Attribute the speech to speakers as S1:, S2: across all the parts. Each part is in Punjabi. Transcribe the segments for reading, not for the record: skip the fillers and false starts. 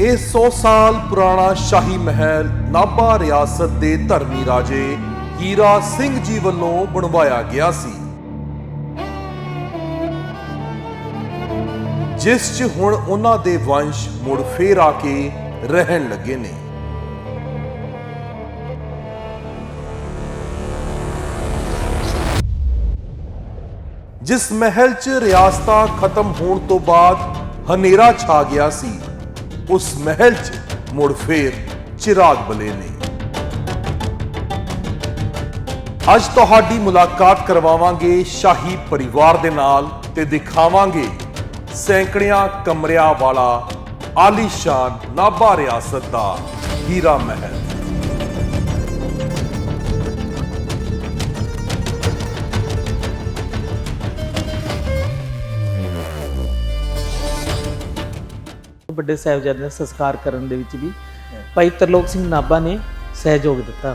S1: ਇਹ 100 ਸਾਲ ਪੁਰਾਣਾ ਸ਼ਾਹੀ ਮਹਿਲ ਨਾਭਾ ਰਿਆਸਤ ਦੇ ਧਰਮੀ ਰਾਜੇ ਹੀਰਾ ਸਿੰਘ ਜੀ ਵੱਲੋਂ ਬਣਵਾਇਆ ਗਿਆ ਸੀ, ਜਿਸ 'ਚ ਹੁਣ ਉਹਨਾਂ ਦੇ ਵੰਸ਼ ਮੁੜ ਫੇਰ ਆ ਕੇ ਰਹਿਣ ਲੱਗੇ ਨੇ। ਜਿਸ महल च रियासतां खत्म होने तो बाद हनेरा छा गया सी, उस महल च मुड़ फेर चिराग बले ने। अज तुहाडी मुलाकात करवावांगे शाही परिवार दे नाल ते दिखावांगे सैकड़ियां कमरियां वाला आलीशान नाभा रियासत दा हीरा महल।
S2: ਵੱਡੇ ਸਾਹਿਬਜ਼ਾਦੇ ਦਾ ਸੰਸਕਾਰ ਕਰਨ ਦੇ ਵਿੱਚ ਵੀ ਭਾਈ ਤਰਲੋਕ ਸਿੰਘ ਨਾਭਾ ਨੇ ਸਹਿਯੋਗ ਦਿੱਤਾ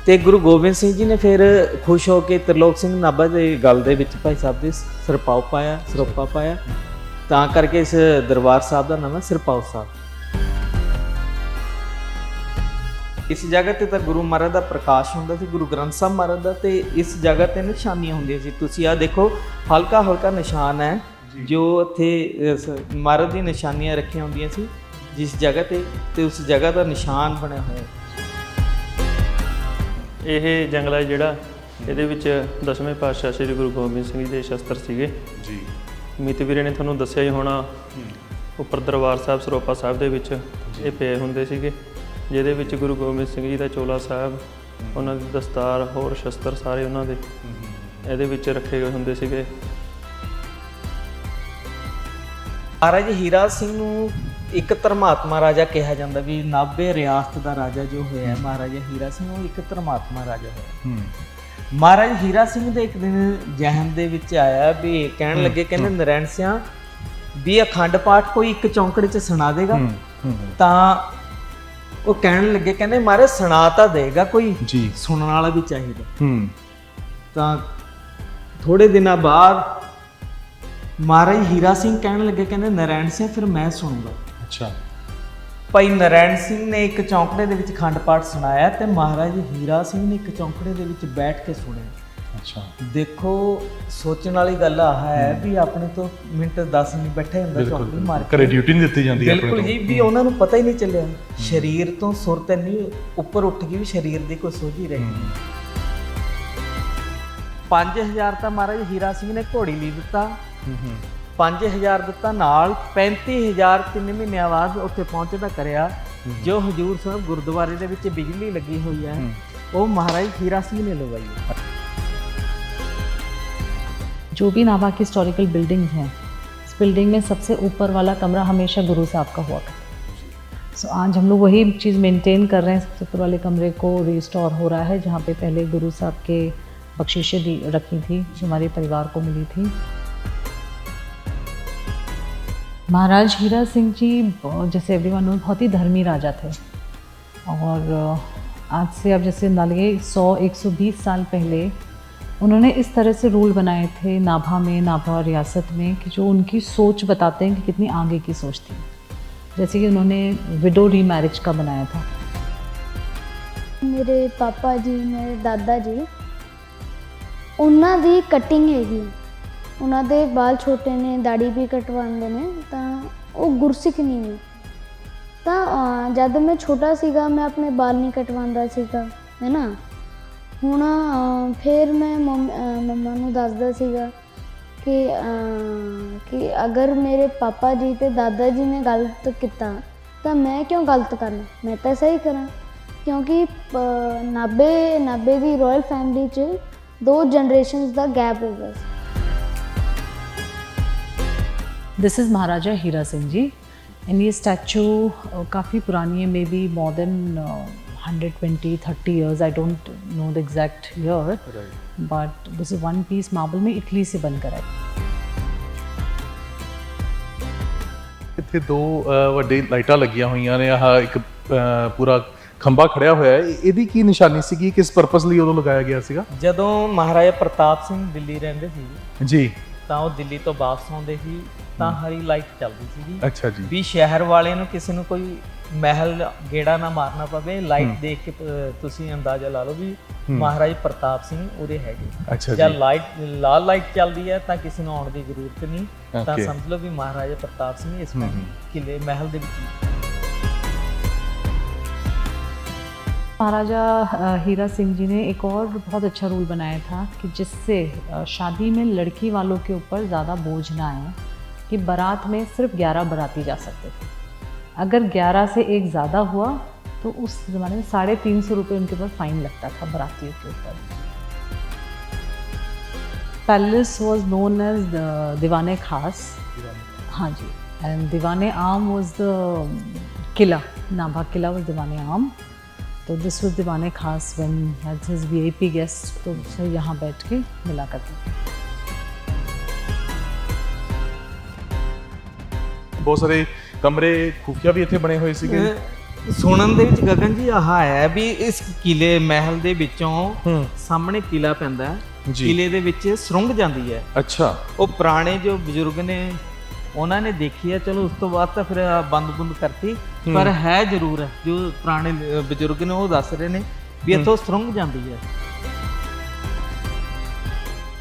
S2: ਤੇ ਗੁਰੂ ਗੋਬਿੰਦ ਸਿੰਘ ਜੀ ਨੇ ਫਿਰ ਖੁਸ਼ ਹੋ ਕੇ ਤਰਲੋਕ ਸਿੰਘ ਨਾਭਾ ਦੇ ਗਲ ਦੇ ਵਿੱਚ ਭਾਈ ਸਾਹਿਬ ਦੇ ਸਰੋਪਾ ਪਾਇਆ ਤਾਂ ਕਰਕੇ ਇਸ ਦਰਬਾਰ ਸਾਹਿਬ ਦਾ ਨਾਮ ਹੈ ਸਿਰਪਾਓ ਸਾਹਿਬ। ਇਸ ਜਗ੍ਹਾ ਤੇ ਤਾਂ ਗੁਰੂ ਮਹਾਰਾਜ ਦਾ ਪ੍ਰਕਾਸ਼ ਹੁੰਦਾ ਸੀ, ਗੁਰੂ ਗ੍ਰੰਥ ਸਾਹਿਬ ਮਹਾਰਾਜ ਦਾ, ਤੇ ਇਸ ਜਗ੍ਹਾ ਤੇ ਨਿਸ਼ਾਨੀਆਂ ਹੁੰਦੀਆਂ ਸੀ। ਤੁਸੀਂ ਆ ਦੇਖੋ ਹਲਕਾ ਨਿਸ਼ਾਨ ਹੈ ਜੋ ਇੱਥੇ ਮਹਾਰਾਜ ਦੀਆਂ ਨਿਸ਼ਾਨੀਆਂ ਰੱਖੀਆਂ ਹੁੰਦੀਆਂ ਸੀ ਜਿਸ ਜਗ੍ਹਾ ਤੇ ਉਸ ਜਗ੍ਹਾ ਦਾ ਨਿਸ਼ਾਨ ਬਣਿਆ ਹੋਇਆ।
S3: ਇਹ ਜੰਗਲਾ ਜਿਹੜਾ ਇਹਦੇ ਵਿੱਚ 10ਵੇਂ ਪਾਤਸ਼ਾਹ ਸ੍ਰੀ ਗੁਰੂ ਗੋਬਿੰਦ ਸਿੰਘ ਜੀ ਦੇ ਸ਼ਸਤਰ ਸੀਗੇ ਜੀ। ਮੀਤ ਵੀਰੇ ਨੇ ਤੁਹਾਨੂੰ ਦੱਸਿਆ ਹੀ ਹੋਣਾ, ਉੱਪਰ ਦਰਬਾਰ ਸਾਹਿਬ ਸਰੋਪਾ ਸਾਹਿਬ ਦੇ ਵਿੱਚ ਇਹ ਪਏ ਹੁੰਦੇ ਸੀਗੇ, ਜਿਹਦੇ ਵਿੱਚ ਗੁਰੂ ਗੋਬਿੰਦ ਸਿੰਘ ਜੀ ਦਾ ਚੋਲਾ ਸਾਹਿਬ, ਉਹਨਾਂ ਦੀ ਦਸਤਾਰ, ਹੋਰ ਸ਼ਸਤਰ ਸਾਰੇ ਉਹਨਾਂ ਦੇ ਇਹਦੇ ਵਿੱਚ ਰੱਖੇ ਗਏ ਹੁੰਦੇ ਸੀਗੇ।
S2: ਮਹਾਰਾਜ ਹੀਰਾ ਸਿੰਘ ਨੂੰ ਇੱਕ ਧਰਮਾਤਮਾ ਰਾਜਾ ਕਿਹਾ ਜਾਂਦਾ ਵੀ ਨਾਭੇ ਰਿਆਸਤ ਦਾ ਰਾਜਾ ਜੋ ਹੋਇਆ ਮਹਾਰਾਜਾ ਹੀਰਾ ਸਿੰਘ, ਉਹ ਇੱਕ ਧਰਮਾਤਮਾ ਰਾਜਾ ਹੋਇਆ। ਮਹਾਰਾਜ ਹੀਰਾ ਸਿੰਘ ਦੇ ਇੱਕ ਦਿਨ ਜਹਨ ਦੇ ਵਿੱਚ ਆਇਆ ਵੀ ਕਹਿਣ ਲੱਗੇ, ਕਹਿੰਦੇ ਨਰੈਣ ਸਿਆਂ ਵੀ ਅਖੰਡ ਪਾਠ ਕੋਈ ਇੱਕ ਚੌਂਕੜੇ 'ਚ ਸੁਣਾ ਦੇਗਾ। ਤਾਂ ਉਹ ਕਹਿਣ ਲੱਗੇ, ਕਹਿੰਦੇ ਮਹਾਰਾਜ ਸੁਣਾ ਤਾਂ ਦੇਗਾ, ਕੋਈ ਸੁਣਨ ਵਾਲਾ ਵੀ ਚਾਹੀਦਾ। ਤਾਂ ਥੋੜੇ ਦਿਨਾਂ ਬਾਅਦ ਮਹਾਰਾਜ ਹੀਰਾ ਸਿੰਘ ਕਹਿਣ ਲੱਗੇ, ਕਹਿੰਦੇ ਨਰੈਣ ਸਿੰਘ ਫਿਰ ਮੈਂ ਸੁਣੂਗਾ। ਅੱਛਾ। ਭਾਈ ਨਰੈਣ ਸਿੰਘ ਨੇ ਇੱਕ ਚੌਂਕੜੇ ਦੇ ਵਿੱਚ ਖੰਡ ਪਾਠ ਸੁਣਾਇਆ ਤੇ ਮਹਾਰਾਜ ਹੀਰਾ ਸਿੰਘ ਨੇ ਇੱਕ ਚੌਂਕੜੇ ਦੇ ਵਿੱਚ ਬੈਠ ਕੇ ਸੁਣਿਆ। ਅੱਛਾ। ਦੇਖੋ ਸੋਚਣ ਵਾਲੀ ਗੱਲ ਆ ਹੈ ਵੀ ਆਪਣੇ ਤੋਂ ਮਿੰਟ 10 ਨਹੀਂ ਬੈਠੇ ਹੁੰਦਾ ਚੌਂਕੜੀ ਮਾਰ ਕੇ,
S1: ਘਰੇ ਡਿਊਟੀ ਨਹੀਂ ਦਿੱਤੀ ਜਾਂਦੀ
S2: ਬਿਲਕੁਲ ਜੀ, ਵੀ ਉਹਨਾਂ ਨੂੰ ਪਤਾ ਹੀ ਨਹੀਂ ਚੱਲਿਆ, ਸਰੀਰ ਤੋਂ ਸੁਰਤ ਇੰਨੀ ਉੱਪਰ ਉੱਠ ਗਈ ਵੀ ਸਰੀਰ ਦੀ ਕੋਈ ਸੋਝ ਹੀ ਰਹੀ ਨਹੀਂ। 5000 ਤਾਂ ਮਹਾਰਾਜ ਹੀਰਾ ਸਿੰਘ ਨੇ ਘੋੜੀ ਲਈ ਦਿੱਤਾ, 5000 ਦਿੱਤਾ, ਨਾਲ 35000 3 ਮਹੀਨਿਆਂ ਬਾਅਦ ਉੱਥੇ ਪਹੁੰਚਦਾ ਕਰਿਆ। ਜੋ ਹਜੂਰ ਸਾਹਿਬ ਗੁਰਦੁਆਰੇ ਦੇ ਵਿੱਚ ਬਿਜਲੀ ਲੱਗੀ ਹੋਈ ਹੈ ਉਹ ਮਹਾਰਾਜ ਹੀਰਾ ਸਿੰਘ ਨੇ ਲਗਵਾਈ ਹੈ।
S4: जो भी नाभा की हिस्टोरिकल बिल्डिंग्स हैं, इस बिल्डिंग में सबसे ऊपर वाला कमरा हमेशा गुरु साहब का हुआ करता। सो आज हम लोग वही चीज़ मेंटेन कर रहे हैं। सबसे ऊपर वाले कमरे को रिस्टोर हो रहा है, जहाँ पे पहले गुरु साहब के बख्शिशें रखी थी जो हमारे परिवार को मिली थी। महाराज हीरा सिंह जी जैसे एवरीवन नो बहुत ही धर्मी राजा थे, और आज से अब जैसे अंदाजे 100-120 साल पहले उन्होंने इस तरह से रूल बनाए थे नाभा में, नाभा रियासत में, कि जो उनकी सोच बताते हैं कि कितनी आगे की सोच थी। जैसे कि उन्होंने विडो रीमैरिज का बनाया था।
S5: मेरे पापा जी, मेरे दादा जी, ਉਹਨਾਂ ਦੀ ਕਟਿੰਗ ਹੈਗੀ, ਉਹਨਾਂ ਦੇ ਵਾਲ ਛੋਟੇ ਨੇ, ਦਾੜੀ ਵੀ ਕਟਵਾਉਂਦੇ ਨੇ, ਤਾਂ ਉਹ ਗੁਰਸਿੱਖ ਨਹੀਂ ਨੇ। ਤਾਂ ਜਦ ਮੈਂ ਛੋਟਾ ਸੀਗਾ ਮੈਂ ਆਪਣੇ ਵਾਲ ਨਹੀਂ ਕਟਵਾਉਂਦਾ ਸੀਗਾ, ਹੈ ਨਾ। ਹੁਣ ਫਿਰ ਮੈਂ ਮੰਮਾ ਨੂੰ ਦੱਸਦਾ ਸੀਗਾ ਕਿ ਅਗਰ ਮੇਰੇ ਪਾਪਾ ਜੀ ਅਤੇ ਦਾਦਾ ਜੀ ਨੇ ਗਲਤ ਕੀਤਾ ਤਾਂ ਮੈਂ ਕਿਉਂ ਗਲਤ ਕਰਨਾ, ਮੈਂ ਤਾਂ ਸਹੀ ਕਰਾਂ। ਕਿਉਂਕਿ ਨਾਭੇ ਦੀ ਰਾਇਲ ਫੈਮਿਲੀ 'ਚ 2 ਜਨਰੇਸ਼ਨਸ ਦਾ ਗੈਪ ਹੋ ਗਿਆ ਸੀ।
S4: This is Maharaja Hira Singh ji, and ये स्टैचू काफ़ी पुरानी है, may be more than 120-30 years, I don't know the exact year, but this is one piece marble में इटली से बनकर है।
S1: ਇੱਥੇ 2 ਵੱਡੇ ਲਾਈਟਾਂ ਲੱਗੀਆਂ ਹੋਈਆਂ ਨੇ, ਆਹ ਇੱਕ ਪੂਰਾ ਖੰਭਾ ਖੜਿਆ ਹੋਇਆ ਹੈ, ਇਹਦੀ ਕੀ ਨਿਸ਼ਾਨੀ ਸੀਗੀ, ਕਿਸ ਪਰਪਸ ਲਈ ਉਦੋਂ ਲਗਾਇਆ ਗਿਆ ਸੀਗਾ?
S2: ਜਦੋਂ ਮਹਾਰਾਜਾ ਪ੍ਰਤਾਪ ਸਿੰਘ ਦਿੱਲੀ ਰਹਿੰਦੇ ਸੀ
S1: ਜੀ,
S2: ਤਾਂ ਉਹ ਦਿੱਲੀ ਤੋਂ ਵਾਪਸ ਆਉਂਦੇ ਸੀ ਤਾਂ ਹਰੀ ਲਾਈਟ ਚੱਲਦੀ ਸੀਗੀ
S1: ਅੱਛਾ ਜੀ।
S2: ਵੀ ਸ਼ਹਿਰ ਵਾਲੇ ਨੂੰ ਕਿਸੇ ਨੂੰ ਕੋਈ ਮਹਿਲ ਗੇੜਾ ਨਾ ਮਾਰਨਾ ਪਵੇ। ਲਾਈਟ ਦੇਖ ਕੇ ਤੁਸੀਂ ਅੰਦਾਜ਼ਾ ਲਾ ਲਓ ਵੀ ਮਹਾਰਾਜ ਪ੍ਰਤਾਪ ਸਿੰਘ ਉਰੇ ਹੈਗੇ।
S1: ਅੱਛਾ
S2: ਜਾਂ
S1: ਜੀ।
S2: ਲਾਲ ਲਾਈਟ ਚੱਲਦੀ ਹੈ ਤਾਂ ਕਿਸੇ ਨੂੰ ਆਉਣ ਦੀ ਜ਼ਰੂਰਤ ਨਹੀਂ, ਤਾਂ
S1: Okay.
S2: ਸਮਝ ਲਓ ਵੀ ਮਹਾਰਾਜਾ ਪ੍ਰਤਾਪ ਸਿੰਘ ਇਸ ਟਾਈਮ ਕਿਲੇ ਮਹਿਲ ਦੇ ਵਿੱਚ।
S4: महाराजा हीरा सिंह जी ने एक और बहुत अच्छा रूल बनाया था कि जिससे शादी में लड़की वालों के ऊपर ज़्यादा बोझ ना आए, कि बारात में सिर्फ 11 बाराती जा सकते थे। अगर 11 से एक ज़्यादा हुआ तो उस ज़माने में 350 रुपये उनके ऊपर फ़ाइन लगता था बारातियों के ऊपर। पैलेस वॉज नोन एज दीवाने खास, हाँ जी, एंड दीवाने आम was the Qila, Nabha Qila was दीवाने आम। तो दिस वॉज दीवाने खास when has his VIP guest, तो उसे यहाँ बैठ के मिला करते थे।
S1: ਬਹੁਤ ਸਾਰੇ ਕਮਰੇ ਖੂਫੀਆ ਵੀ ਇੱਥੇ ਬਣੇ ਹੋਏ ਸੀਗੇ।
S2: ਸੁਣਨ ਦੇ ਵਿੱਚ ਗਗਨ ਜੀ ਆਹ ਹੈ ਵੀ ਇਸ ਕਿਲੇ ਮਹਿਲ ਦੇ ਵਿੱਚੋਂ ਸਾਹਮਣੇ ਕਿਲਾ ਪੈਂਦਾ ਹੈ,
S1: ਜੀ।
S2: ਕਿਲੇ ਦੇ ਵਿੱਚ ਸੁਰੰਗ ਜਾਂਦੀ ਹੈ।
S1: ਅੱਛਾ।
S2: ਉਹ ਪੁਰਾਣੇ ਜੋ ਬਜ਼ੁਰਗ ਨੇ ਉਹਨਾਂ ਨੇ ਦੇਖੀ ਹੈ, ਚਲੋ ਉਸ ਤੋਂ ਬਾਅਦ ਤਾਂ ਫਿਰ ਬੰਦ ਕਰਤੀ, ਪਰ ਹੈ ਜ਼ਰੂਰ ਹੈ ਜੋ ਪੁਰਾਣੇ ਬਜ਼ੁਰਗ ਨੇ ਉਹ ਦੱਸ ਰਹੇ ਨੇ ਵੀ ਇੱਥੋਂ ਸੁਰੰਗ ਜਾਂਦੀ ਹੈ।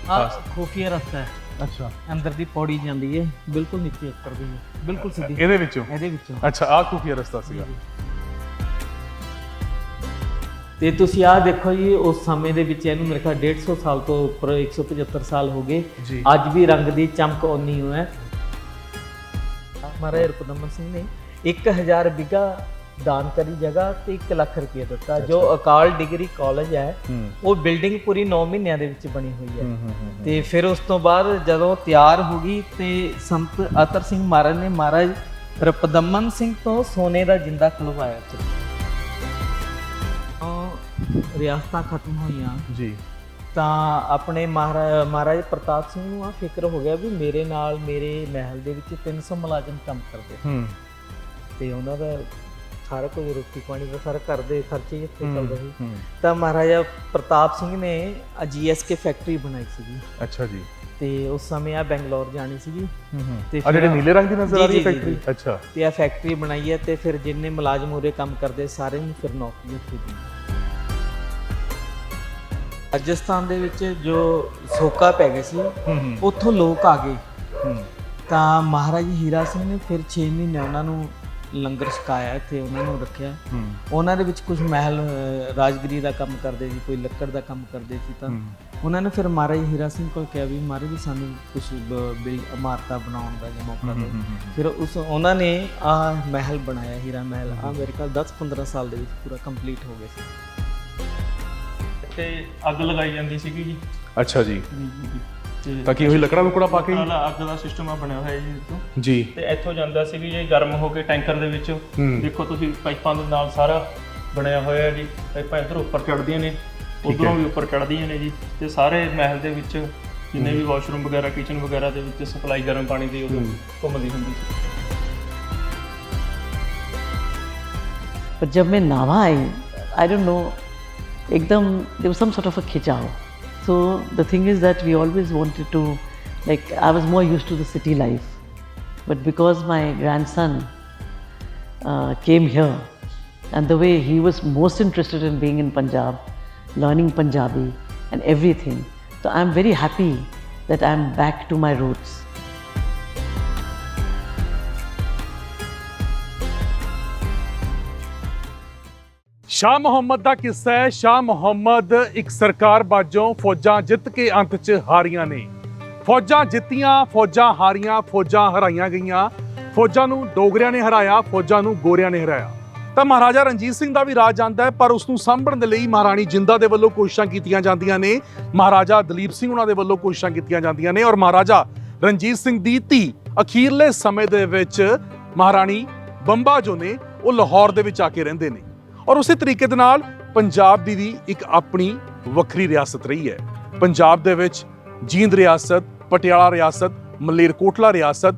S2: ਆ ਖੂਫੀਆ ਰਸਤਾ ਹੈ,
S1: ਅੱਛਾ।
S2: ਅੰਦਰ ਦੀ ਪੌੜੀ ਜਾਂਦੀ ਹੈ, ਬਿਲਕੁਲ ਨੀਚੇ ਉਤਰਦੀ ਹੈ, ਬਿਲਕੁਲ ਸਿੱਧੀ
S1: ਇਹਦੇ ਵਿੱਚੋਂ
S2: ਇਹਦੇ ਵਿੱਚੋਂ।
S1: ਅੱਛਾ, ਆਹ ਖੂਫੀਆ ਰਸਤਾ ਸੀਗਾ।
S2: ਤੇ ਤੁਸੀਂ ਆਹ ਦੇਖੋ ਜੀ, ਉਸ ਸਮੇਂ ਦੇ ਵਿੱਚ ਇਹਨੂੰ ਮੇਰੇ ਖਿਆਲ 150 ਸਾਲ ਤੋਂ ਉੱਪਰ 175 ਸਾਲ ਹੋ ਗਏ,
S1: ਜੀ।
S2: ਅੱਜ ਵੀ ਰੰਗ ਦੀ ਚਮਕ ਓਨੀ ਹੋ ਹੈ। ਮਹਾਰਾਜਾ ਰੁਪਦਮਨ ਸਿੰਘ ਨੇ 1000 ਬਿਘਾ ਦਾਨ ਕਰੀ ਜਗ੍ਹਾ ਤੇ 1 ਲੱਖ ਰੁਪਏ ਦਿੱਤਾ। ਜੋ ਅਕਾਲ ਡਿਗਰੀ ਕਾਲਜ ਹੈ ਉਹ ਬਿਲਡਿੰਗ ਪੂਰੀ 9 ਮਹੀਨਿਆਂ ਦੇ ਵਿੱਚ ਬਣੀ ਹੋਈ ਹੈ। ਤੇ ਫਿਰ ਉਸ ਤੋਂ ਬਾਅਦ ਜਦੋਂ ਤਿਆਰ ਹੋ ਗਈ ਤੇ ਸੰਤ ਅਤਰ ਸਿੰਘ ਮਹਾਰਾਜ ਨੇ ਮਹਾਰਾਜ ਰੁਪਦਮਨ ਸਿੰਘ ਤੋਂ ਸੋਨੇ ਦਾ ਜਿੰਦਾ ਖੁਲਵਾਇਆ ਉੱਥੇ। ਰਿਆਸਤਾਂ ਖਤਮ ਹੋਈਆਂ
S1: ਜੀ।
S2: ਤਾਂ ਆਪਣੇ ਮਹਾਰਾਜ ਪ੍ਰਤਾਪ ਸਿੰਘ ਨੂੰ ਆ ਫਿਕਰ ਹੋ ਗਿਆ ਵੀ ਮੇਰੇ ਨਾਲ ਮੇਰੇ ਮਹਿਲ ਦੇ ਵਿੱਚ 300 ਮੁਲਾਜ਼ਮ ਕੰਮ ਕਰਦੇ ਤੇ ਉਹਨਾਂ ਦਾ ਸਾਰਾ ਕੁਝ ਰੋਟੀ ਪਾਣੀ ਦਾ ਸਾਰਾ ਘਰ ਦੇ ਖਰਚੇ ਇੱਥੇ ਚੱਲਦੇ ਸੀ। ਤਾਂ ਮਹਾਰਾਜਾ ਪ੍ਰਤਾਪ ਸਿੰਘ ਨੇ GSK ਫੈਕਟਰੀ ਬਣਾਈ ਸੀਗੀ।
S1: ਅੱਛਾ ਜੀ।
S2: ਤੇ ਉਸ ਸਮੇਂ ਆ ਬੈਂਗਲੌਰ ਜਾਣੀ ਸੀਗੀ
S1: ਤੇ ਆ ਜਿਹੜੇ ਨੀਲੇ ਰੰਗ ਦੀ ਨਜ਼ਰ ਆ ਰਹੀ ਹੈ ਫੈਕਟਰੀ। ਅੱਛਾ।
S2: ਤੇ ਆ ਫੈਕਟਰੀ ਬਣਾਈ ਹੈ ਤੇ ਫਿਰ ਜਿੰਨੇ ਮੁਲਾਜ਼ਮ ਉਰੇ ਕੰਮ ਕਰਦੇ ਸਾਰੇ ਨੂੰ ਫਿਰ ਨੌਕਰੀ ਉੱਥੇ ਦੀ। ਰਾਜਸਥਾਨ ਦੇ ਵਿੱਚ ਜੋ ਸੋਕਾ ਪੈ ਗਏ ਸੀ ਉੱਥੋਂ ਲੋਕ ਆ ਗਏ ਤਾਂ ਮਹਾਰਾਜਾ ਹੀਰਾ ਸਿੰਘ ਨੇ ਫਿਰ 6 ਮਹੀਨੇ ਉਹਨਾਂ ਨੂੰ ਲੰਗਰ ਛਕਾਇਆ, ਇੱਥੇ ਉਹਨਾਂ ਨੂੰ ਰੱਖਿਆ। ਉਹਨਾਂ ਦੇ ਵਿੱਚ ਕੁਝ ਮਹਿਲ ਰਾਜਗਰੀ ਦਾ ਕੰਮ ਕਰਦੇ ਸੀ, ਕੋਈ ਲੱਕੜ ਦਾ ਕੰਮ ਕਰਦੇ ਸੀ। ਤਾਂ ਉਹਨਾਂ ਨੇ ਫਿਰ ਮਹਾਰਾਜਾ ਹੀਰਾ ਸਿੰਘ ਕੋਲ ਕਿਹਾ ਵੀ ਮਹਾਰਾਜ ਜੀ ਸਾਨੂੰ ਕੁਝ ਇਮਾਰਤਾਂ ਬਣਾਉਣ ਦਾ ਜਾਂ ਮੌਕਾ ਦਿਓ। ਫਿਰ ਉਹਨਾਂ ਨੇ ਆਹ ਮਹਿਲ ਬਣਾਇਆ, ਹੀਰਾ ਮਹਿਲ। ਆ ਮੇਰੇ ਖਿਆਲ 10-15 ਸਾਲ ਦੇ ਵਿੱਚ ਪੂਰਾ ਕੰਪਲੀਟ ਹੋ ਗਿਆ ਸੀ।
S3: ਤੇ ਅੱਗ ਲਗਾਈ ਜਾਂਦੀ ਸੀਗੀ ਜੀ।
S1: ਅੱਛਾ ਜੀ।
S3: ਤੇ
S1: ਤਾਂ ਕੀ ਉਹੀ ਲੱਕੜਾ ਲੁਕੜਾ ਪਾ ਕੇ
S3: ਅੱਗ ਦਾ ਸਿਸਟਮ ਆ ਬਣਿਆ ਹੋਇਆ ਜੀ ਇੱਥੋਂ।
S1: ਜੀ।
S3: ਤੇ ਇੱਥੋਂ ਜਾਂਦਾ ਸੀ ਜੀ ਗਰਮ ਹੋ ਕੇ ਟੈਂਕਰ ਦੇ ਵਿੱਚ। ਦੇਖੋ ਤੁਸੀਂ ਪਾਈਪਾਂ ਦੇ ਨਾਲ ਸਾਰਾ ਬਣਿਆ ਹੋਇਆ ਜੀ। ਪਾਈਪਾਂ ਇੱਧਰ ਉੱਪਰ ਚੜ੍ਹਦੀਆਂ ਨੇ, ਉੱਧਰੋਂ ਵੀ ਉੱਪਰ ਚੜ੍ਹਦੀਆਂ ਨੇ ਜੀ। ਤੇ ਸਾਰੇ ਮਹਿਲ ਦੇ ਵਿੱਚ ਜਿੰਨੇ ਵੀ ਵਾਸ਼ਰੂਮ ਵਗੈਰਾ, ਕਿਚਨ ਵਗੈਰਾ ਦੇ ਵਿੱਚ ਸਪਲਾਈ ਗਰਮ ਪਾਣੀ ਦੀ ਉਦੋਂ ਘੁੰਮਦੀ ਹੁੰਦੀ ਸੀ।
S6: पर जब मैं नाभा आई, आई डोंट नो, एकदम there was some sort of a खिंचाव. So the thing is that we always wanted to, like, I was more used to the city life, but because my grandson came here, and the way he was most interested in being in Punjab, learning Punjabi and everything, so I'm very happy that I'm back to my roots.
S1: Shah Muhammad ਦਾ ਕਿੱਸਾ ਹੈ। ਸ਼ਾਹ ਮੁਹੰਮਦ ਇੱਕ ਸਰਕਾਰ ਬਾਝੋਂ ਫੌਜਾਂ ਜਿੱਤ ਕੇ ਅੰਤ 'ਚ ਹਾਰੀਆਂ ਨੇ। ਫੌਜਾਂ ਜਿੱਤੀਆਂ, ਫੌਜਾਂ ਹਾਰੀਆਂ, ਫੌਜਾਂ ਹਰਾਈਆਂ ਗਈਆਂ। ਫੌਜਾਂ ਨੂੰ ਡੋਗਰਿਆਂ ਨੇ ਹਰਾਇਆ, ਫੌਜਾਂ ਨੂੰ ਗੋਰਿਆਂ ਨੇ ਹਰਾਇਆ। ਤਾਂ ਮਹਾਰਾਜਾ ਰਣਜੀਤ ਸਿੰਘ ਦਾ ਵੀ ਰਾਜ ਆਉਂਦਾ ਹੈ, ਪਰ ਉਸ ਨੂੰ ਸਾਂਭਣ ਦੇ ਲਈ ਮਹਾਰਾਣੀ ਜਿੰਦਾ ਦੇ ਵੱਲੋਂ ਕੋਸ਼ਿਸ਼ਾਂ ਕੀਤੀਆਂ ਜਾਂਦੀਆਂ ਨੇ। ਮਹਾਰਾਜਾ ਦਲੀਪ ਸਿੰਘ ਉਹਨਾਂ ਦੇ ਵੱਲੋਂ ਕੋਸ਼ਿਸ਼ਾਂ ਕੀਤੀਆਂ ਜਾਂਦੀਆਂ ਨੇ। ਔਰ ਮਹਾਰਾਜਾ ਰਣਜੀਤ ਸਿੰਘ ਦੀ ਧੀ ਅਖੀਰਲੇ ਸਮੇਂ ਦੇ ਵਿੱਚ ਮਹਾਰਾਣੀ ਬੰਬਾ ਜੋ ਨੇ ਉਹ ਲਾਹੌਰ ਦੇ ਵਿੱਚ ਆ ਕੇ ਰਹਿੰਦੇ ਨੇ। ਔਰ ਉਸੇ ਤਰੀਕੇ ਦੇ ਨਾਲ ਪੰਜਾਬ ਦੀ ਵੀ ਇੱਕ ਆਪਣੀ ਵੱਖਰੀ ਰਿਆਸਤ ਰਹੀ ਹੈ। ਪੰਜਾਬ ਦੇ ਵਿੱਚ ਜੀਂਦ ਰਿਆਸਤ, ਪਟਿਆਲਾ ਰਿਆਸਤ, ਮਲੇਰਕੋਟਲਾ ਰਿਆਸਤ,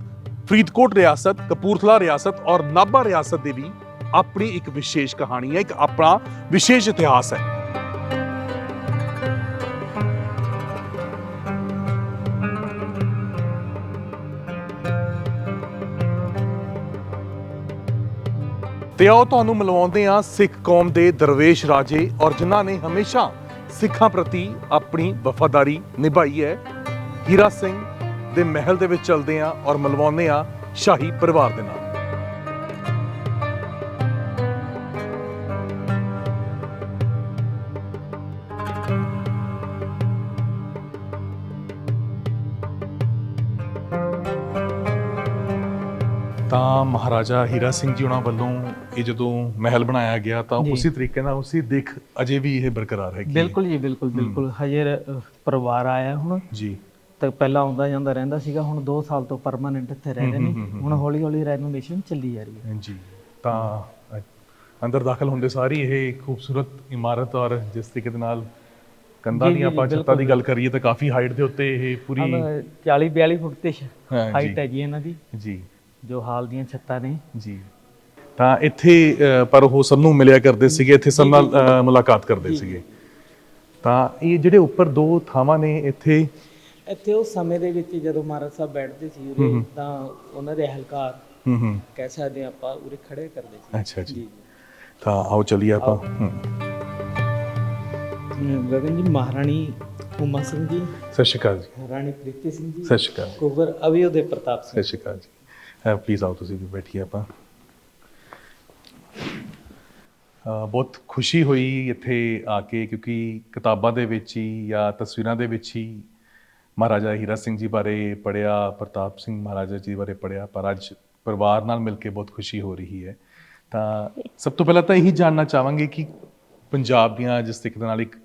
S1: ਫਰੀਦਕੋਟ ਰਿਆਸਤ, ਕਪੂਰਥਲਾ ਰਿਆਸਤ ਔਰ ਨਾਭਾ ਰਿਆਸਤ ਦੀ ਵੀ ਆਪਣੀ ਇੱਕ ਵਿਸ਼ੇਸ਼ ਕਹਾਣੀ ਹੈ, ਇੱਕ ਆਪਣਾ ਵਿਸ਼ੇਸ਼ ਇਤਿਹਾਸ ਹੈ। ਤੇ ਆਓ ਤੁਹਾਨੂੰ ਮਿਲਵਾਉਂਦੇ ਹਾਂ ਸਿੱਖ ਕੌਮ ਦੇ ਦਰਵੇਸ਼ ਰਾਜੇ ਔਰ ਜਿਨ੍ਹਾਂ ਨੇ ਹਮੇਸ਼ਾ ਸਿੱਖਾਂ ਪ੍ਰਤੀ ਆਪਣੀ ਵਫਾਦਾਰੀ ਨਿਭਾਈ ਹੈ। ਹੀਰਾ ਸਿੰਘ ਦੇ ਮਹਿਲ ਦੇ ਵਿੱਚ ਚਲਦੇ ਹਾਂ ਔਰ ਮਿਲਵਾਉਂਦੇ ਹਾਂ ਸ਼ਾਹੀ ਪਰਿਵਾਰ ਦੇ ਨਾਲ। ਤਾਂ ਮਹਾਰਾਜਾ ਹੀਰਾ ਸਿੰਘ ਜੀ ਉਹਨਾਂ ਵੱਲੋਂ ਇਹ ਜਦੋਂ ਮਹਿਲ ਬਣਾਇਆ ਗਿਆ ਤਾਂ ਉਸੇ ਤਰੀਕੇ ਨਾਲ ਉਸੇ ਦਿੱਖ ਅਜੇ ਵੀ ਇਹ ਬਰਕਰਾਰ ਹੈ।
S2: ਬਿਲਕੁਲ ਜੀ, ਬਿਲਕੁਲ ਹਜੇ ਪਰਿਵਾਰ ਆਇਆ ਹੁਣ
S1: ਜੀ,
S2: ਤਾਂ ਪਹਿਲਾਂ ਆਉਂਦਾ ਜਾਂਦਾ ਰਹਿੰਦਾ ਸੀਗਾ, ਹੁਣ 2 ਸਾਲ ਤੋਂ ਪਰਮਾਨੈਂਟ ਇੱਥੇ ਰਹਿ ਰਹੇ ਨੇ। ਹੁਣ ਹੌਲੀ ਹੌਲੀ ਰੈਨੋਵੇਸ਼ਨ ਚੱਲੀ ਜਾ ਰਹੀ ਹੈ
S1: ਜੀ। ਤਾਂ ਅੰਦਰ ਦਾਖਲ ਹੁੰਦੇ ਸਾਰੀ ਇਹ ਖੂਬਸੂਰਤ ਇਮਾਰਤ ਔਰ ਜਿਸ ਤਰੀਕੇ ਦੇ ਨਾਲ ਕੰਧਾਂ ਦੀਆਂ ਆਪਾਂ ਛੱਤਾਂ ਦੀ ਗੱਲ ਕਰੀਏ ਤਾਂ ਕਾਫੀ ਹਾਈਟ ਦੇ ਉੱਤੇ ਇਹ ਪੂਰੀ
S2: 40-42 ਫੁੱਟ ਤੇ ਹਾਈਟ ਹੈ ਜੀ ਇਹਨਾਂ ਦੀ,
S1: ਜੀ,
S2: ਜੋ ਹਾਲ ਦੀਆਂ ਛੱਤਾਂ ਨੇ
S1: ਜੀ। ਤਾਂ ਇੱਥੇ ਪਰ ਉਹ ਸਭ ਨੂੰ ਮਿਲਿਆ ਕਰਦੇ ਸੀਗੇ, ਇੱਥੇ ਸਭ ਨਾਲ ਮੁਲਾਕਾਤ ਕਰਦੇ ਸੀਗੇ। ਤਾਂ ਇਹ ਜਿਹੜੇ ਉੱਪਰ 2 ਥਾਵਾਂ ਨੇ ਇੱਥੇ
S2: ਉਹ ਸਮੇਂ ਦੇ ਵਿੱਚ ਜਦੋਂ ਮਹਾਰਾਜ ਸਾਹਿਬ ਬੈਠਦੇ ਸੀ ਉਰੇ ਤਾਂ ਉਹਨਾਂ ਦੇ ਅਹਿਲਕਾਰ ਕਹਿ ਸਕਦੇ ਆਪਾਂ ਉਰੇ ਖੜੇ ਕਰਦੇ ਸੀ।
S1: ਅੱਛਾ ਜੀ। ਤਾਂ ਆਓ ਚਲੀਏ ਆਪਾਂ।
S2: ਗਗਨ ਜੀ, ਮਹਾਰਾਣੀ ਉਮਾ ਸਿੰਘ ਜੀ,
S1: ਸਤਿ ਸ਼੍ਰੀ ਅਕਾਲ ਜੀ।
S2: ਰਾਣੀ ਪ੍ਰੀਤੀ ਸਿੰਘ ਜੀ,
S1: ਸਤਿ ਸ਼੍ਰੀ ਅਕਾਲ।
S2: ਕੁੰਵਰ ਅਵਿਉਦੈ ਪ੍ਰਤਾਪ ਸਿੰਘ।
S1: ਸਤਿ ਸ਼੍ਰੀ ਅਕਾਲ ਜੀ। ਪਲੀਜ਼ ਆਓ, ਤੁਸੀਂ ਵੀ ਬੈਠੀਏ। ਆਪਾਂ ਬਹੁਤ ਖੁਸ਼ੀ ਹੋਈ ਇੱਥੇ ਆ ਕੇ, ਕਿਉਂਕਿ ਕਿਤਾਬਾਂ ਦੇ ਵਿੱਚ ਹੀ ਜਾਂ ਤਸਵੀਰਾਂ ਦੇ ਵਿੱਚ ਹੀ ਮਹਾਰਾਜਾ ਹੀਰਾ ਸਿੰਘ ਜੀ ਬਾਰੇ ਪੜ੍ਹਿਆ, ਪ੍ਰਤਾਪ ਸਿੰਘ ਮਹਾਰਾਜਾ ਜੀ ਬਾਰੇ ਪੜ੍ਹਿਆ, ਪਰ ਅੱਜ ਪਰਿਵਾਰ ਨਾਲ ਮਿਲ ਕੇ ਬਹੁਤ ਖੁਸ਼ੀ ਹੋ ਰਹੀ ਹੈ। ਤਾਂ ਸਭ ਤੋਂ ਪਹਿਲਾਂ ਤਾਂ ਇਹੀ ਜਾਣਨਾ ਚਾਹਾਂਗੇ ਕਿ ਪੰਜਾਬ ਦੀਆਂ ਜਿਸ ਤਰੀਕੇ ਦੇ ਨਾਲ ਇੱਕ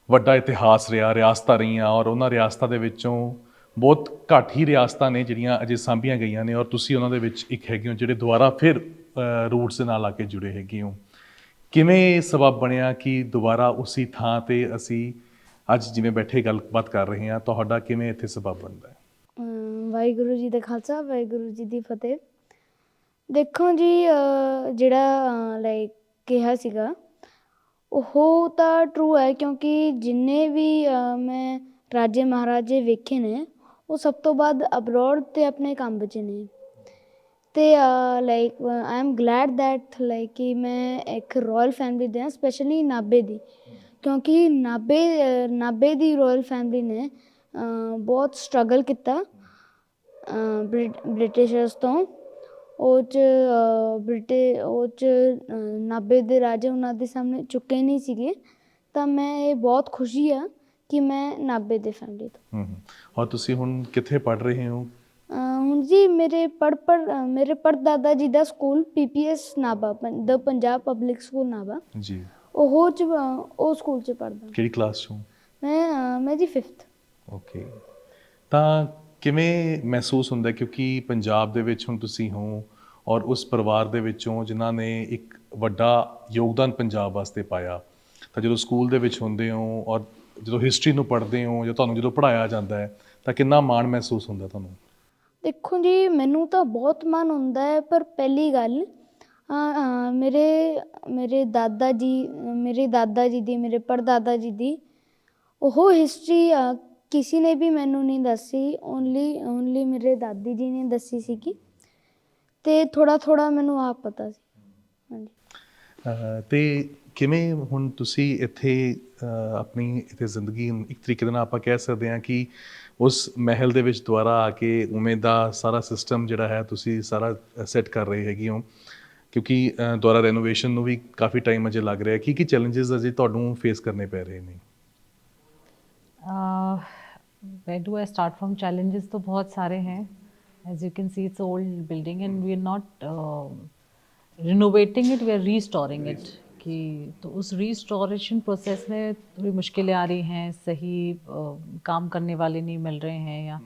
S1: ਵੱਡਾ ਇਤਿਹਾਸ ਰਿਹਾ, ਰਿਆਸਤਾਂ ਰਹੀਆਂ ਔਰ ਉਹਨਾਂ ਰਿਆਸਤਾਂ ਦੇ ਵਿੱਚੋਂ ਬਹੁਤ ਘੱਟ ਹੀ ਰਿਆਸਤਾਂ ਨੇ ਜਿਹੜੀਆਂ ਅਜੇ ਸਾਂਭੀਆਂ ਗਈਆਂ ਨੇ ਔਰ ਤੁਸੀਂ ਉਹਨਾਂ ਦੇ ਵਿੱਚ ਇੱਕ ਹੈਗੇ ਹੋ ਜਿਹੜੇ ਦੁਬਾਰਾ ਫਿਰ ਰੂਟਸ ਦੇ ਨਾਲ ਆ ਕੇ ਜੁੜੇ ਹੈਗੇ ਹੋ। ਕਿਵੇਂ ਸਬਬ ਬਣਿਆ ਕਿ ਦੁਬਾਰਾ ਉਸੇ ਥਾਂ ਤੇ ਅਸੀਂ ਅੱਜ ਜਿਵੇਂ ਬੈਠੇ ਗੱਲਬਾਤ ਕਰ ਰਹੇ ਹਾਂ, ਤੁਹਾਡਾ ਕਿਵੇਂ ਇੱਥੇ ਸਬਬ ਬਣਦਾ ਹੈ?
S5: ਵਾਹਿਗੁਰੂ ਜੀ ਦਾ ਖਾਲਸਾ, ਵਾਹਿਗੁਰੂ ਜੀ ਦੀ ਫਤਿਹ। ਦੇਖੋ ਜੀ, ਜਿਹੜਾ ਲਾਈਕ ਕਿਹਾ ਸੀਗਾ ਉਹ ਤਾਂ ਟਰੂ ਹੈ, ਕਿਉਂਕਿ ਜਿੰਨੇ ਵੀ ਮੈਂ ਰਾਜੇ ਮਹਾਰਾਜੇ ਵੇਖੇ ਨੇ ਉਹ ਸਭ ਤੋਂ ਬਾਅਦ ਅਬਰੋਡ ਤੇ ਆਪਣੇ ਕੰਮ ਵਿੱਚ ਨੇ। ਅਤੇ like I am Glade that like ਕਿ ਮੈਂ ਇੱਕ ਰੋਇਲ ਫੈਮਿਲੀ ਦੇ ਹਾਂ, ਸਪੈਸ਼ਲੀ ਨਾਭੇ ਦੀ, ਕਿਉਂਕਿ ਨਾਭੇ ਦੀ ਰੋਇਲ ਫੈਮਿਲੀ ਨੇ ਬਹੁਤ ਸਟਰਗਲ ਕੀਤਾ ਬ੍ਰਿਟਿਸ਼ਰਸ ਤੋਂ। ਉਹ 'ਚ ਨਾਭੇ ਦੇ ਰਾਜੇ ਉਹਨਾਂ ਦੇ ਸਾਹਮਣੇ ਝੁਕੇ ਨਹੀਂ ਸੀਗੇ। ਤਾਂ ਮੈਂ ਇਹ ਬਹੁਤ ਖੁਸ਼ੀ ਆ ਕਿ ਮੈਂ ਨਾਭੇ ਦੇ ਫੈਮਿਲੀ ਤੋਂ।
S1: ਔਰ ਤੁਸੀਂ ਹੁਣ ਕਿੱਥੇ ਪੜ੍ਹ ਰਹੇ ਹੋ?
S5: ਹੁਣ ਜੀ ਮੇਰੇ ਪੜਦਾਦਾ ਜੀ ਦਾ ਸਕੂਲ PPS ਨਾਭਾ, ਦ ਪੰਜਾਬ ਪਬਲਿਕ ਸਕੂਲ ਨਾਭਾ
S1: ਜੀ,
S5: ਉਹ ਸਕੂਲ 'ਚ ਪੜ੍ਹਦਾ।
S1: ਕਿਹੜੀ ਕਲਾਸ 'ਚੋਂ?
S5: ਮੈਂ ਜੀ 5th।
S1: ਓਕੇ। ਤਾਂ ਕਿਵੇਂ ਮਹਿਸੂਸ ਹੁੰਦਾ, ਕਿਉਂਕਿ ਪੰਜਾਬ ਦੇ ਵਿੱਚ ਹੁਣ ਤੁਸੀਂ ਹੋ ਔਰ ਉਸ ਪਰਿਵਾਰ ਦੇ ਵਿੱਚੋਂ ਜਿਨ੍ਹਾਂ ਨੇ ਇੱਕ ਵੱਡਾ ਯੋਗਦਾਨ ਪੰਜਾਬ ਵਾਸਤੇ ਪਾਇਆ, ਤਾਂ ਜਦੋਂ ਸਕੂਲ ਦੇ ਵਿੱਚ ਹੁੰਦੇ ਹੋ ਔਰ ਜਦੋਂ ਹਿਸਟਰੀ ਨੂੰ ਪੜ੍ਹਦੇ ਹੋ ਜਾਂ ਤੁਹਾਨੂੰ ਜਦੋਂ ਪੜ੍ਹਾਇਆ ਜਾਂਦਾ ਹੈ ਤਾਂ ਕਿੰਨਾ ਮਾਣ ਮਹਿਸੂਸ ਹੁੰਦਾ ਤੁਹਾਨੂੰ?
S5: ਦੇਖੋ ਜੀ, ਮੈਨੂੰ ਤਾਂ ਬਹੁਤ ਮਾਣ ਹੁੰਦਾ ਹੈ, ਪਰ ਪਹਿਲੀ ਗੱਲ ਮੇਰੇ ਦਾਦਾ ਜੀ ਦੀ, ਮੇਰੇ ਪੜਦਾਦਾ ਜੀ ਦੀ ਉਹ ਹਿਸਟਰੀ ਕਿਸੇ ਨੇ ਵੀ ਮੈਨੂੰ ਨਹੀਂ ਦੱਸੀ, ਓਨਲੀ ਮੇਰੇ ਦਾਦੀ ਜੀ ਨੇ ਦੱਸੀ ਸੀਗੀ, ਅਤੇ ਥੋੜ੍ਹਾ ਮੈਨੂੰ ਆਪ ਪਤਾ ਸੀ। ਹਾਂਜੀ।
S1: ਅਤੇ ਕਿਵੇਂ ਹੁਣ ਤੁਸੀਂ ਇੱਥੇ ਆਪਣੀ ਇੱਥੇ ਜ਼ਿੰਦਗੀ ਇੱਕ ਤਰੀਕੇ ਦੇ ਨਾਲ ਆਪਾਂ ਕਹਿ ਸਕਦੇ ਹਾਂ ਕਿ ਉਸ ਮਹਿਲ ਦੇ ਵਿੱਚ ਦੁਬਾਰਾ ਆ ਕੇ ਉਵੇਂ ਦਾ ਸਾਰਾ ਸਿਸਟਮ ਜਿਹੜਾ ਹੈ ਤੁਸੀਂ ਸਾਰਾ ਸੈੱਟ ਕਰ ਰਹੇ ਹੈਗੇ ਹੋ, ਕਿਉਂਕਿ ਦੁਬਾਰਾ ਰੈਨੋਵੇਸ਼ਨ ਨੂੰ ਵੀ ਕਾਫੀ ਟਾਈਮ ਅਜੇ ਲੱਗ ਰਿਹਾ। ਕੀ ਚੈਲੰਜਸ ਅਜੇ ਤੁਹਾਨੂੰ ਫੇਸ ਕਰਨੇ ਪੈ ਰਹੇ ਨੇ?
S4: Where do I start from? Challenges तो बहुत सारे हैं. As you can see, it's an old building and we are not renovating it, we are restoring it. कि तो उस restoration process में थोड़ी मुश्किलें आ रही हैं, सही काम करने वाले नहीं मिल रहे हैं या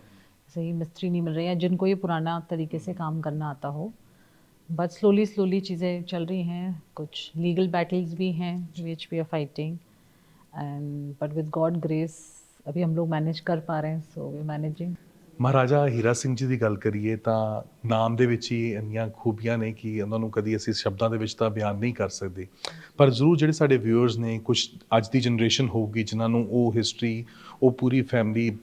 S4: सही मिस्त्री नहीं मिल रहे हैं जिनको ये पुराना तरीके से काम करना आता हो। बट स्लोली चीज़ें चल रही हैं, कुछ लीगल बैटल्स भी हैं which we are fighting and but with God grace अभी हम लोग मैनेज कर पा रहे हैं, so we managing.
S1: Maharaja Hira Singh ji ਦੀ ਗੱਲ ਕਰੀਏ ਤਾਂ ਨਾਮ ਦੇ ਵਿੱਚ ਹੀ ਇੰਨੀਆਂ ਖੂਬੀਆਂ ਨੇ ਕਿ ਉਹਨਾਂ ਨੂੰ ਕਦੀ ਅਸੀਂ ਸ਼ਬਦਾਂ ਦੇ ਵਿੱਚ ਤਾਂ ਬਿਆਨ ਨਹੀਂ ਕਰ ਸਕਦੇ, ਪਰ ਜ਼ਰੂਰ ਜਿਹੜੇ ਸਾਡੇ ਵਿਊਅਰਸ ਨੇ, ਕੁਝ ਅੱਜ ਦੀ ਜਨਰੇਸ਼ਨ ਹੋਊਗੀ ਜਿਨ੍ਹਾਂ ਨੂੰ ਉਹ ਹਿਸਟਰੀ, ਉਹ ਪੂਰੀ ਫੈਮਿਲੀ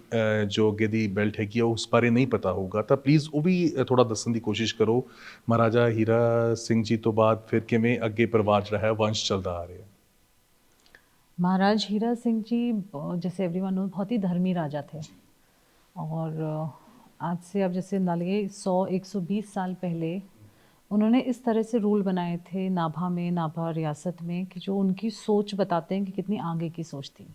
S1: ਜੋ ਅੱਗੇ ਦੀ ਬਿਲਟ ਹੈਗੀ ਆ ਉਸ ਬਾਰੇ ਨਹੀਂ ਪਤਾ ਹੋਊਗਾ, ਤਾਂ ਪਲੀਜ਼ ਉਹ ਵੀ ਥੋੜ੍ਹਾ ਦੱਸਣ ਦੀ ਕੋਸ਼ਿਸ਼ ਕਰੋ। ਮਹਾਰਾਜਾ ਹੀਰਾ ਸਿੰਘ ਜੀ ਤੋਂ ਬਾਅਦ ਫਿਰ ਕਿਵੇਂ ਅੱਗੇ ਪਰਿਵਾਰ ਜਿਹੜਾ ਹੈ ਵੰਸ਼ ਚੱਲਦਾ ਆ ਰਿਹਾ।
S4: महाराज हीरा सिंह जी जैसे एवरीवन नो बहुत ही धर्मी राजा थे, और आज से अब जैसे नालिए 100-120 साल पहले उन्होंने इस तरह से रूल बनाए थे नाभा में, नाभा रियासत में, कि जो उनकी सोच बताते हैं कि कितनी आगे की सोच थी।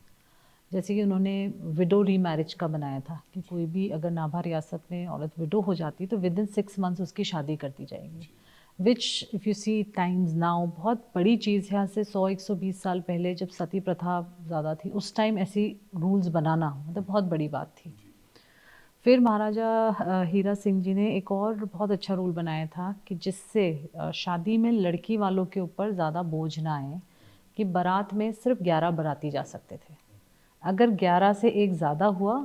S4: जैसे कि उन्होंने विडो रीमैरिज का बनाया था कि कोई भी अगर नाभा रियासत में औरत विडो हो जाती तो विद इन 6 मंथ्स उसकी शादी कर दी जाएगी, which if you see Times Now बहुत बड़ी चीज़ है। आज से 100-120 साल पहले जब सती प्रथा ज़्यादा थी उस टाइम ऐसी रूल्स बनाना मतलब बहुत बड़ी बात थी। फिर महाराजा हीरा सिंह जी ने एक और बहुत अच्छा रूल बनाया था कि जिससे शादी में लड़की वालों के ऊपर ज़्यादा बोझ ना आए, कि बारात में सिर्फ 11 बाराती जा सकते थे। अगर 11 से एक ज़्यादा हुआ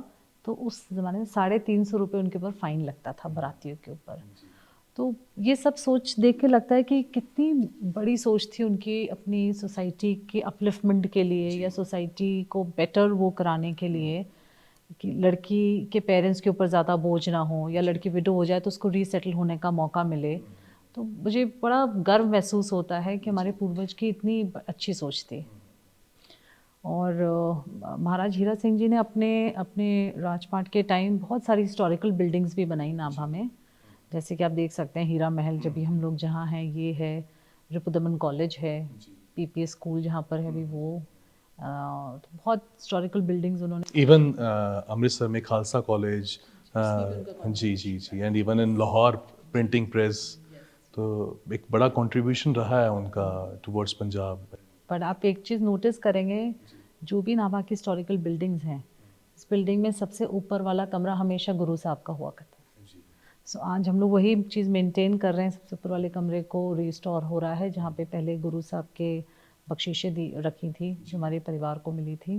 S4: तो उस ज़माने में 350 रुपये उनके ऊपर फ़ाइन लगता था बारातियों के ऊपर। तो ये सब सोच देख के लगता है कि कितनी बड़ी सोच थी उनकी अपनी सोसाइटी के अपलिफ्टमेंट के लिए, या सोसाइटी को बेटर वो कराने के लिए, कि लड़की के पेरेंट्स के ऊपर ज़्यादा बोझ ना हो, या लड़की विडो हो जाए तो उसको रीसेटल होने का मौका मिले। तो मुझे बड़ा गर्व महसूस होता है कि हमारे पूर्वज की इतनी अच्छी सोच थी। और महाराज हीरा सिंह जी ने अपने अपने राजपाट के टाइम बहुत सारी हिस्टोरिकल बिल्डिंग्स भी बनाई नाभा में, जैसे कि आप देख सकते हैं हीरा महल जब भी हम लोग जहाँ हैं ये है, रिपुदमन कॉलेज है, पीपीएस स्कूल जहाँ पर है अभी वो, तो बहुत हिस्टोरिकल बिल्डिंग्स उन्होंने।
S1: इवन अमृतसर में खालसा कॉलेज, जी जी जी, and even in Lahore printing press, तो एक बड़ा कंट्रीब्यूशन रहा है उनका टुवर्ड्स पंजाब।
S4: पर आप एक चीज़ नोटिस करेंगे, जो भी नाभा की हिस्टोरिकल बिल्डिंग्स हैं, इस बिल्डिंग में सबसे ऊपर वाला कमरा हमेशा गुरु साहब का हुआ करता है। सो आज हम लोग वही चीज़ मेंटेन कर रहे हैं, सबसे ऊपर वाले कमरे को रिस्टोर हो रहा है, जहाँ पे पहले गुरु साहब के बख्शीशें दी रखी थी जो हमारे परिवार को मिली थी,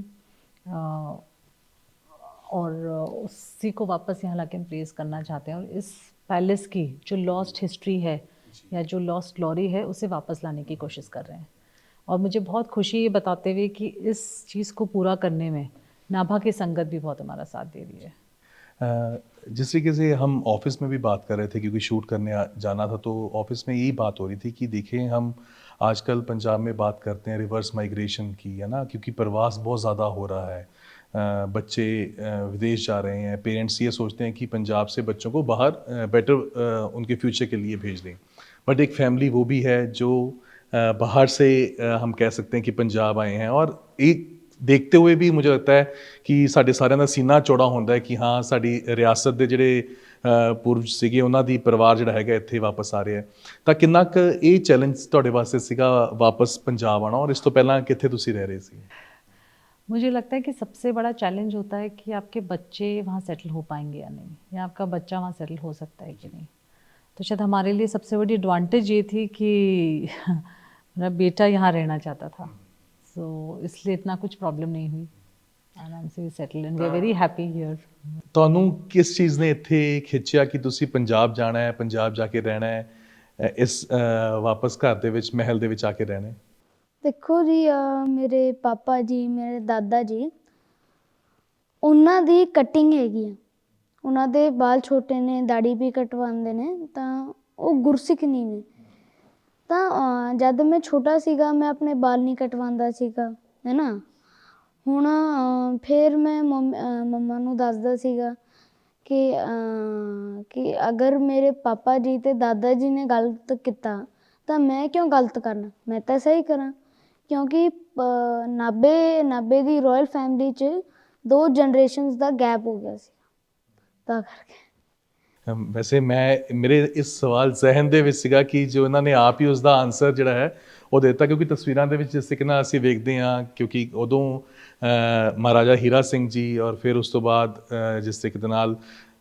S4: और उसी को वापस यहाँ लाके हम प्लेस करना चाहते हैं, और इस पैलेस की जो लॉस्ट हिस्ट्री है या जो लॉस्ट ग्लोरी है उसे वापस लाने की कोशिश कर रहे हैं। और मुझे बहुत खुशी ये बताते हुए कि इस चीज़ को पूरा करने में नाभा की संगत भी बहुत हमारा साथ दे रही है।
S1: जिस तरीके से हम ऑफिस में भी बात कर रहे थे, क्योंकि शूट करने जाना था, तो ऑफिस में यही बात हो रही थी कि देखें हम आजकल पंजाब में बात करते हैं रिवर्स माइग्रेशन की, है ना, क्योंकि प्रवास बहुत ज़्यादा हो रहा है, बच्चे विदेश जा रहे हैं, पेरेंट्स ये सोचते हैं कि पंजाब से बच्चों को बाहर बेटर उनके फ्यूचर के लिए भेज दें, बट एक फैमिली वो भी है जो बाहर से हम कह सकते हैं कि पंजाब आए हैं, और एक देखते हुए भी मुझे लगता है कि ਸਾਡੇ ਸਾਰਿਆਂ ਦਾ ਸੀਨਾ ਚੌੜਾ ਹੁੰਦਾ ਹੈ ਕਿ ਹਾਂ ਸਾਡੀ ਰਿਆਸਤ ਦੇ ਜਿਹੜੇ ਪੂਰਵਜ ਸੀਗੇ ਉਹਨਾਂ ਦੀ ਪਰਿਵਾਰ ਜਿਹੜਾ ਹੈਗਾ ਇੱਥੇ ਵਾਪਸ ਆ ਰਿਹਾ ਹੈ। ਤਾਂ ਕਿੰਨਾ ਕੁ ਇਹ ਚੈਲੰਜ ਤੁਹਾਡੇ ਵਾਸਤੇ ਸੀਗਾ ਵਾਪਸ ਪੰਜਾਬ ਆਉਣਾ, ਔਰ ਇਸ ਤੋਂ ਪਹਿਲਾਂ ਕਿੱਥੇ ਤੁਸੀਂ ਰਹਿ ਰਹੇ ਸੀ?
S4: मुझे लगता है कि सबसे बड़ा चैलेंज होता है कि आपके बच्चे वहाँ सेटल हो पाएंगे या नहीं, या आपका बच्चा वहाँ सेटल हो सकता है कि नहीं। तो शायद हमारे लिए सबसे बड़ी एडवांटेज ये थी कि मेरा बेटा यहाँ रहना चाहता था, सो इसलिए इतना कुछ प्रॉब्लम नहीं हुई, आराम से settle and we are very happy here.
S1: ਤੁਹਾਨੂੰ ਕਿਸ ਚੀਜ਼ ਨੇ ਇੱਥੇ ਖਿੱਚਿਆ ਕਿ ਤੁਸੀਂ ਪੰਜਾਬ ਜਾਣਾ ਹੈ, ਪੰਜਾਬ ਜਾ ਕੇ ਰਹਿਣਾ ਹੈ, ਇਸ ਵਾਪਸ ਘਰ ਦੇ ਵਿੱਚ ਮਹਿਲ ਦੇ ਵਿੱਚ ਆ ਕੇ ਰਹਿਣਾ ਹੈ?
S5: ਦੇਖੋ ਜੀ, ਮੇਰੇ ਪਾਪਾ ਜੀ, ਮੇਰੇ ਦਾਦਾ ਜੀ, ਉਹਨਾਂ ਦੀ ਕਟਿੰਗ ਹੈਗੀ ਆ, ਉਹਨਾਂ ਦੇ ਬਾਲ ਛੋਟੇ ਨੇ, ਦਾੜੀ ਵੀ ਕਟਵਾਉਂਦੇ ਨੇ, ਤਾਂ ਉਹ ਗੁਰਸਿੱਖ ਨਹੀਂ ਨੇ। ਤਾਂ ਜਦ ਮੈਂ ਛੋਟਾ ਸੀਗਾ ਮੈਂ ਆਪਣੇ ਬਾਲ ਨਹੀਂ ਕਟਵਾਉਂਦਾ ਸੀਗਾ, ਹੈ ਨਾ। ਹੁਣ ਫਿਰ ਮੈਂ ਮੰਮਾ ਨੂੰ ਦੱਸਦਾ ਸੀਗਾ ਕਿ ਅਗਰ ਮੇਰੇ ਪਾਪਾ ਜੀ ਅਤੇ ਦਾਦਾ ਜੀ ਨੇ ਗਲਤ ਕੀਤਾ ਤਾਂ ਮੈਂ ਕਿਉਂ ਗਲਤ ਕਰਨਾ, ਮੈਂ ਤਾਂ ਸਹੀ ਕਰਾਂ। ਕਿਉਂਕਿ ਨਾਭੇ ਦੀ ਰੋਇਲ ਫੈਮਿਲੀ 'ਚ 2 ਜਨਰੇਸ਼ਨਸ ਦਾ ਗੈਪ ਹੋ ਗਿਆ ਸੀ, ਤਾਂ ਕਰਕੇ।
S1: ਵੈਸੇ ਮੇਰੇ ਇਸ ਸਵਾਲ ਜ਼ਹਿਨ ਦੇ ਵਿੱਚ ਸੀਗਾ ਕਿ ਜੋ ਇਹਨਾਂ ਨੇ ਆਪ ਹੀ ਉਸ ਦਾ ਆਨਸਰ ਜਿਹੜਾ ਹੈ ਉਹ ਦੇ ਦਿੱਤਾ, ਕਿਉਂਕਿ ਤਸਵੀਰਾਂ ਦੇ ਵਿੱਚ ਜਿਸ ਤਰੀਕੇ ਨਾਲ ਅਸੀਂ ਵੇਖਦੇ ਹਾਂ, ਕਿਉਂਕਿ ਉਦੋਂ ਮਹਾਰਾਜਾ ਹੀਰਾ ਸਿੰਘ ਜੀ, ਔਰ ਫਿਰ ਉਸ ਤੋਂ ਬਾਅਦ ਜਿਸ ਤਰੀਕੇ ਦੇ ਨਾਲ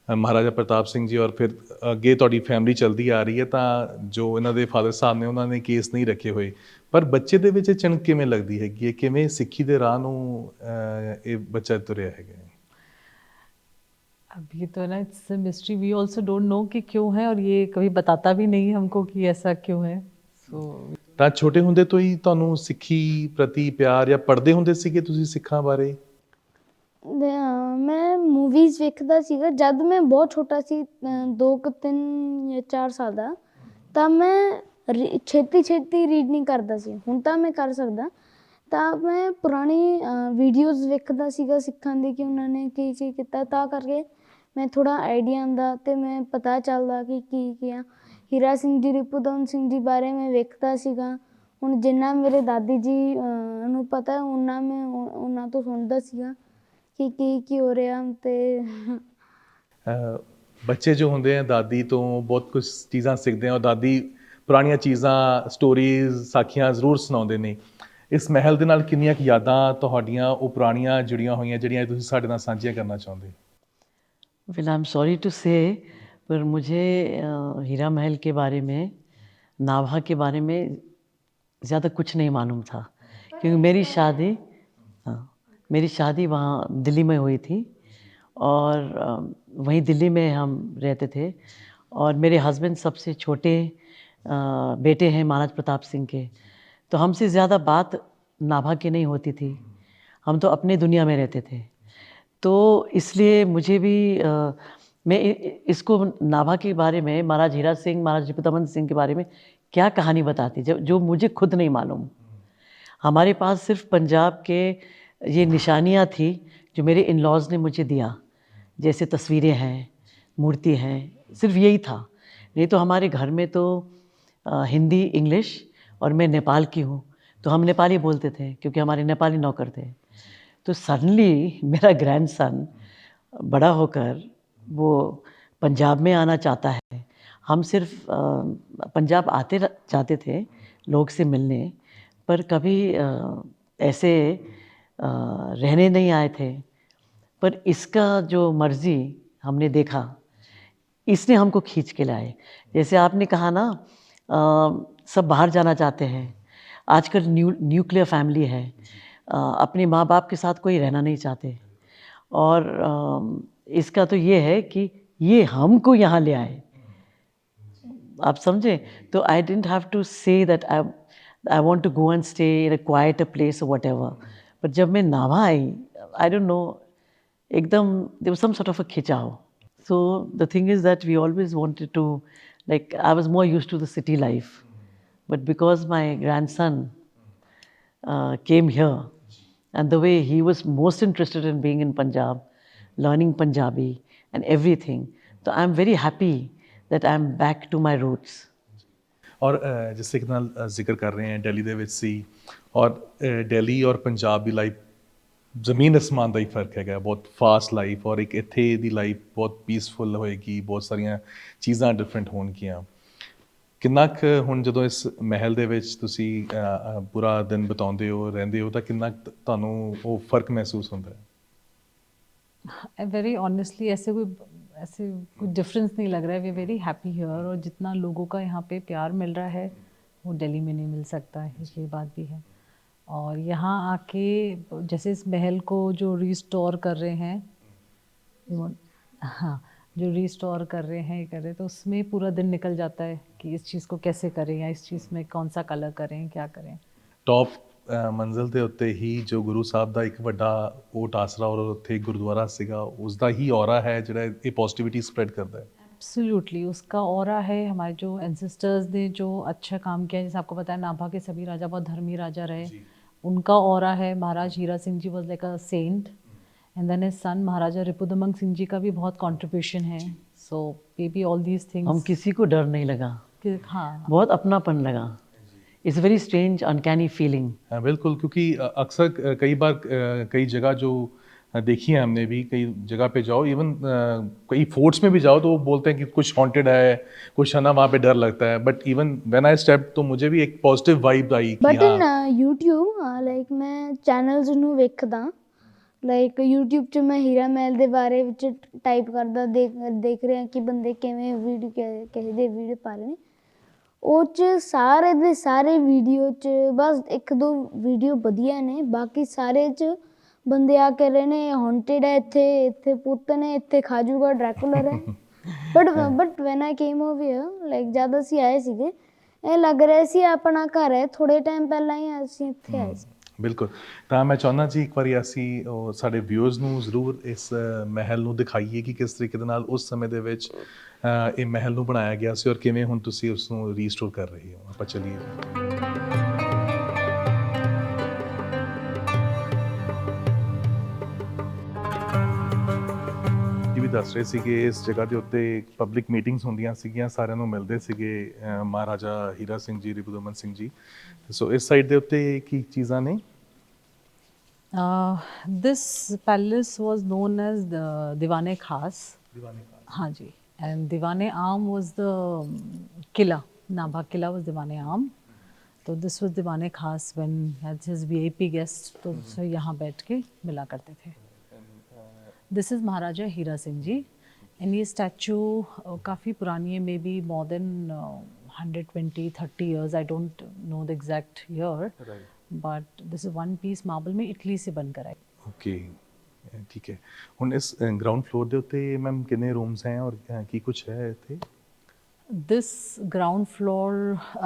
S1: ਮਹਾਰਾਜਾ ਪ੍ਰਤਾਪ ਸਿੰਘ ਜੀ, ਔਰ ਫਿਰ ਅੱਗੇ ਤੁਹਾਡੀ ਫੈਮਿਲੀ ਚੱਲਦੀ ਆ ਰਹੀ ਹੈ, ਤਾਂ ਜੋ ਇਹਨਾਂ ਦੇ ਫਾਦਰ ਸਾਹਿਬ ਨੇ ਉਹਨਾਂ ਨੇ ਕੇਸ ਨਹੀਂ ਰੱਖੇ ਹੋਏ, ਪਰ ਬੱਚੇ ਦੇ ਵਿੱਚ ਚਿਣਕ ਕਿਵੇਂ ਲੱਗਦੀ ਹੈਗੀ ਹੈ, ਕਿਵੇਂ ਸਿੱਖੀ ਦੇ ਰਾਹ ਨੂੰ ਇਹ ਬੱਚਾ ਤੁਰਿਆ ਹੈਗਾ?
S4: अब ये तो है ना, it's a mystery, we also don't know कि क्यों है, और ये कभी बताता भी नहीं हमको कि ऐसा क्यों है। सो
S1: ਤਾਂ ਛੋਟੇ ਹੁੰਦੇ ਤੋਂ ਹੀ ਤੁਹਾਨੂੰ ਸਿੱਖੀ ਪ੍ਰਤੀ ਪਿਆਰ ਜਾਂ ਪੜ੍ਹਦੇ ਹੁੰਦੇ ਸੀਗੇ ਤੁਸੀਂ ਸਿੱਖਾਂ ਬਾਰੇ?
S5: ਮੈਂ ਮੂਵੀਜ਼ ਵੇਖਦਾ ਸੀਗਾ ਜਦ ਮੈਂ ਬਹੁਤ ਛੋਟਾ ਸੀ, 2 ਕੁ 3 ਜਾਂ 4 ਸਾਲ ਦਾ, ਤਾਂ ਮੈਂ ਛੇਤੀ ਛੇਤੀ ਰੀਡ ਨਹੀਂ ਕਰਦਾ ਸੀ। ਹੁਣ ਤਾਂ ਮੈਂ ਕਰ ਸਕਦਾ। ਤਾਂ ਮੈਂ ਪੁਰਾਣੀ ਵੀਡੀਓਜ਼ ਵੇਖਦਾ ਸੀਗਾ ਸਿੱਖਾਂ ਦੀ ਕਿ ਉਹਨਾਂ ਨੇ ਕੀ ਕੀ ਕੀਤਾ, ਤਾਂ ਕਰਕੇ ਮੈਂ ਥੋੜ੍ਹਾ ਆਈਡੀਆ ਆਉਂਦਾ ਅਤੇ ਮੈਂ ਪਤਾ ਚੱਲਦਾ ਕਿ ਕੀ ਆ। ਹੀਰਾ ਸਿੰਘ ਜੀ, ਰਿਪੂਦਮਨ ਸਿੰਘ ਜੀ ਬਾਰੇ ਮੈਂ ਵੇਖਦਾ ਸੀਗਾ। ਹੁਣ ਜਿੰਨਾ ਮੇਰੇ ਦਾਦੀ ਜੀ ਨੂੰ ਪਤਾ ਉਹਨਾਂ ਮੈਂ ਉਹਨਾਂ ਤੋਂ ਸੁਣਦਾ ਸੀਗਾ ਕਿ ਕੀ ਹੋ ਰਿਹਾ। ਅਤੇ
S1: ਬੱਚੇ ਜੋ ਹੁੰਦੇ ਆ ਦਾਦੀ ਤੋਂ ਬਹੁਤ ਕੁਝ ਚੀਜ਼ਾਂ ਸਿੱਖਦੇ ਆ, ਔਰ ਦਾਦੀ ਪੁਰਾਣੀਆਂ ਚੀਜ਼ਾਂ, ਸਟੋਰੀਜ਼, ਸਾਖੀਆਂ ਜ਼ਰੂਰ ਸੁਣਾਉਂਦੇ ਨੇ। ਇਸ ਮਹਿਲ ਦੇ ਨਾਲ ਕਿੰਨੀਆਂ ਕੁ ਯਾਦਾਂ ਤੁਹਾਡੀਆਂ ਉਹ ਪੁਰਾਣੀਆਂ ਜੁੜੀਆਂ ਹੋਈਆਂ ਜਿਹੜੀਆਂ ਤੁਸੀਂ ਸਾਡੇ ਨਾਲ ਸਾਂਝੀਆਂ ਕਰਨਾ ਚਾਹੁੰਦੇ?
S6: Well, I'm sorry to say, पर मुझे हीरा महल के बारे में, नाभा के बारे में ज़्यादा कुछ नहीं मालूम था, क्योंकि मेरी शादी वहाँ दिल्ली में हुई थी, और वहीं दिल्ली में हम रहते थे। और मेरे हस्बैंड सबसे छोटे बेटे हैं महाराज प्रताप सिंह के, तो हमसे ज़्यादा बात नाभा की नहीं होती थी। हम तो अपने दुनिया में रहते थे, तो इसलिए मुझे भी मैं इसको नाभा के बारे में, महाराज हीरा सिंह, महाराज रिपुदमन सिंह के बारे में क्या कहानी बताती जो मुझे खुद नहीं मालूम। हमारे पास सिर्फ पंजाब के ये निशानियाँ थी जो मेरे इन लॉज ने मुझे दिया, जैसे तस्वीरें हैं, मूर्ति हैं, सिर्फ यही था। नहीं तो हमारे घर में तो हिंदी, इंग्लिश, और मैं नेपाल की हूँ तो हम नेपाली बोलते थे क्योंकि हमारे नेपाली नौकर थे। तो सडनली मेरा ग्रैंडसन बड़ा होकर वो पंजाब में आना चाहता है। हम सिर्फ पंजाब आते जाते थे लोग से मिलने, पर कभी ऐसे रहने नहीं आए थे। पर इसका जो मर्ज़ी हमने देखा, इसने हमको खींच के लाए। जैसे आपने कहा ना, सब बाहर जाना चाहते हैं। आजकल न्यूक्लियर फैमिली है, अपने माँ बाप के साथ कोई रहना नहीं चाहते। और इसका तो ये है कि ये हमको यहाँ ले आए, आप समझे। तो I didn't have to say that I want to go and stay in a quiet place whatever. पर जब मैं नाभा आई, आई डोंट नो, एकदम there was some sort of a खिंचाव। So the thing is that we always wanted to, like, I was more used to the city life, but because my grandson came here, and the way he was most interested in being in Punjab, learning Punjabi and everything, so I'm very happy that I'm back to my roots.
S1: ਔਰ ਜਿਸ ਤਰੀਕੇ ਨਾਲ ਜ਼ਿਕਰ ਕਰ ਰਹੇ ਹਾਂ ਦਿੱਲੀ ਦੇ ਵਿੱਚ ਸੀ, ਔਰ ਦਿੱਲੀ ਔਰ ਪੰਜਾਬ ਦੀ ਲਾਈਫ ਜ਼ਮੀਨ ਅਸਮਾਨ ਦਾ ਹੀ ਫਰਕ ਹੈਗਾ। ਬਹੁਤ ਫਾਸਟ ਲਾਈਫ, ਔਰ ਇੱਕ ਇੱਥੇ ਦੀ ਲਾਈਫ ਬਹੁਤ ਪੀਸਫੁਲ ਹੋਏਗੀ, ਬਹੁਤ ਸਾਰੀਆਂ ਚੀਜ਼ਾਂ ਡਿਫਰੈਂਟ ਹੋਣਗੀਆਂ। ਕਿੰਨਾ ਕੁ ਹੁਣ ਜਦੋਂ ਇਸ ਮਹਿਲ ਦੇ ਵਿੱਚ ਤੁਸੀਂ ਪੂਰਾ ਦਿਨ ਬਿਤਾਉਂਦੇ ਹੋ, ਰਹਿੰਦੇ ਹੋ, ਤਾਂ ਕਿੰਨਾ ਕੁ ਤੁਹਾਨੂੰ ਉਹ ਫਰਕ ਮਹਿਸੂਸ ਹੁੰਦਾ ਹੈ?
S4: वेरी ऑनेस्टली ऐसे कोई डिफरेंस नहीं लग रहा है। We are very happy here, और जितना लोगों का यहाँ पे प्यार मिल रहा है वो दिल्ली में नहीं मिल सकता है, ये बात भी है। और यहाँ आके जैसे इस महल को जो रिस्टोर कर रहे हैं, हाँ, जो रिस्टोर कर रहे हैं, ये कर रहे हैं, तो उसमें पूरा दिन निकल जाता है कि इस चीज़ को कैसे करें, या इस चीज़ में कौन सा कलर करें, क्या करें।
S1: ਟੌਪ ਮੰਜ਼ਿਲ ਦੇ ਉੱਤੇ ਹੀ ਜੋ ਗੁਰੂ ਸਾਹਿਬ ਦਾ ਇੱਕ ਵੱਡਾ ਓਟ ਆਸਰਾ, ਔਰ ਉੱਥੇ ਗੁਰਦੁਆਰਾ ਸੀਗਾ, ਉਸ ਦਾ ਹੀ ਔਰਾ ਹੈ ਜਿਹੜਾ ਇਹ ਪੋਜ਼ਿਟਿਵਿਟੀ ਸਪਰੈਡ ਕਰਦਾ ਹੈ।
S4: एब्सोल्युटली उसका ऑरा है। हमारे जो एंसेस्टर्स ने जो अच्छा काम किया, जैसे आपको पता है नाभा के सभी राजा बहुत धर्मी राजा रहे, उनका ऑरा है। Maharaj Hira Singh ji was like a saint, and then his son Maharaja Ripudaman Singh ji का भी बहुत कंट्रीब्यूशन है। So may be all these things,
S6: हम किसी को डर नहीं लगा,
S4: हाँ,
S6: बहुत अपनापन लगा। It's very strange uncanny feeling.
S1: हाँ बिल्कुल, क्योंकि अक्सर कई बार कई जगह जो देखी है हमने भी, कई जगह पे जाओ, इवन कई फोर्ट्स में भी जाओ, तो वो बोलते हैं कि कुछ हॉन्टेड है, कुछ है ना, वहाँ पे डर लगता है। But even when I step, तो मुझे भी एक पॉजिटिव वाइब आई कि
S5: बट
S1: हाँ।
S5: इन YouTube ਲਾਈਕ ਮੈਂ ਚੈਨਲਸ ਨੂੰ ਵੇਖਦਾ, ਲਾਈਕ YouTube 'ਚ ਮੈਂ ਹੀਰਾ ਮਹਿਲ ਦੇ ਬਾਰੇ ਵਿੱਚ ਟਾਈਪ ਕਰਦਾ, ਦੇਖ ਰਿਹਾ ਕਿ ਬੰਦੇ ਕਿਵੇਂ ਵੀਡੀਓ ਕਿਸੇ ਦੇ ਵੀਡੀਓ ਪਾ ਰਹੇ ਨੇ। ਉਹ 'ਚ ਸਾਰੇ ਦੇ ਸਾਰੇ ਵੀਡੀਓ 'ਚ ਬਸ 1-2 ਵੀਡੀਓ ਵਧੀਆ ਨੇ, ਬਾਕੀ ਸਾਰੇ 'ਚ ਬੰਦੇ ਆ ਕੇ ਰਹੇ ਨੇ ਹੌਂਟਡ ਹੈ ਇੱਥੇ, ਇੱਥੇ ਪੁੱਤ ਨੇ, ਇੱਥੇ ਖਾ ਜੂਗਾ, ਡਰੈਕੂਲਰ ਹੈ। But when I came over here like ਜਦ ਅਸੀਂ ਆਏ ਸੀਗੇ ਇਹ ਲੱਗ ਰਿਹਾ ਸੀ ਆਪਣਾ ਘਰ ਹੈ। ਥੋੜੇ ਟਾਈਮ ਪਹਿਲਾਂ ਹੀ ਅਸੀਂ ਇੱਥੇ ਆਏ ਸੀ।
S1: ਬਿਲਕੁਲ। ਤਾਂ ਮੈਂ ਚਾਹੁੰਦਾ ਜੀ ਇੱਕ ਵਾਰੀ ਅਸੀਂ ਉਹ ਸਾਡੇ ਵਿਊਅਰਸ ਨੂੰ ਜ਼ਰੂਰ ਇਸ ਮਹਿਲ ਨੂੰ ਦਿਖਾਈਏ ਕਿ ਕਿਸ ਤਰੀਕੇ ਦੇ ਨਾਲ ਉਸ ਸਮੇਂ ਦੇ ਵਿੱਚ ਇਹ ਮਹਿਲ ਨੂੰ ਬਣਾਇਆ ਗਿਆ ਸੀ ਔਰ ਕਿਵੇਂ ਹੁਣ ਤੁਸੀਂ ਉਸ ਨੂੰ ਰੀਸਟੋਰ ਕਰ ਰਹੇ ਹੋ। ਆਪਾਂ ਚੱਲੀਏ। ਵੀ ਦੱਸ ਰਹੇ ਸੀਗੇ ਇਸ ਜਗ੍ਹਾ ਦੇ ਉੱਤੇ ਪਬਲਿਕ ਮੀਟਿੰਗਸ ਹੁੰਦੀਆਂ ਸੀਗੀਆਂ, ਸਾਰਿਆਂ ਨੂੰ ਮਿਲਦੇ ਸੀਗੇ ਮਹਾਰਾਜਾ ਹੀਰਾ ਸਿੰਘ ਜੀ, ਰਿਪੁਦਮਨ ਸਿੰਘ ਜੀ। ਸੋ ਇਸ ਸਾਈਡ ਦੇ ਉੱਤੇ ਕੀ ਚੀਜ਼ਾਂ ਨੇ?
S4: This palace was known as the Diwane Khas. हाँ जी, and Diwane Aam was the Killa. Nabha Killa was Diwane Aam. तो this was Diwane Khas when had his VIP guests, तो उससे यहाँ बैठ के मिला करते थे। This is Maharaja Hira Singh ji, and ये स्टैचू काफ़ी पुरानी है, may be more than 120-30 years, I don't know the exact year, but this is one piece marble में इटली से बनकर आई।
S1: ਓਕੇ, ਠੀਕ ਹੈ। ਹੁਣ ਇਸ ਗਰਾਊਂਡ ਫਲੋਰ ਦੇ ਉੱਤੇ ਮੈਮ ਕਿੰਨੇ ਰੂਮਸ हैं और ਕੀ ਕੁਛ ਹੈ ਇੱਥੇ?
S4: This ground floor,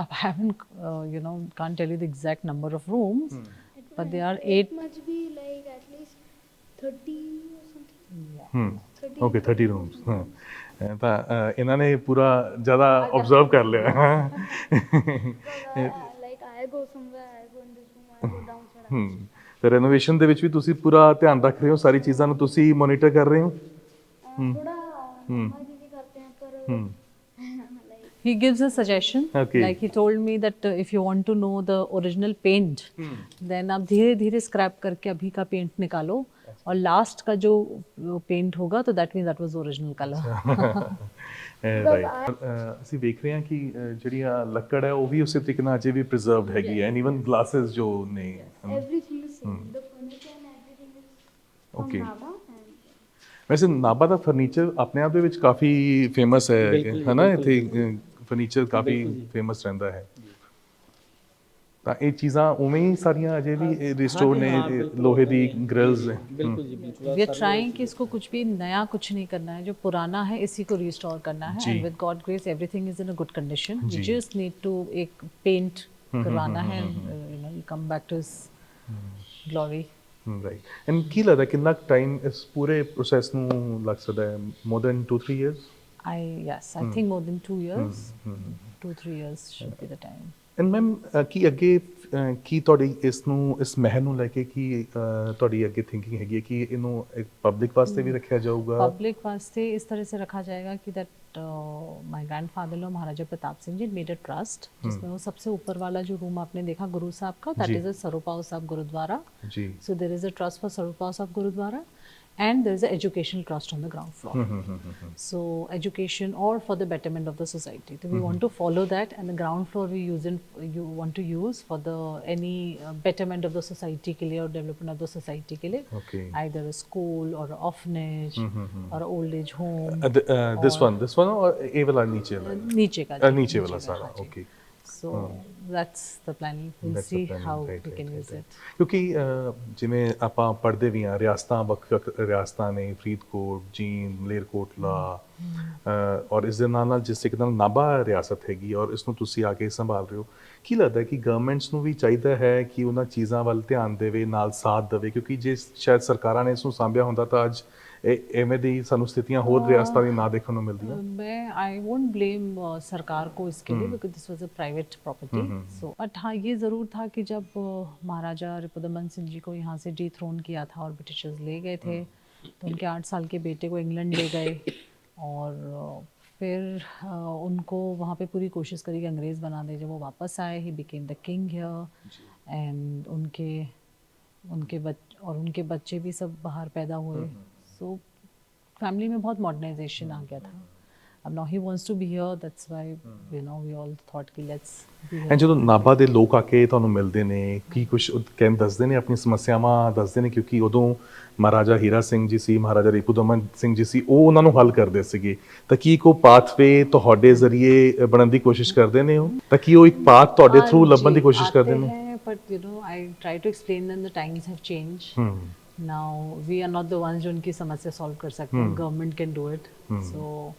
S4: I haven't, can't tell you the exact number of rooms, but there are 8.
S5: Must be like at least 30 or something.
S1: Okay, 30 rooms. ਹਾਂ, ਤਾਂ ਇਹਨਾਂ ਨੇ ਪੂਰਾ ਜ਼ਿਆਦਾ ਆਬਜ਼ਰਵ ਕਰ ਲਿਆ।
S5: Like I go somewhere, I go in this room, I go downstairs.
S1: ਤੇ ਰੈਨੋਵੇਸ਼ਨ ਦੇ ਵਿੱਚ ਵੀ ਤੁਸੀਂ ਪੂਰਾ ਧਿਆਨ ਰੱਖ ਰਹੇ ਹੋ, ਸਾਰੀ ਚੀਜ਼ਾਂ ਨੂੰ ਤੁਸੀਂ ਮੋਨੀਟਰ ਕਰ ਰਹੇ ਹੋ?
S5: थोड़ा मम्मा जी भी करते हैं पर
S4: He gives a suggestion.
S1: Okay.
S4: Like he told me that if you want to know the original paint, then आप धीरे धीरे स्क्रैप करके अभी का पेंट निकालो और लास्ट का जो पेंट होगा तो that means that was original color.
S1: Right. ਅਸੀਂ ਵੇਖ ਰਹੇ ਹਾਂ ਕਿ ਜਿਹੜੀ ਆ ਲੱਕੜ ਹੈ ਉਹ ਵੀ ਉਸੇ ਤਰੀਕੇ ਨਾਲ ਅਜੇ ਵੀ ਪ੍ਰੀਜ਼ਰਵਡ ਹੈਗੀ ਹੈ, ਐਂਡ ਇਵਨ ਗਲਾਸਿਸ ਜੋ ਨੇ।
S5: everything is same. The furniture and everything is from
S1: Okay.
S5: Nabha and
S1: ਵੈਸੇ ਨਾਭਾ ਦਾ ਫਰਨੀਚਰ ਆਪਣੇ ਆਪ ਦੇ ਵਿੱਚ ਕਾਫੀ ਫੇਮਸ ਹੈ, ਹੈ ਨਾ? ਇੱਥੇ ਫਰਨੀਚਰ ਕਾਫੀ ਫੇਮਸ ਰਹਿੰਦਾ ਹੈ। ਤਾਂ ਇਹ ਚੀਜ਼ਾਂ ਉਵੇਂ ਹੀ ਸਾਰੀਆਂ ਅਜੇ ਵੀ ਰਿਸਟੋਰ ਨੇ, ਲੋਹੇ ਦੀ ਗ੍ਰਿਲਸ।
S4: We are trying कि इसको कुछ भी नया कुछ नहीं करना है, जो पुराना है इसी को रिस्टोर करना है, and with God grace everything is in a good condition. We just need to एक पेंट करवाना है, you come back to his glory.
S1: Right. And ਕੀ ਲੱਗਦਾ ਕਿੰਨਾ ਟਾਈਮ ਇਸ ਪੂਰੇ ਪ੍ਰੋਸੈਸ ਨੂੰ ਲੱਗ ਸਕਦਾ ਹੈ? More than 2-3 years?
S4: I think more than 2 years. 2-3 years should be the time.
S1: And ma'am ਕੀ ਅੱਗੇ ਕੀ ਤੁਹਾਡੀ ਇਸ ਨੂੰ, ਇਸ ਮਹਿਲ ਨੂੰ ਲੈ ਕੇ ਕੀ ਤੁਹਾਡੀ ਅੱਗੇ ਥਿੰਕਿੰਗ ਹੈਗੀ ਹੈ ਕਿ ਇਹਨੂੰ ਇੱਕ ਪਬਲਿਕ ਵਾਸਤੇ ਵੀ ਰੱਖਿਆ ਜਾਊਗਾ?
S4: पब्लिक वास्ते इस तरह से रखा जाएगा कि दैट माय ग्रैंडफादर लो Maharaja Pratap Singh ji made a trust, जिसमें वो सबसे ऊपर वाला जो रूम आपने देखा गुरु साहब का, दैट इज अ सरूपाओ साहब गुरुद्वारा।
S1: जी।
S4: So there is a trust for Swarupao Sahib Gurudwara, and there is an educational trust on the ground floor. So education or for the betterment of the society. So we want to follow that, and the ground floor we you want to use for the any betterment of the society के लिए और development of the society के लिए.
S1: Okay.
S4: Either a school or an orphanage or a old age home.
S1: this one और ਇਹ ਵਾਲਾ ਨੀਚੇ ਵਾਲਾ?
S4: नीचे का
S1: ਨੀਚੇ ਵਾਲਾ ਸਾਰਾ। Okay.
S4: So that's the planning. We'll
S1: That's the
S4: see
S1: planning,
S4: how
S1: right,
S4: we can
S1: right,
S4: use
S1: right.
S4: it.
S1: ਕਿਉਂਕਿ ਜਿਵੇਂ ਆਪਾਂ ਪੜ੍ਹਦੇ ਵੀ ਹਾਂ, ਰਿਆਸਤਾਂ ਵੱਖ-ਵੱਖ ਰਿਆਸਤਾਂ ਨੇ, ਫਰੀਦਕੋਟ, ਜੀਂਦ, ਮਲੇਰਕੋਟਲਾ, ਔਰ ਇਸ ਦੇ ਨਾਲ ਨਾਲ ਜਿਸ ਤਰੀਕੇ ਨਾਲ ਨਾਭਾ ਰਿਆਸਤ ਹੈਗੀ ਔਰ ਇਸ ਨੂੰ ਤੁਸੀਂ ਆ ਕੇ ਸੰਭਾਲ ਰਹੇ ਹੋ, ਕੀ ਲੱਗਦਾ ਕਿ ਗਵਰਨਮੈਂਟਸ ਨੂੰ ਵੀ ਚਾਹੀਦਾ ਹੈ ਕਿ ਉਹਨਾਂ ਚੀਜ਼ਾਂ ਵੱਲ ਧਿਆਨ ਦੇਵੇ, ਨਾਲ ਸਾਥ ਦੇਵੇ? ਕਿਉਂਕਿ ਜੇ ਸ਼ਾਇਦ ਸਰਕਾਰਾਂ ਨੇ ਇਸ ਨੂੰ ਸਾਂਭਿਆ ਹੁੰਦਾ ਤਾਂ ਅੱਜ ਐਵੇਂ ਦੀ ਸਾਨੂੰ ਸਥਿਤੀਆਂ ਹੋਰ ਰਿਆਸਤਾਂ ਦੀ ਨਾ ਦੇਖਣ ਨੂੰ ਮਿਲਦੀਆਂ।
S4: मैं आई वोंट ब्लेम सरकार को इसके लिए, because this was a private property. So but हाँ ये ज़रूर था कि जब महाराजा रिपुदमन सिंह जी को यहाँ से डिथ्रोन किया था और ब्रिटिशर्स ले गए थे, तो उनके 8 साल के बेटे को इंग्लैंड ले गए और फिर उनको वहाँ पे पूरी कोशिश करी कि अंग्रेज़ बना दे। जब वो वापस आए, he became the king here, and उनके बच्चे भी सब बाहर पैदा हुए। सो फैमिली में बहुत मॉडर्नाइजेशन आ गया था। अब now he wants to be here, that's why we all thought कि let's be here.
S1: ਐਂ ਜਦੋਂ ਨਾਭਾ ਦੇ ਲੋਕ ਆ ਕੇ ਤੁਹਾਨੂੰ ਮਿਲਦੇ ਨੇ, ਕੀ ਕੁਛ ਕਹਿੰਦੇ, ਦੱਸਦੇ ਨੇ, ਆਪਣੀ ਸਮੱਸਿਆਵਾਂ ਦੱਸਦੇ ਨੇ? ਕਿਉਂਕਿ ਉਦੋਂ ਮਹਾਰਾਜਾ ਹੀਰਾ ਸਿੰਘ ਜੀ ਸੀ, ਮਹਾਰਾਜਾ ਰਿਪੁਦਮਨ ਸਿੰਘ ਜੀ ਸੀ, ਉਹ ਉਹਨਾਂ ਨੂੰ ਹੱਲ ਕਰਦੇ ਸੀਗੇ। ਤਾਂ ਕੀ ਕੋ ਪਾਥਵੇ ਤੁਹਾਡੇ ਜ਼ਰੀਏ ਬਣਨ ਦੀ ਕੋਸ਼ਿਸ਼ ਕਰਦੇ ਨੇ ਉਹ? ਤਾਂ ਕੀ ਉਹ ਇੱਕ ਪਾਥ ਤੁਹਾਡੇ ਥਰੂ ਲੱਭਣ ਦੀ ਕੋਸ਼ਿਸ਼ ਕਰਦੇ ਨੇ?
S4: But I try to explain them the times have changed. Now we are not the ones जो उनकी समस्या solve कर सकते हैं, government can do it. So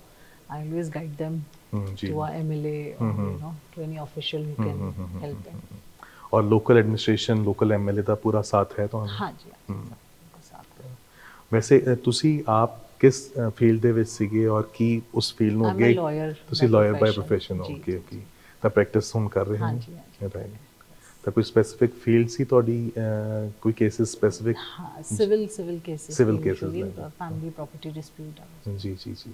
S4: I always guide them
S1: जी
S4: to our MLA or to any official who can help them.
S1: और ਲੋਕਲ ਐਡਮਿਨਿਸਟ੍ਰੇਸ਼ਨ ਲੋਕਲ ਐਮਐਲਏ ਦਾ ਪੂਰਾ ਸਾਥ ਹੈ ਤੁਹਾਨੂੰ?
S4: हाँ जी, उनका साथ है.
S1: ਵੈਸੇ ਤੁਸੀਂ ਆਪ ਕਿਸ ਫੀਲਡ ਦੇ ਵਿੱਚ ਸੀਗੇ ਔਰ ਕੀ ਉਸ ਫੀਲਡ ਨੂੰ
S4: I'm a
S1: ਅੱਗੇ
S4: lawyer
S1: ਤੁਸੀਂ
S4: by
S1: lawyer by
S4: profession.
S1: Profession ਹੋ?
S4: ਜੀ,
S1: ਓਕੇ ਓਕੇ, ਤਾਂ ਪ੍ਰੈਕਟਿਸ ਹੁਣ ਕਰ ਰਹੇ ਹੋ?
S4: ਹਾਂਜੀ, ਹਾਂਜੀ.
S1: ਰਾਈਟ, ਤਾਂ ਕੋਈ ਸਪੈਸੀਫਿਕ ਫੀਲਡ ਸੀ ਤੁਹਾਡੀ, ਕੋਈ ਕੇਸਿਸ ਸਪੈਸੀਫਿਕ?
S4: हाँ, civil cases.
S1: Civil cases
S4: usually,
S1: like that.
S4: family property dispute.
S1: ਜੀ ਜੀ ਜੀ ਜੀ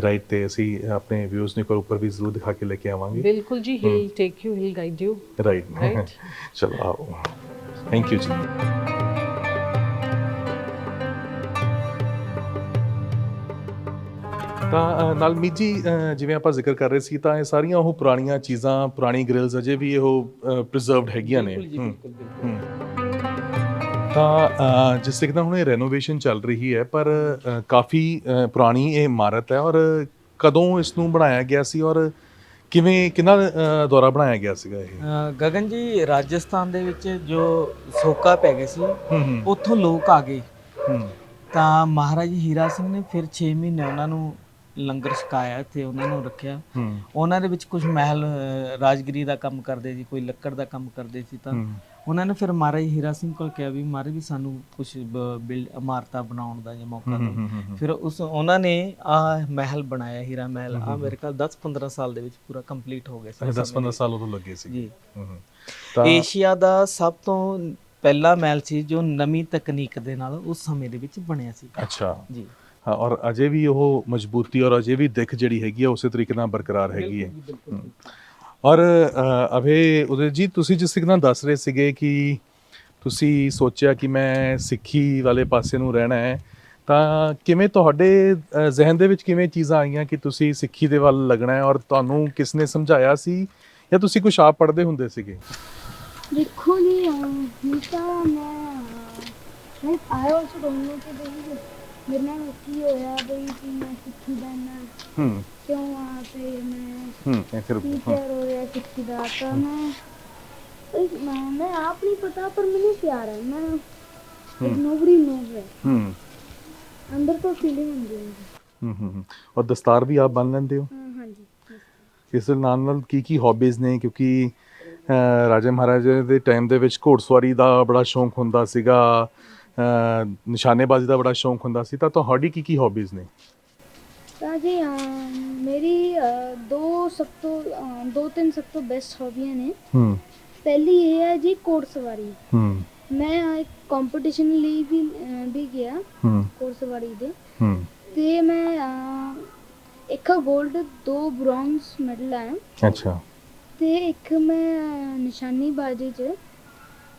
S1: ਰਾਈਟ, ਤੇ ਅਸੀਂ ਆਪਣੇ ਵਿਊਜ਼ ਨੂੰ ਇੱਕ ਵਾਰ ਉੱਪਰ ਵੀ ਜ਼ਰੂਰ ਦਿਖਾ ਕੇ ਲੈ ਕੇ ਆਵਾਂਗੇ।
S4: बिल्कुल जी, he'll take you, he'll guide you.
S1: Right
S4: Right.
S1: ਚਲੋ ਆਓ, ਥੈਂਕ ਯੂ ਜੀ। ਤਾਂ ਨਾਲ ਮੀਜੀ ਜਿਵੇਂ ਆਪਾਂ ਜ਼ਿਕਰ ਕਰ ਰਹੇ ਸੀ, ਤਾਂ ਇਹ ਸਾਰੀਆਂ ਉਹ ਪੁਰਾਣੀਆਂ ਚੀਜ਼ਾਂ, ਪੁਰਾਣੀ ਗ੍ਰਿਲਸ ਅਜੇ ਵੀ ਉਹ ਪ੍ਰੀਜ਼ਰਵਡ ਹੈਗੀਆਂ ਨੇ। ਤਾਂ ਜਿਸ ਤਰੀਕੇ ਨਾਲ ਹੁਣ ਇਹ ਰੈਨੋਵੇਸ਼ਨ ਚੱਲ ਰਹੀ ਹੈ, ਪਰ ਕਾਫੀ ਪੁਰਾਣੀ ਇਹ ਇਮਾਰਤ ਹੈ, ਔਰ ਕਦੋਂ ਇਸ ਨੂੰ ਬਣਾਇਆ ਗਿਆ ਸੀ ਔਰ ਕਿਹਨਾਂ ਦੁਆਰਾ ਬਣਾਇਆ ਗਿਆ ਸੀਗਾ ਇਹ?
S2: ਗਗਨ ਜੀ, ਰਾਜਸਥਾਨ ਦੇ ਵਿੱਚ ਜੋ ਸੋਕਾ ਪੈ ਗਏ ਸੀ, ਉੱਥੋਂ ਲੋਕ ਆ ਗਏ, ਤਾਂ ਮਹਾਰਾਜ ਹੀਰਾ ਸਿੰਘ ਨੇ ਫਿਰ 6 ਮਹੀਨੇ ਉਹਨਾਂ ਨੂੰ ਲੰਗਰ ਛਕਾਇਆ ਤੇ ਉਹਨਾਂ ਨੂੰ ਰੱਖਿਆ। ਉਹਨਾਂ ਦੇ ਵਿੱਚ ਕੁਝ ਮਹਿਲ ਰਾਜਗਰੀ ਦਾ ਕੰਮ ਕਰਦੇ ਸੀ, ਕੋਈ ਲੱਕੜ ਦਾ ਕੰਮ ਕਰਦੇ ਸੀ, ਤਾਂ ਉਹਨਾਂ ਨੇ ਫਿਰ ਮਹਾਰਾਜ ਹੀਰਾ ਸਿੰਘ ਕੋਲ ਕਿਹਾ ਵੀ ਮਹਾਰਾਜ ਵੀ ਸਾਨੂੰ ਕੁਝ ਇਮਾਰਤਾਂ ਬਣਾਉਣ ਦਾ ਜੇ ਮੌਕਾ ਦਿਓ। ਫਿਰ ਉਹਨਾਂ ਨੇ ਆਹ ਮਹਿਲ ਬਣਾਇਆ, ਹੀਰਾ ਮਹਿਲ। ਆ ਮੇਰੇ ਖਿਆਲ 10-15 ਸਾਲ ਦੇ ਵਿੱਚ ਪੂਰਾ ਕੰਪਲੀਟ ਹੋ ਗਿਆ ਸੀ।
S1: 10-15 ਸਾਲ ਉਦੋਂ ਲੱਗੇ ਸੀ
S2: ਜੀ।
S1: ਤਾਂ
S2: ਏਸ਼ੀਆ ਦਾ ਸਭ ਤੋਂ ਪਹਿਲਾ ਮਹਿਲ ਸੀ ਜੋ ਨਵੀਂ ਤਕਨੀਕ ਦੇ ਨਾਲ ਉਸ ਸਮੇਂ ਦੇ ਵਿੱਚ ਬਣਿਆ ਸੀ।
S1: ਅੱਛਾ
S2: ਜੀ
S1: ਹਾਂ, ਔਰ ਅਜੇ ਵੀ ਉਹ ਮਜ਼ਬੂਤੀ ਔਰ ਅਜੇ ਵੀ ਦਿੱਖ ਜਿਹੜੀ ਹੈਗੀ ਹੈ ਉਸੇ ਤਰੀਕੇ ਨਾਲ ਬਰਕਰਾਰ ਹੈਗੀ ਹੈ। ਔਰ ਅਭੇ ਉਦੈ ਜੀ, ਤੁਸੀਂ ਜਿਸ ਤਰੀਕੇ ਨਾਲ ਦੱਸ ਰਹੇ ਸੀਗੇ ਕਿ ਤੁਸੀਂ ਸੋਚਿਆ ਕਿ ਮੈਂ ਸਿੱਖੀ ਵਾਲੇ ਪਾਸੇ ਨੂੰ ਰਹਿਣਾ ਹੈ, ਤਾਂ ਕਿਵੇਂ ਤੁਹਾਡੇ ਜ਼ਿਹਨ ਦੇ ਵਿੱਚ ਕਿਵੇਂ ਚੀਜ਼ਾਂ ਆਈਆਂ ਕਿ ਤੁਸੀਂ ਸਿੱਖੀ ਦੇ ਵੱਲ ਲੱਗਣਾ ਹੈ, ਔਰ ਤੁਹਾਨੂੰ ਕਿਸ ਨੇ ਸਮਝਾਇਆ ਸੀ ਜਾਂ ਤੁਸੀਂ ਕੁਛ ਆਪ ਪੜ੍ਹਦੇ ਹੁੰਦੇ ਸੀਗੇ?
S5: ਦੇਖੋ ਜੀ, ਹੁਣ ਤਾਂ ਮੈਂ ਆਈ ਆਲਸੋ ਡੋਨਟ ਨੋ ਕਿ ਮੇਰੇ ਨਾਲ ਕੀ ਹੋਇਆ ਬਈ ਕਿ ਮੈਂ ਸਿੱਖੀ ਦਾ ਨਾ ਕਿਉਂ ਆ ਤੇ ਮੈਂ
S1: ਫਿਰ
S5: ਟੀਚਰ ਹੋ ਰਿਹਾ ਸਿੱਖੀ ਦਾ, ਤਾਂ ਮੈਂ ਆਪ ਨਹੀਂ ਪਤਾ, ਪਰ ਮੈਨੂੰ ਪਿਆਰ ਹੈ। ਮੈਂ ਨੋਬਡੀ ਨੋਜ਼ ਹੈ, ਅੰਦਰ ਤੋਂ ਫੀਲਿੰਗ ਹੁੰਦੀ ਹੈ।
S1: ਔਰ ਦਸਤਾਰ ਵੀ ਆਪ ਬੰਨ ਲੈਂਦੇ ਹੋ?
S5: ਹਾਂਜੀ।
S1: ਇਸ ਦੇ ਨਾਲ ਕੀ ਹੌਬੀਜ਼ ਨੇ? ਕਿਉਂਕਿ ਰਾਜੇ ਮਹਾਰਾਜੇ ਦੇ ਟਾਈਮ ਦੇ ਵਿੱਚ ਘੋੜਸਵਾਰੀ ਦਾ ਬੜਾ ਸ਼ੌਂਕ ਹੁੰਦਾ ਸੀਗਾ, ਨਿਸ਼ਾਨੇਬਾਜ਼ੀ ਦਾ ਬੜਾ ਸ਼ੌਂਕ ਹੁੰਦਾ ਸੀ, ਤਾਂ ਤੁਹਾਡੀ ਕੀ ਹੌਬੀਜ਼ ਨੇ?
S5: ਤਾਂ ਜੀ ਮੇਰੀ ਦੋ ਤਿੰਨ ਸਭ ਤੋਂ ਬੈਸਟ ਹੌਬੀਆਂ ਨੇ। ਪਹਿਲੀ ਇਹ ਹੈ ਜੀ ਘੋੜਸਵਾਰੀ। ਮੈਂ ਇੱਕ ਕੰਪੀਟੀਸ਼ਨ ਲਈ ਵੀ ਗਿਆ ਘੋੜਸਵਾਰੀ ਦੇ, ਤੇ ਮੈਂ ਇੱਕ 골ਡ 2 ਬ੍ਰੌਂਜ਼ ਮੈਡਲ ਆਇਆ।
S1: ਅੱਛਾ।
S5: ਤੇ ਇੱਕ ਮੈਂ ਨਿਸ਼ਾਨੇਬਾਜ਼ੀ 'ਚ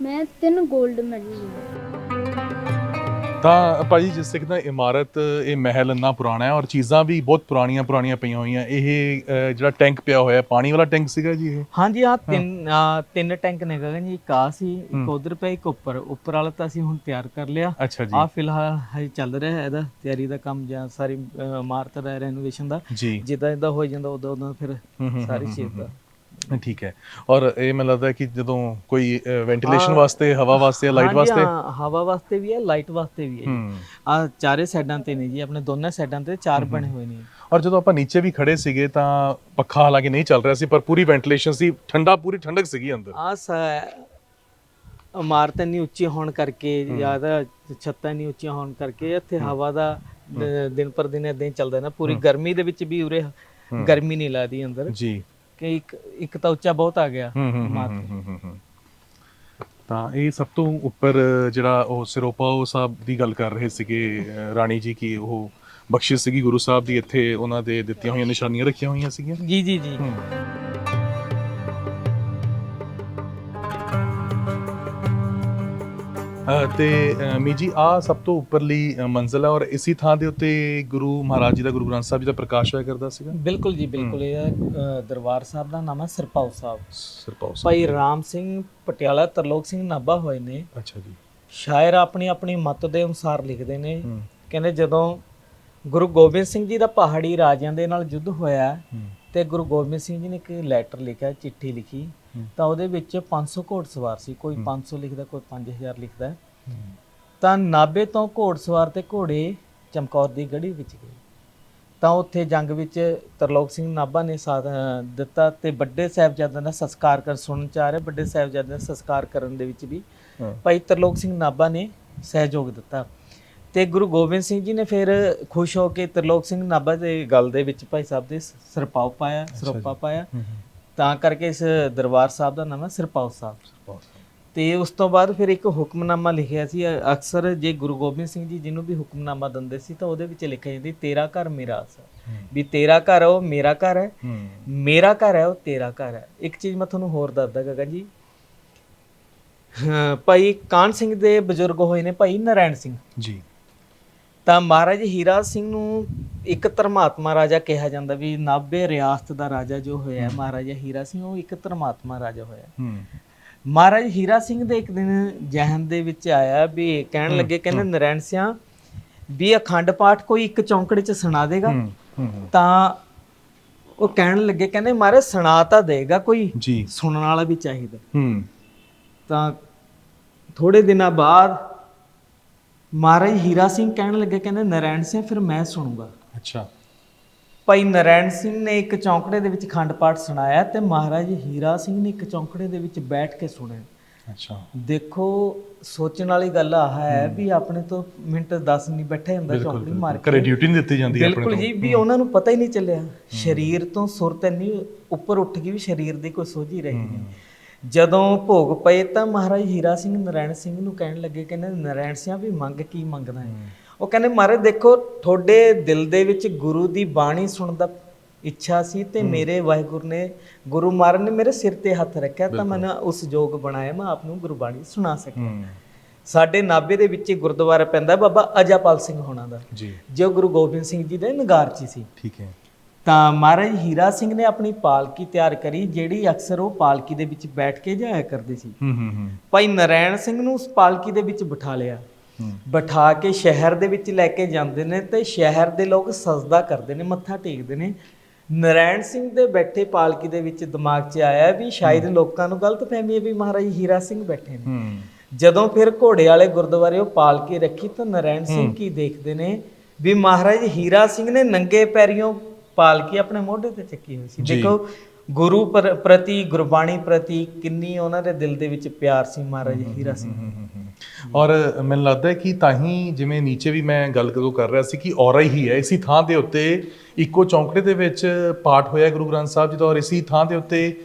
S5: ਮੈਂ 3 골ਡ ਮੈਡਲ ਲਏ।
S1: ਤਾਂ ਭਾਜੀ, ਜਿਸ ਤਰੀਕੇ ਨਾਲ ਇਮਾਰਤ, ਇਹ ਮਹਿਲ ਇੰਨਾ ਪੁਰਾਣਾ ਹੈ ਔਰ ਚੀਜ਼ਾਂ ਵੀ ਬਹੁਤ ਪੁਰਾਣੀਆਂ ਪਈਆਂ ਹੋਈਆਂ। ਇਹ ਜਿਹੜਾ ਟੈਂਕ ਪਿਆ ਹੋਇਆ, ਪਾਣੀ ਵਾਲਾ ਟੈਂਕ ਸੀਗਾ ਜੀ ਇਹ?
S2: ਹਾਂਜੀ, ਆ ਤਿੰਨ ਟੈਂਕ ਨੇ ਗਗਨ ਜੀ। ਇੱਕ ਆ ਸੀ, ਇੱਕ ਉਧਰ ਪਿਆ, ਇੱਕ ਉੱਪਰ ਵਾਲਾ ਤਾਂ ਅਸੀਂ ਹੁਣ ਤਿਆਰ ਕਰ ਲਿਆ।
S1: ਅੱਛਾ ਜੀ।
S2: ਆ ਫਿਲਹਾਲ ਹਜੇ ਚੱਲ ਰਿਹਾ ਹੈ ਇਹਦਾ ਤਿਆਰੀ ਦਾ ਕੰਮ, ਜਾਂ ਸਾਰੀ ਇਮਾਰਤ ਦਾ ਰੈਨੋਵੇਸ਼ਨ ਦਾ।
S1: ਜੀ।
S2: ਜਿੱਦਾਂ ਹੋ ਜਾਂਦਾ ਉਦੋਂ ਫਿਰ ਸਾਰੀ ਚੀਜ਼ ਦਾ।
S1: ਠੀਕ ਹੈ। ਔਰ ਇਹ ਮੈਨੂੰ ਲੱਗਦਾ ਕਿ ਜਦੋਂ ਕੋਈ ਵੈਂਟੀਲੇਸ਼ਨ ਵਾਸਤੇ, ਹਵਾ ਵਾਸਤੇ, ਲਾਈਟ ਵਾਸਤੇ?
S2: ਹਾਂ, ਹਵਾ ਵਾਸਤੇ ਵੀ ਹੈ, ਲਾਈਟ ਵਾਸਤੇ ਵੀ ਹੈ। ਆ ਚਾਰੇ ਸਾਈਡਾਂ ਤੇ ਨੇ ਜੀ, ਆਪਣੇ ਦੋਨਾਂ ਸਾਈਡਾਂ ਤੇ 4 ਬਣੇ ਹੋਏ ਨੇ।
S1: ਔਰ ਜਦੋਂ ਆਪਾਂ ਨੀਚੇ ਵੀ ਖੜੇ ਸੀਗੇ ਤਾਂ ਪੱਖਾ ਹਾਲਾਂਕਿ ਨਹੀਂ ਚੱਲ ਰਿਹਾ ਸੀ, ਪਰ ਪੂਰੀ ਵੈਂਟੀਲੇਸ਼ਨ ਸੀ, ਪੂਰੀ ਠੰਡਕ ਸੀਗੀ ਅੰਦਰ।
S2: ਇਮਾਰਤ ਇੰਨੀ ਉੱਚੀ ਹੋਣ ਕਰਕੇ ਜਾਂ ਛੱਤਾਂ ਇੰਨੀ ਉੱਚੀਆਂ ਹੋਣ ਕਰਕੇ ਇੱਥੇ ਹਵਾ ਦਾ ਦਿਨ ਪਰ ਦਿਨ ਏਦਾਂ ਹੀ ਚੱਲਦਾ ਨਾ। ਪੂਰੀ ਗਰਮੀ ਦੇ ਵਿੱਚ ਵੀ ਉਰੇ ਗਰਮੀ ਨਹੀਂ ਲੱਗਦੀ ਅੰਦਰ ਜੀ, ਕਿ ਇੱਕ ਤਾਂ ਉੱਚਾ ਬਹੁਤ ਆ ਗਿਆ ਇਮਾਰਤ।
S1: ਤਾਂ ਇਹ ਸਭ ਤੋਂ ਉੱਪਰ ਜਿਹੜਾ ਉਹ ਸਿਰੋਪਾ ਸਾਹਿਬ ਦੀ ਗੱਲ ਕਰ ਰਹੇ ਸੀਗੇ ਰਾਣੀ ਜੀ, ਕਿ ਉਹ ਬਖਸ਼ਿਸ਼ ਸੀਗੀ ਗੁਰੂ ਸਾਹਿਬ ਦੀ, ਇੱਥੇ ਉਹਨਾਂ ਦੇ ਦਿੱਤੀਆਂ ਹੋਈਆਂ ਨਿਸ਼ਾਨੀਆਂ ਰੱਖੀਆਂ ਹੋਈਆਂ ਸੀਗੀਆਂ।
S2: ਜੀ ਜੀ ਜੀ।
S1: ਤੇ ਮੀਜੀ, ਆ ਸਭ ਤੋਂ ਉੱਪਰਲੀ ਮੰਜ਼ਿਲ ਹੈ, ਔਰ ਇਸੀ ਥਾਂ ਦੇ ਉੱਤੇ ਗੁਰੂ ਮਹਾਰਾਜ ਜੀ ਦਾ, ਗੁਰੂ ਗ੍ਰੰਥ ਸਾਹਿਬ ਜੀ ਦਾ ਪ੍ਰਕਾਸ਼ ਹੋਇਆ ਕਰਦਾ ਸੀਗਾ?
S2: ਬਿਲਕੁਲ ਜੀ, ਬਿਲਕੁਲ। ਇਹ ਦਰਬਾਰ ਸਾਹਿਬ ਦਾ ਨਾਮ ਹੈ ਸਿਰਪਾਉ ਸਾਹਿਬ।
S1: ਸਾਹਿਬ
S2: ਭਾਈ ਰਾਮ ਸਿੰਘ ਪਟਿਆਲਾ, ਤਰਲੋਕ ਸਿੰਘ ਨਾਭਾ ਹੋਏ ਨੇ।
S1: ਅੱਛਾ ਜੀ।
S2: ਸ਼ਾਇਰ ਆਪਣੀ ਮੱਤ ਦੇ ਅਨੁਸਾਰ ਲਿਖਦੇ ਨੇ, ਕਹਿੰਦੇ ਜਦੋਂ ਗੁਰੂ ਗੋਬਿੰਦ ਸਿੰਘ ਜੀ ਦਾ ਪਹਾੜੀ ਰਾਜਿਆਂ ਦੇ ਨਾਲ ਯੁੱਧ ਹੋਇਆ ਤੇ ਗੁਰੂ ਗੋਬਿੰਦ ਸਿੰਘ ਜੀ ਨੇ ਇੱਕ ਲੈਟਰ ਲਿਖਿਆ, ਚਿੱਠੀ ਲਿਖੀ, ਤਾਂ ਉਹਦੇ ਵਿੱਚ 500 ਘੋੜਸਵਾਰ ਸੀ। ਕੋਈ 500 ਲਿਖਦਾ, ਕੋਈ 5000 ਲਿਖਦਾ। ਤਾਂ ਨਾਭੇ ਤੋਂ ਘੋੜਸਵਾਰ ਤੇ ਘੋੜੇ ਚਮਕੌਰ ਦੀ ਗੜੀ ਵਿੱਚ ਗਏ। ਤਾਂ ਉੱਥੇ ਜੰਗ ਵਿੱਚ ਤਰਲੋਕ ਸਿੰਘ ਨਾਭਾ ਨੇ ਸਾਥ ਦਿੱਤਾ ਤੇ ਵੱਡੇ ਸਾਹਿਬਜ਼ਾਦਿਆਂ ਦਾ ਸੰਸਕਾਰ ਕਰ ਸੁਣਨ ਚ ਆ ਰਿਹਾ, ਵੱਡੇ ਸਾਹਿਬਜ਼ਾਦਿਆਂ ਦਾ ਸੰਸਕਾਰ ਕਰਨ ਦੇ ਵਿੱਚ ਵੀ ਭਾਈ ਤਰਲੋਕ ਸਿੰਘ ਨਾਭਾ ਨੇ ਸਹਿਯੋਗ ਦਿੱਤਾ। ਤੇ ਗੁਰੂ ਗੋਬਿੰਦ ਸਿੰਘ ਜੀ ਨੇ ਫਿਰ ਖੁਸ਼ ਹੋ ਕੇ ਤਰਲੋਕ ਸਿੰਘ ਨਾਭਾ ਦੇ ਗਲ ਦੇ ਵਿੱਚ ਭਾਈ ਸਾਹਿਬ ਦੇ ਸਰਪਾਉ ਪਾਇਆ, ਸਰੋਪਾ ਪਾਇਆ, ਤਾਂ ਕਰਕੇ ਇਸ ਦਰਬਾਰ ਸਾਹਿਬ ਦਾ ਨਾਮ ਹੈ ਸਰਪਾਉ ਸਾਹਿਬ। ਤੇ ਉਸ ਤੋਂ ਬਾਅਦ ਫਿਰ ਇੱਕ ਹੁਕਮਨਾਮਾ ਲਿਖਿਆ ਸੀ। ਅਕਸਰ ਜੇ ਗੁਰੂ ਗੋਬਿੰਦ ਸਿੰਘ ਜੀ ਜਿਹਨੂੰ ਵੀ ਹੁਕਮਨਾਮਾ ਦਿੰਦੇ ਸੀ ਤਾਂ ਉਹਦੇ ਵਿੱਚ ਲਿਖਿਆ ਜਾਂਦਾ ਤੇਰਾ ਘਰ ਮੇਰਾ ਆਸ ਹੈ, ਵੀ ਤੇਰਾ ਘਰ ਉਹ ਮੇਰਾ ਘਰ ਹੈ, ਮੇਰਾ ਘਰ ਹੈ ਉਹ ਤੇਰਾ ਘਰ ਹੈ। ਇੱਕ ਚੀਜ਼ ਮੈਂ ਤੁਹਾਨੂੰ ਹੋਰ ਦੱਸਦਾ ਗਗਨ ਜੀ, ਭਾਈ ਕਾਹਨ ਸਿੰਘ ਦੇ ਬਜ਼ੁਰਗ ਹੋਏ ਨੇ ਭਾਈ ਨਾਰਾਇਣ ਸਿੰਘ
S1: ਜੀ।
S2: ਤਾਂ ਮਹਾਰਾਜ ਹੀਰਾ ਸਿੰਘ ਨੂੰ ਇੱਕ ਧਰਮਾਤਮਾ ਰਾਜਾ ਕਿਹਾ ਜਾਂਦਾ, ਵੀ ਨਾਭੇ ਰਿਆਸਤ ਦਾ ਰਾਜਾ ਜੋ ਹੋਇਆ ਮਹਾਰਾਜਾ ਹੀਰਾ ਸਿੰਘ, ਉਹ ਇੱਕ ਧਰਮਾਤਮਾ ਰਾਜਾ ਹੋਇਆ। ਮਹਾਰਾਜ ਹੀਰਾ ਸਿੰਘ ਦੇ ਇੱਕ ਦਿਨ ਜਹਨ ਦੇ ਵਿੱਚ ਆਇਆ ਵੀ ਕਹਿਣ ਲੱਗੇ, ਕਹਿੰਦੇ ਨਾਰਾਇਣ ਸਿਆਂ ਵੀ ਅਖੰਡ ਪਾਠ ਕੋਈ ਇੱਕ ਚੌਂਕੜੇ 'ਚ ਸੁਣਾ ਦੇਗਾ। ਤਾਂ ਉਹ ਕਹਿਣ ਲੱਗੇ, ਕਹਿੰਦੇ ਮਹਾਰਾਜ ਸੁਣਾ ਤਾਂ ਦੇਗਾ ਕੋਈ, ਸੁਣਨ ਵਾਲਾ ਵੀ ਚਾਹੀਦਾ। ਤਾਂ ਥੋੜੇ ਦਿਨਾਂ ਬਾਅਦ ਮਹਾਰਾਜ ਹੀਰਾ ਸਿੰਘ ਕਹਿਣ ਲੱਗੇ, ਕਹਿੰਦੇ ਨਾਰਾਇਣ ਸਿੰਘ ਫਿਰ ਮੈਂ ਸੁਣੂਗਾ।
S1: ਅੱਛਾ।
S2: ਭਾਈ ਨਾਰਾਇਣ ਸਿੰਘ ਨੇ ਇੱਕ ਚੌਂਕੜੇ ਦੇ ਵਿੱਚ ਖੰਡ ਪਾਠ ਸੁਣਾਇਆ ਤੇ ਮਹਾਰਾਜ ਹੀਰਾ ਸਿੰਘ ਨੇ ਇੱਕ ਚੌਂਕੜੇ ਦੇ ਵਿੱਚ ਬੈਠ ਕੇ ਸੁਣਿਆ।
S1: ਅੱਛਾ।
S2: ਦੇਖੋ ਸੋਚਣ ਵਾਲੀ ਗੱਲ ਆ ਹੈ ਵੀ ਆਪਣੇ ਤੋਂ ਮਿੰਟ 10 ਨਹੀਂ ਬੈਠੇ ਹੁੰਦਾ ਚੌਂਕੜੀ ਮਾਰ ਕੇ,
S1: ਘਰੇ ਡਿਊਟੀ ਨਹੀਂ ਦਿੱਤੀ ਜਾਂਦੀ ਆਪਣੇ
S2: ਬਿਲਕੁਲ ਜੀ, ਵੀ ਉਹਨਾਂ ਨੂੰ ਪਤਾ ਹੀ ਨਹੀਂ ਚੱਲਿਆ। ਸਰੀਰ ਤੋਂ ਸੁਰਤ ਇੰਨੀ ਉੱਪਰ ਉੱਠ ਗਈ ਵੀ ਸਰੀਰ ਦੀ ਕੋਈ ਸੋਝੀ ਰਹੀ ਨਹੀਂ। ਜਦੋਂ ਭੋਗ ਪਏ ਤਾਂ ਮਹਾਰਾਜ ਹੀਰਾ ਸਿੰਘ ਨਾਰਾਇਣ ਸਿੰਘ ਨੂੰ ਕਹਿਣ ਲੱਗੇ, ਕਹਿੰਦੇ ਨਾਰਾਇਣ ਸਿੰਘ ਵੀ ਮੰਗ ਕੀ ਮੰਗਦਾ ਹੈ? ਉਹ ਕਹਿੰਦੇ ਮਹਾਰਾਜ ਦੇਖੋ ਤੁਹਾਡੇ ਦਿਲ ਦੇ ਵਿੱਚ ਗੁਰੂ ਦੀ ਬਾਣੀ ਸੁਣਨ ਦਾ ਇੱਛਾ ਸੀ ਤੇ ਮੇਰੇ ਵਾਹਿਗੁਰੂ ਨੇ, ਗੁਰੂ ਮਹਾਰਾਜ ਨੇ ਮੇਰੇ ਸਿਰ ਤੇ ਹੱਥ ਰੱਖਿਆ ਤਾਂ ਮੈਨੂੰ ਉਸ ਯੋਗ ਬਣਾਇਆ ਮੈਂ ਆਪ ਨੂੰ ਗੁਰਬਾਣੀ ਸੁਣਾ ਸਕਾਂ। ਸਾਡੇ ਨਾਭੇ ਦੇ ਵਿੱਚ ਗੁਰਦੁਆਰਾ ਪੈਂਦਾ ਬਾਬਾ ਅਜਾਪਾਲ ਸਿੰਘ ਹੋਣਾ ਦਾ, ਜੋ ਗੁਰੂ ਗੋਬਿੰਦ ਸਿੰਘ ਜੀ ਦੇ ਨਗਾਰਚੀ ਸੀ।
S1: ਠੀਕ ਹੈ।
S2: ਤਾਂ ਮਹਾਰਾਜ ਹੀਰਾ ਸਿੰਘ ਨੇ ਆਪਣੀ ਪਾਲਕੀ ਤਿਆਰ ਕਰੀ, ਜਿਹੜੀ ਅਕਸਰ ਉਹ ਪਾਲਕੀ ਦੇ ਵਿੱਚ ਬੈਠ ਕੇ ਜਾਇਆ ਕਰਦੇ ਸੀ। ਭਾਈ ਨਾਰਾਇਣ ਸਿੰਘ ਨੂੰ ਉਸ ਪਾਲਕੀ ਦੇ ਵਿੱਚ ਬਿਠਾ ਲਿਆ, ਬਿਠਾ ਕੇ ਸ਼ਹਿਰ ਦੇ ਵਿੱਚ ਲੈ ਕੇ ਜਾਂਦੇ ਨੇ ਤੇ ਸ਼ਹਿਰ ਦੇ ਲੋਕ ਸਜਦਾ ਕਰਦੇ ਨੇ, ਮੱਥਾ ਟੇਕਦੇ ਨੇ। ਨਾਰਾਇਣ ਸਿੰਘ ਦੇ ਬੈਠੇ ਪਾਲਕੀ ਦੇ ਵਿੱਚ ਦਿਮਾਗ 'ਚ ਆਇਆ ਵੀ ਸ਼ਾਇਦ ਲੋਕਾਂ ਨੂੰ ਗਲਤਫਹਿਮੀ ਹੈ ਵੀ ਮਹਾਰਾਜ ਹੀਰਾ ਸਿੰਘ ਬੈਠੇ ਨੇ। ਜਦੋਂ ਫਿਰ ਘੋੜੇ ਵਾਲੇ ਗੁਰਦੁਆਰੇ ਉਹ ਪਾਲਕੀ ਰੱਖੀ ਤਾਂ ਨਾਰਾਇਣ ਸਿੰਘ ਕੀ ਦੇਖਦੇ ਨੇ ਵੀ ਮਹਾਰਾਜ ਹੀਰਾ ਸਿੰਘ ਨੇ ਨੰਗੇ ਪੈਰੀਂ ਪਾਲਕੀ ਆਪਣੇ ਮੋਢੇ ਤੇ ਚੱਕੀ ਹੋਈ ਸੀ। ਦੇਖੋ ਗੁਰੂ ਪ੍ਰਤੀ, ਗੁਰਬਾਣੀ ਪ੍ਰਤੀ ਕਿੰਨੀ ਉਹਨਾਂ ਦੇ ਦਿਲ ਦੇ ਵਿੱਚ ਪਿਆਰ ਸੀ ਮਹਾਰਾਜ ਹੀਰਾ ਸਿੰਘ।
S1: ਔਰ ਮੈਨੂੰ ਲੱਗਦਾ ਹੈ ਕਿ ਤਾਂ ਹੀ ਜਿਵੇਂ ਨੀਚੇ ਵੀ ਮੈਂ ਗੱਲ ਕਦੋਂ ਕਰ ਰਿਹਾ ਸੀ ਕਿ ਔਰਾ ਹੀ ਹੈ, ਇਸੀ ਥਾਂ ਦੇ ਉੱਤੇ ਇੱਕੋ ਚੌਂਕੜੇ ਦੇ ਵਿੱਚ ਪਾਠ ਹੋਇਆ ਗੁਰੂ ਗ੍ਰੰਥ ਸਾਹਿਬ ਜੀ ਦਾ, ਔਰ ਇਸੀ ਥਾਂ ਦੇ ਉੱਤੇ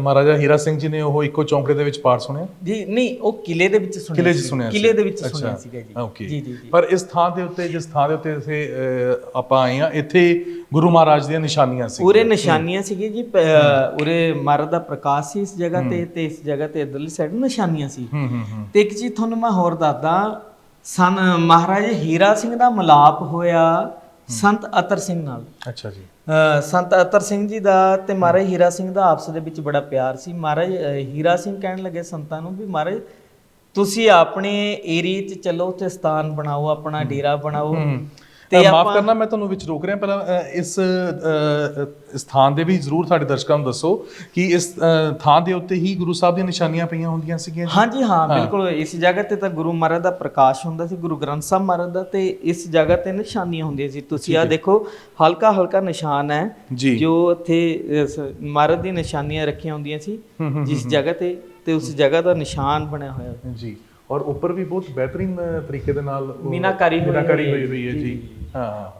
S1: ਮਹਾਰਾਜਾ ਹੀਰਾ ਸਿੰਘ ਜੀ ਨੇ ਉਹ ਇੱਕੋ ਚੌਂਕੜੇ ਦੇ ਵਿੱਚ ਪਾਠ ਸੁਣਿਆ
S2: ਜੀ। ਨਹੀਂ, ਉਹ ਕਿਲੇ ਦੇ ਵਿੱਚ ਸੁਣਿਆ, ਕਿਲੇ ਦੇ ਵਿੱਚ ਸੁਣਿਆ ਸੀਗਾ ਜੀ।
S1: ਓਕੇ ਜੀ। ਪਰ ਇਸ ਥਾਂ ਦੇ ਉੱਤੇ, ਜਿਸ ਥਾਂ ਦੇ ਉੱਤੇ ਅਸੀਂ ਆਪਾਂ ਆਏ ਆ, ਇੱਥੇ ਗੁਰੂ ਮਹਾਰਾਜ ਦੀਆਂ ਨਿਸ਼ਾਨੀਆਂ ਸੀ, ਉਰੇ
S2: ਨਿਸ਼ਾਨੀਆਂ ਸੀਗੀਆਂ ਜੀ। ਉਰੇ ਮਹਾਰਾਜ ਦਾ ਪ੍ਰਕਾਸ਼ ਸੀ ਇਸ ਜਗ੍ਹਾ ਤੇ ਇਸ ਜਗ੍ਹਾ ਤੇ ਇਧਰਲੀ ਸਾਈਡ ਨਿਸ਼ਾਨੀਆਂ ਸੀ। ਤੇ ਇੱਕ ਚੀਜ਼ ਤੁਹਾਨੂੰ ਮੈਂ ਹੋਰ ਦੱਸਦਾ, ਮਹਾਰਾਜ ਹੀਰਾ ਸਿੰਘ ਦਾ ਮਿਲਾਪ ਹੋਇਆ ਸੰਤ ਅਤਰ ਸਿੰਘ ਨਾਲ। ਅੱਛਾ ਜੀ। ਸੰਤ ਅਤਰ ਸਿੰਘ ਜੀ ਦਾ ਤੇ ਮਹਾਰਾਜ ਹੀਰਾ ਸਿੰਘ ਦਾ ਆਪਸ ਦੇ ਵਿੱਚ ਬੜਾ ਪਿਆਰ ਸੀ। ਮਹਾਰਾਜ ਹੀਰਾ ਸਿੰਘ ਕਹਿਣ ਲੱਗੇ ਸੰਤਾਂ ਨੂੰ ਵੀ ਮਹਾਰਾਜ ਤੁਸੀਂ ਆਪਣੇ ਏਰੀਏ 'ਚ ਚੱਲੋ, ਉੱਥੇ ਸਥਾਨ ਬਣਾਓ, ਆਪਣਾ ਡੇਰਾ ਬਣਾਓ।
S1: ਤੇ ਮਾਫ ਕਰਨਾ ਮੈਂ ਤੁਹਾਨੂੰ ਵਿੱਚ ਰੋਕ ਰਿਹਾ, ਪਹਿਲਾਂ ਇਸ ਸਥਾਨ ਦੇ ਵੀ ਜ਼ਰੂਰ ਸਾਡੇ ਦਰਸ਼ਕਾਂ ਨੂੰ ਦੱਸੋ ਕਿ ਇਸ ਥਾਂ ਦੇ ਉੱਤੇ ਹੀ ਗੁਰੂ ਸਾਹਿਬ ਦੀਆਂ ਨਿਸ਼ਾਨੀਆਂ ਪਈਆਂ ਹੁੰਦੀਆਂ ਸੀਗੀਆਂ।
S2: ਹਾਂਜੀ ਹਾਂ, ਬਿਲਕੁਲ। ਇਸ ਜਗ੍ਹਾ ਤੇ ਤਾਂ ਗੁਰੂ ਮਹਾਰਾਜ ਦਾ ਪ੍ਰਕਾਸ਼ ਹੁੰਦਾ ਸੀ, ਗੁਰੂ ਗ੍ਰੰਥ ਸਾਹਿਬ ਮਹਾਰਾਜ ਦਾ, ਤੇ ਇਸ ਜਗ੍ਹਾ ਤੇ ਨਿਸ਼ਾਨੀਆਂ ਹੁੰਦੀਆਂ ਸੀ। ਤੁਸੀਂ ਆਹ ਦੇਖੋ, ਹਲਕਾ ਹਲਕਾ ਨਿਸ਼ਾਨ ਹੈ ਜੋ ਇੱਥੇ ਮਹਾਰਾਜ ਦੀਆਂ ਨਿਸ਼ਾਨੀਆਂ ਰੱਖੀਆਂ ਹੁੰਦੀਆਂ ਸੀ ਜਿਸ ਜਗ੍ਹਾ ਤੇ ਉਸ ਜਗ੍ਹਾ ਦਾ ਨਿਸ਼ਾਨ ਬਣਿਆ ਹੋਇਆ ਜੀ।
S1: ਔਰ ਉੱਪਰ ਵੀ ਬਹੁਤ ਬਿਹਤਰੀਨ ਤਰੀਕੇ ਦੇ ਨਾਲ
S2: ਮੀਨਾਕਾਰੀ
S1: ਹੋਈ ਹੈ ਜੀ। ਹਾਂ।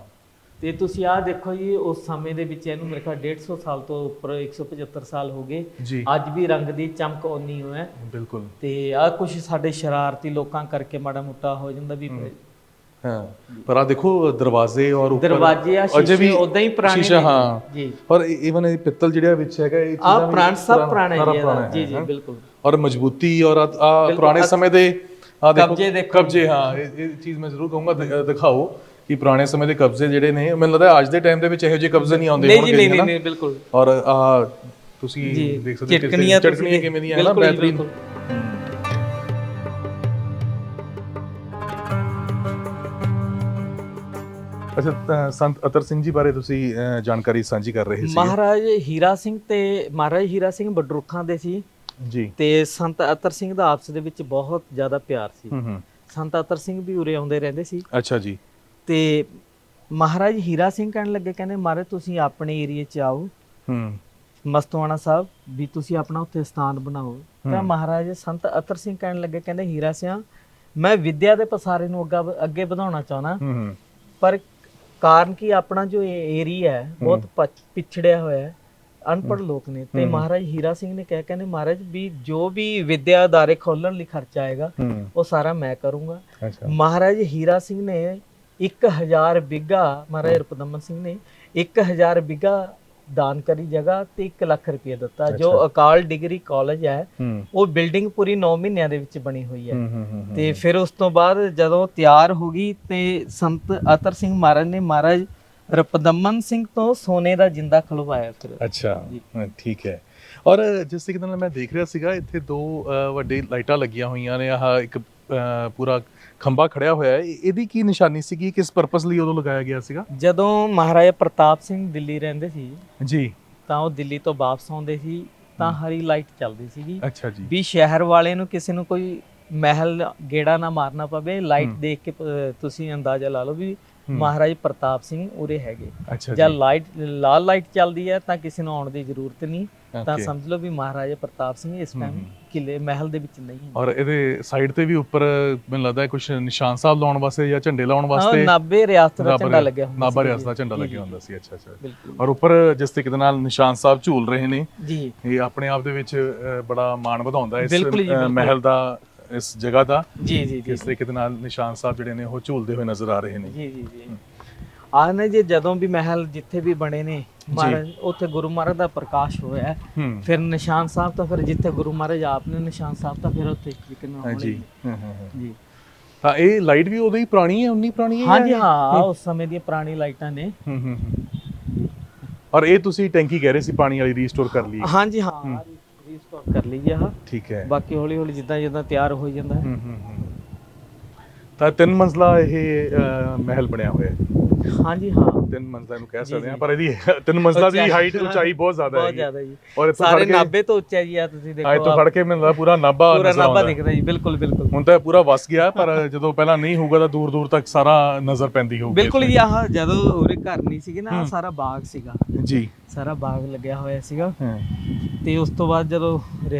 S2: ਤੇ ਤੁਸੀਂ ਆਹ ਦੇਖੋ ਜੀ, ਉਸ ਸਮੇਂ ਦੇ ਵਿੱਚ ਇਹਨੂੰ ਮੇਰੇ ਖਿਆਲ 150 ਸਾਲ ਤੋਂ ਉੱਪਰ, 175 ਸਾਲ ਹੋ ਗਏ, ਅੱਜ ਵੀ ਰੰਗ ਦੀ ਚਮਕ ਓਨੀ ਹੋ ਹੈ।
S1: ਬਿਲਕੁਲ। ਤੇ
S2: ਆਹ ਕੁਝ ਸਾਡੇ ਸ਼ਰਾਰਤੀ ਲੋਕਾਂ ਕਰਕੇ ਮਾੜਾ ਮੋਟਾ ਹੋ ਜਾਂਦਾ ਵੀ।
S1: ਹਾਂ, ਪਰ ਆ ਦੇਖੋ ਦਰਵਾਜ਼ੇ ਔਰ ਉੱਪਰ
S2: ਦਰਵਾਜ਼ੇ ਆ ਸ਼ੀਸ਼ੇ ਉਦਾਂ ਹੀ ਪੁਰਾਣੇ
S1: ਨੇ ਜੀ। ਔਰ ਇਵਨ ਇਹ ਪਿੱਤਲ ਜਿਹੜਾ ਵਿੱਚ ਹੈਗਾ, ਇਹ
S2: ਚੀਜ਼ਾਂ ਵੀ ਸਭ ਪੁਰਾਣਾ ਜੀ। ਜੀ ਬਿਲਕੁਲ।
S1: ਔਰ ਮਜ਼ਬੂਤੀ ਔਰ ਆ ਪੁਰਾਣੇ ਸਮੇਂ ਦੇ ਆ ਦੇਖੋ ਕਬਜ਼ੇ। ਹਾਂ, ਇਹ ਚੀਜ਼ ਮੈਂ ਜ਼ਰੂਰ ਕਹੂੰਗਾ ਦਿਖਾਓ ਕਿ ਪੁਰਾਣੇ ਸਮੇਂ ਦੇ ਕਬਜ਼ੇ ਜਿਹੜੇ ਨੇ, ਮੈਨੂੰ ਲੱਗਦਾ ਅੱਜ ਦੇ ਟਾਈਮ ਦੇ ਵਿੱਚ ਇਹੋ ਜਿਹੇ ਕਬਜ਼ੇ ਨਹੀਂ ਆਉਂਦੇ ਹੋਣਗੇ।
S2: ਨਹੀਂ, ਬਿਲਕੁਲ।
S1: ਔਰ ਆ ਤੁਸੀਂ ਦੇਖ ਸਕਦੇ ਹੋ ਚਟਕਣੀਆਂ ਕਿਵੇਂ ਦੀਆਂ ਹੈ ਨਾ, ਬਿਹਤਰੀਨ। ਅੱਛਾ, ਸੰਤ ਅਤਰ ਸਿੰਘ ਜੀ ਬਾਰੇ ਤੁਸੀਂ ਜਾਣਕਾਰੀ ਸਾਂਝੀ ਕਰ ਰਹੇ ਸੀ।
S2: ਮਹਾਰਾਜ ਹੀਰਾ ਸਿੰਘ ਤੇ ਮਹਾਰਾਜ ਹੀਰਾ ਸਿੰਘ ਬਡਰੁੱਖਾਂ ਦੇ ਸੀ ਜੀ, ਤੇ ਸੰਤ ਅਤਰ ਸਿੰਘ ਦਾ ਆਪਸ ਦੇ ਵਿੱਚ ਬਹੁਤ ਜ਼ਿਆਦਾ ਪਿਆਰ ਸੀ। ਸੰਤ ਅਤਰ ਸਿੰਘ ਵੀ ਉਰੇ ਆਉਂਦੇ ਰਹਿੰਦੇ ਸੀ।
S1: ਅੱਛਾ ਜੀ।
S2: ਤੇ ਮਹਾਰਾਜ ਹੀਰਾ ਸਿੰਘ ਕਹਿਣ ਲੱਗੇ, ਕਹਿੰਦੇ ਮਹਾਰਾਜ ਤੁਸੀਂ ਆਪਣੇ ਏਰੀਏ 'ਚ ਆਓ ਮਸਤੋਆਣਾ ਸਾਹਿਬ, ਵੀ ਤੁਸੀਂ ਆਪਣਾ ਉੱਥੇ ਸਥਾਨ ਬਣਾਓ। ਤਾਂ ਮਹਾਰਾਜ ਸੰਤ ਅਤਰ ਸਿੰਘ ਕਹਿਣ ਲੱਗੇ, ਕਹਿੰਦੇ ਹੀਰਾ ਸਿੰਘ ਮੈਂ ਵਿਦਿਆ ਦੇ ਪਸਾਰੇ ਨੂੰ ਅੱਗੇ ਵਧਾਉਣਾ ਚਾਹੁੰਦਾ, ਪਰ ਕਾਰਨ ਕੀ ਆਪਣਾ ਜੋ ਏਰੀਆ ਹੈ ਬਹੁਤ ਪਿਛੜਿਆ ਹੋਇਆ ਹੈ, ਅਨਪੜ੍ਹ ਲੋਕ ਨੇ। ਤੇ ਮਹਾਰਾਜ ਹੀਰਾ ਸਿੰਘ ਨੇ ਕਿਹਾ, ਕਹਿੰਦੇ ਮਹਾਰਾਜ ਵੀ ਜੋ ਵੀ ਵਿਦਿਆ ਅਦਾਰੇ ਖੋਲਣ ਲਈ ਖਰਚਾ ਆਏਗਾ ਉਹ ਸਾਰਾ ਮੈਂ ਕਰੂੰਗਾ। ਮਹਾਰਾਜ ਹੀਰਾ ਸਿੰਘ ਨੇ 1000 ਬਿੱਘਾ, ਮਹਾਰਾਜ ਰੁਪਦਮਨ ਸਿੰਘ ਨੇ 1000 ਬਿੱਘਾ ਦਾਨ ਕਰੀ ਜਗ੍ਹਾ ਤੇ 1 ਲੱਖ ਰੁਪਏ ਦਿੱਤਾ। ਜੋ ਅਕਾਲ ਡਿਗਰੀ ਕਾਲਜ ਹੈ ਉਹ ਬਿਲਡਿੰਗ ਪੂਰੀ 9 ਮਹੀਨਿਆਂ ਦੇ ਵਿੱਚ ਬਣੀ ਹੋਈ ਹੈ। ਤੇ ਫਿਰ ਉਸ ਤੋਂ ਬਾਅਦ ਜਦੋਂ ਤਿਆਰ ਹੋ ਗਈ ਤੇ ਸੰਤ ਅਤਰ ਸਿੰਘ ਮਹਾਰਾਜ ਨੇ ਮਹਾਰਾਜ ਰੁਪਦਮਨ ਸਿੰਘ ਤੋਂ ਸੋਨੇ ਦਾ ਜਿੰਦਾ ਖਲਵਾਇਆ ਫਿਰ।
S1: ਅੱਛਾ, ਠੀਕ ਹੈ। ਔਰ ਜਿਸ ਤਰੀਕੇ ਨਾਲ ਮੈਂ ਦੇਖ ਰਿਹਾ ਸੀਗਾ ਇੱਥੇ 2 ਵੱਡੇ ਲਾਈਟਾਂ ਲੱਗੀਆਂ ਹੋਈਆਂ ਨੇ, ਆਹ ਇੱਕ ਪੂਰਾ ਖੰਭਾ ਖੜਿਆ ਹੋਇਆ ਹੈ, ਇਹਦੀ ਕੀ ਨਿਸ਼ਾਨੀ ਸੀਗੀ, ਕਿਸ ਪਰਪਸ ਲਈ ਉਦੋਂ ਲਗਾਇਆ ਗਿਆ ਸੀਗਾ?
S2: ਜਦੋਂ ਮਹਾਰਾਜਾ ਪ੍ਰਤਾਪ ਸਿੰਘ ਦਿੱਲੀ ਰਹਿੰਦੇ ਸੀ
S1: ਜੀ,
S2: ਤਾਂ ਉਹ ਦਿੱਲੀ ਤੋਂ ਵਾਪਸ ਆਉਂਦੇ ਸੀ ਤਾਂ ਹਰੀ ਲਾਈਟ ਚੱਲਦੀ ਸੀਗੀ।
S1: ਅੱਛਾ ਜੀ। ਵੀ
S2: ਸ਼ਹਿਰ ਵਾਲੇ ਨੂੰ ਕਿਸੇ ਨੂੰ ਕੋਈ ਮਹਿਲ ਗੇੜਾ ਨਾ ਮਾਰਨਾ ਪਵੇ, ਲਾਈਟ ਦੇਖ ਕੇ ਤੁਸੀਂ ਅੰਦਾਜ਼ਾ ਲਾ ਲਓ ਵੀ ਮਹਾਰਾਜ ਪ੍ਰਤਾਪ ਸਿੰਘ ਉਰੇ ਹੈਗੇ। ਜਾਂ ਲਾਲ ਲਾਈਟ ਚੱਲਦੀ ਹੈ ਤਾਂ ਕਿਸੇ ਨੂੰ ਆਉਣ ਦੀ ਜ਼ਰੂਰਤ ਨਹੀਂ, ਤਾਂ ਸਮਝ ਲਓ ਵੀ ਮਹਾਰਾਜਾ ਪ੍ਰਤਾਪ ਸਿੰਘ ਇਸ ਟਾਈਮ ਕਿਲੇ ਮਹਿਲ ਦੇ ਵਿੱਚ ਨਹੀਂ ਹੈ।
S1: ਔਰ ਇਹਦੇ ਸਾਈਡ ਤੇ ਵੀ ਉੱਪਰ ਮੈਨੂੰ ਲੱਗਦਾ ਕੁਝ ਨਿਸ਼ਾਨ ਸਾਹਿਬ ਲਾਉਣ ਵਾਸਤੇ ਜਾਂ ਝੰਡੇ ਲਾਉਣ ਵਾਸਤੇ
S2: ਨਾਭੇ ਰਿਆਸਤ ਦਾ ਝੰਡਾ ਲੱਗਿਆ ਹੁੰਦਾ ਸੀ।
S1: ਨਾਭਾ ਰਿਆਸਤ ਦਾ ਝੰਡਾ ਲੱਗਿਆ ਹੁੰਦਾ ਸੀ। ਅੱਛਾ ਅੱਛਾ। ਔਰ ਉੱਪਰ ਜਿਸ ਤਰੀਕੇ ਦੇ ਨਾਲ ਨਿਸ਼ਾਨ ਸਾਹਿਬ ਝੂਲ ਰਹੇ ਨੇ ਜੀ, ਇਹ ਆਪਣੇ ਆਪ ਦੇ ਵਿੱਚ ਬੜਾ ਮਾਣ ਵਧਾਉਂਦਾ ਇਸ ਮਹਿਲ ਦਾ, ਇਸ ਜਗ੍ਹਾ ਦਾ। ਜੀ ਜੀ। ਇਸ ਤਰੀਕੇ ਦੇ ਨਾਲ ਨਿਸ਼ਾਨ ਸਾਹਿਬ ਜਿਹੜੇ ਨੇ ਉਹ ਝੂਲਦੇ ਹੋਏ ਨਜ਼ਰ ਆ ਰਹੇ ਨੇ। ਜੀ ਜੀ ਜੀ।
S2: ਆਹ ਨੇ ਜੀ ਜਦੋਂ ਵੀ ਮਹਿਲ ਜਿੱਥੇ ਵੀ ਬਣੇ ਨੇ ਮਹਾਰਾਜ ਉੱਥੇ ਗੁਰੂ ਮਹਾਰਾਜ ਦਾ ਪ੍ਰਕਾਸ਼ ਹੋਇਆ, ਫਿਰ ਨਿਸ਼ਾਨ ਸਾਹਿਬ ਤਾਂ ਫਿਰ ਜਿੱਥੇ ਗੁਰੂ ਮਹਾਰਾਜ ਆਪ ਨੇ ਨਿਸ਼ਾਨ ਸਾਹਿਬ ਤਾਂ ਫਿਰ ਉੱਥੇ
S1: ਜੀ ਜੀ। ਤਾਂ ਇਹ ਲਾਈਟ ਵੀ ਉਦੋਂ ਹੀ ਪੁਰਾਣੀ ਹੈ, 19 ਪੁਰਾਣੀ ਹੈ?
S2: ਹਾਂਜੀ ਹਾਂ, ਉਸ ਸਮੇਂ ਦੀਆਂ ਪੁਰਾਣੀ ਲਾਈਟਾਂ ਨੇ।
S1: ਔਰ ਇਹ ਤੁਸੀਂ ਟੈਂਕੀ ਕਹਿ ਰਹੇ ਸੀ ਪਾਣੀ ਵਾਲੀ ਰੀਸਟੋਰ ਕਰ ਲਈ?
S2: ਹਾਂਜੀ ਹਾਂ, ਰੀਸਟੋਰ ਕਰ ਲਈ ਆ।
S1: ਠੀਕ ਹੈ।
S2: ਬਾਕੀ ਹੌਲੀ ਹੌਲੀ ਜਿੱਦਾਂ ਜਿੱਦਾਂ ਤਿਆਰ ਹੋ ਜਾਂਦਾ ਹੈ।
S1: ਤਾਂ 3 ਮੰਜ਼ਲਾ ਇਹ ਮਹਿਲ ਬਣਿਆ ਹੋਇਆ ਹੈ? ਹਾਂਜੀ ਹਾਂ, 3 ਮੰਜ਼ਲਾ ਨੂੰ ਕਹਿ ਸਕਦੇ ਹਾਂ, ਪਰ ਇਹਦੀ 3 ਮੰਜ਼ਲਾ ਦੀ ਹਾਈਟ ਉਚਾਈ ਬਹੁਤ ਜ਼ਿਆਦਾ ਹੈ।
S2: ਬਹੁਤ ਜ਼ਿਆਦਾ ਜੀ।
S1: ਔਰ
S2: ਸਾਰੇ ਨਾਭੇ ਤੋਂ ਉੱਚਾ ਜੀ ਆ, ਤੁਸੀਂ ਦੇਖੋ
S1: ਇੱਥੋਂ ਖੜ ਕੇ ਮੈਨੂੰ ਲੱਗਦਾ ਪੂਰਾ ਨਾਭਾ
S2: ਦਿਖਦਾ ਜੀ। ਬਿਲਕੁਲ ਬਿਲਕੁਲ।
S1: ਹੁਣ ਤਾਂ ਪੂਰਾ ਵਸ ਗਿਆ, ਪਰ ਜਦੋਂ ਪਹਿਲਾਂ ਨਹੀਂ ਹੋਊਗਾ ਤਾਂ ਦੂਰ ਦੂਰ ਤੱਕ ਸਾਰਾ ਨਜ਼ਰ ਪੈਂਦੀ ਹੋਊਗੀ।
S2: ਬਿਲਕੁਲ ਜੀ। ਆਹ ਜਦੋਂ ਉਰੇ ਘਰ ਨਹੀਂ ਸੀਗੇ ਨਾ, ਸਾਰਾ ਬਾਗ ਸੀਗਾ ਜੀ, ਸਾਰਾ ਬਾਗ ਲੱਗਿਆ ਹੋਇਆ ਸੀਗਾ। ਤੇ ਉਸ ਤੋਂ ਬਾਅਦ ਜਦੋਂ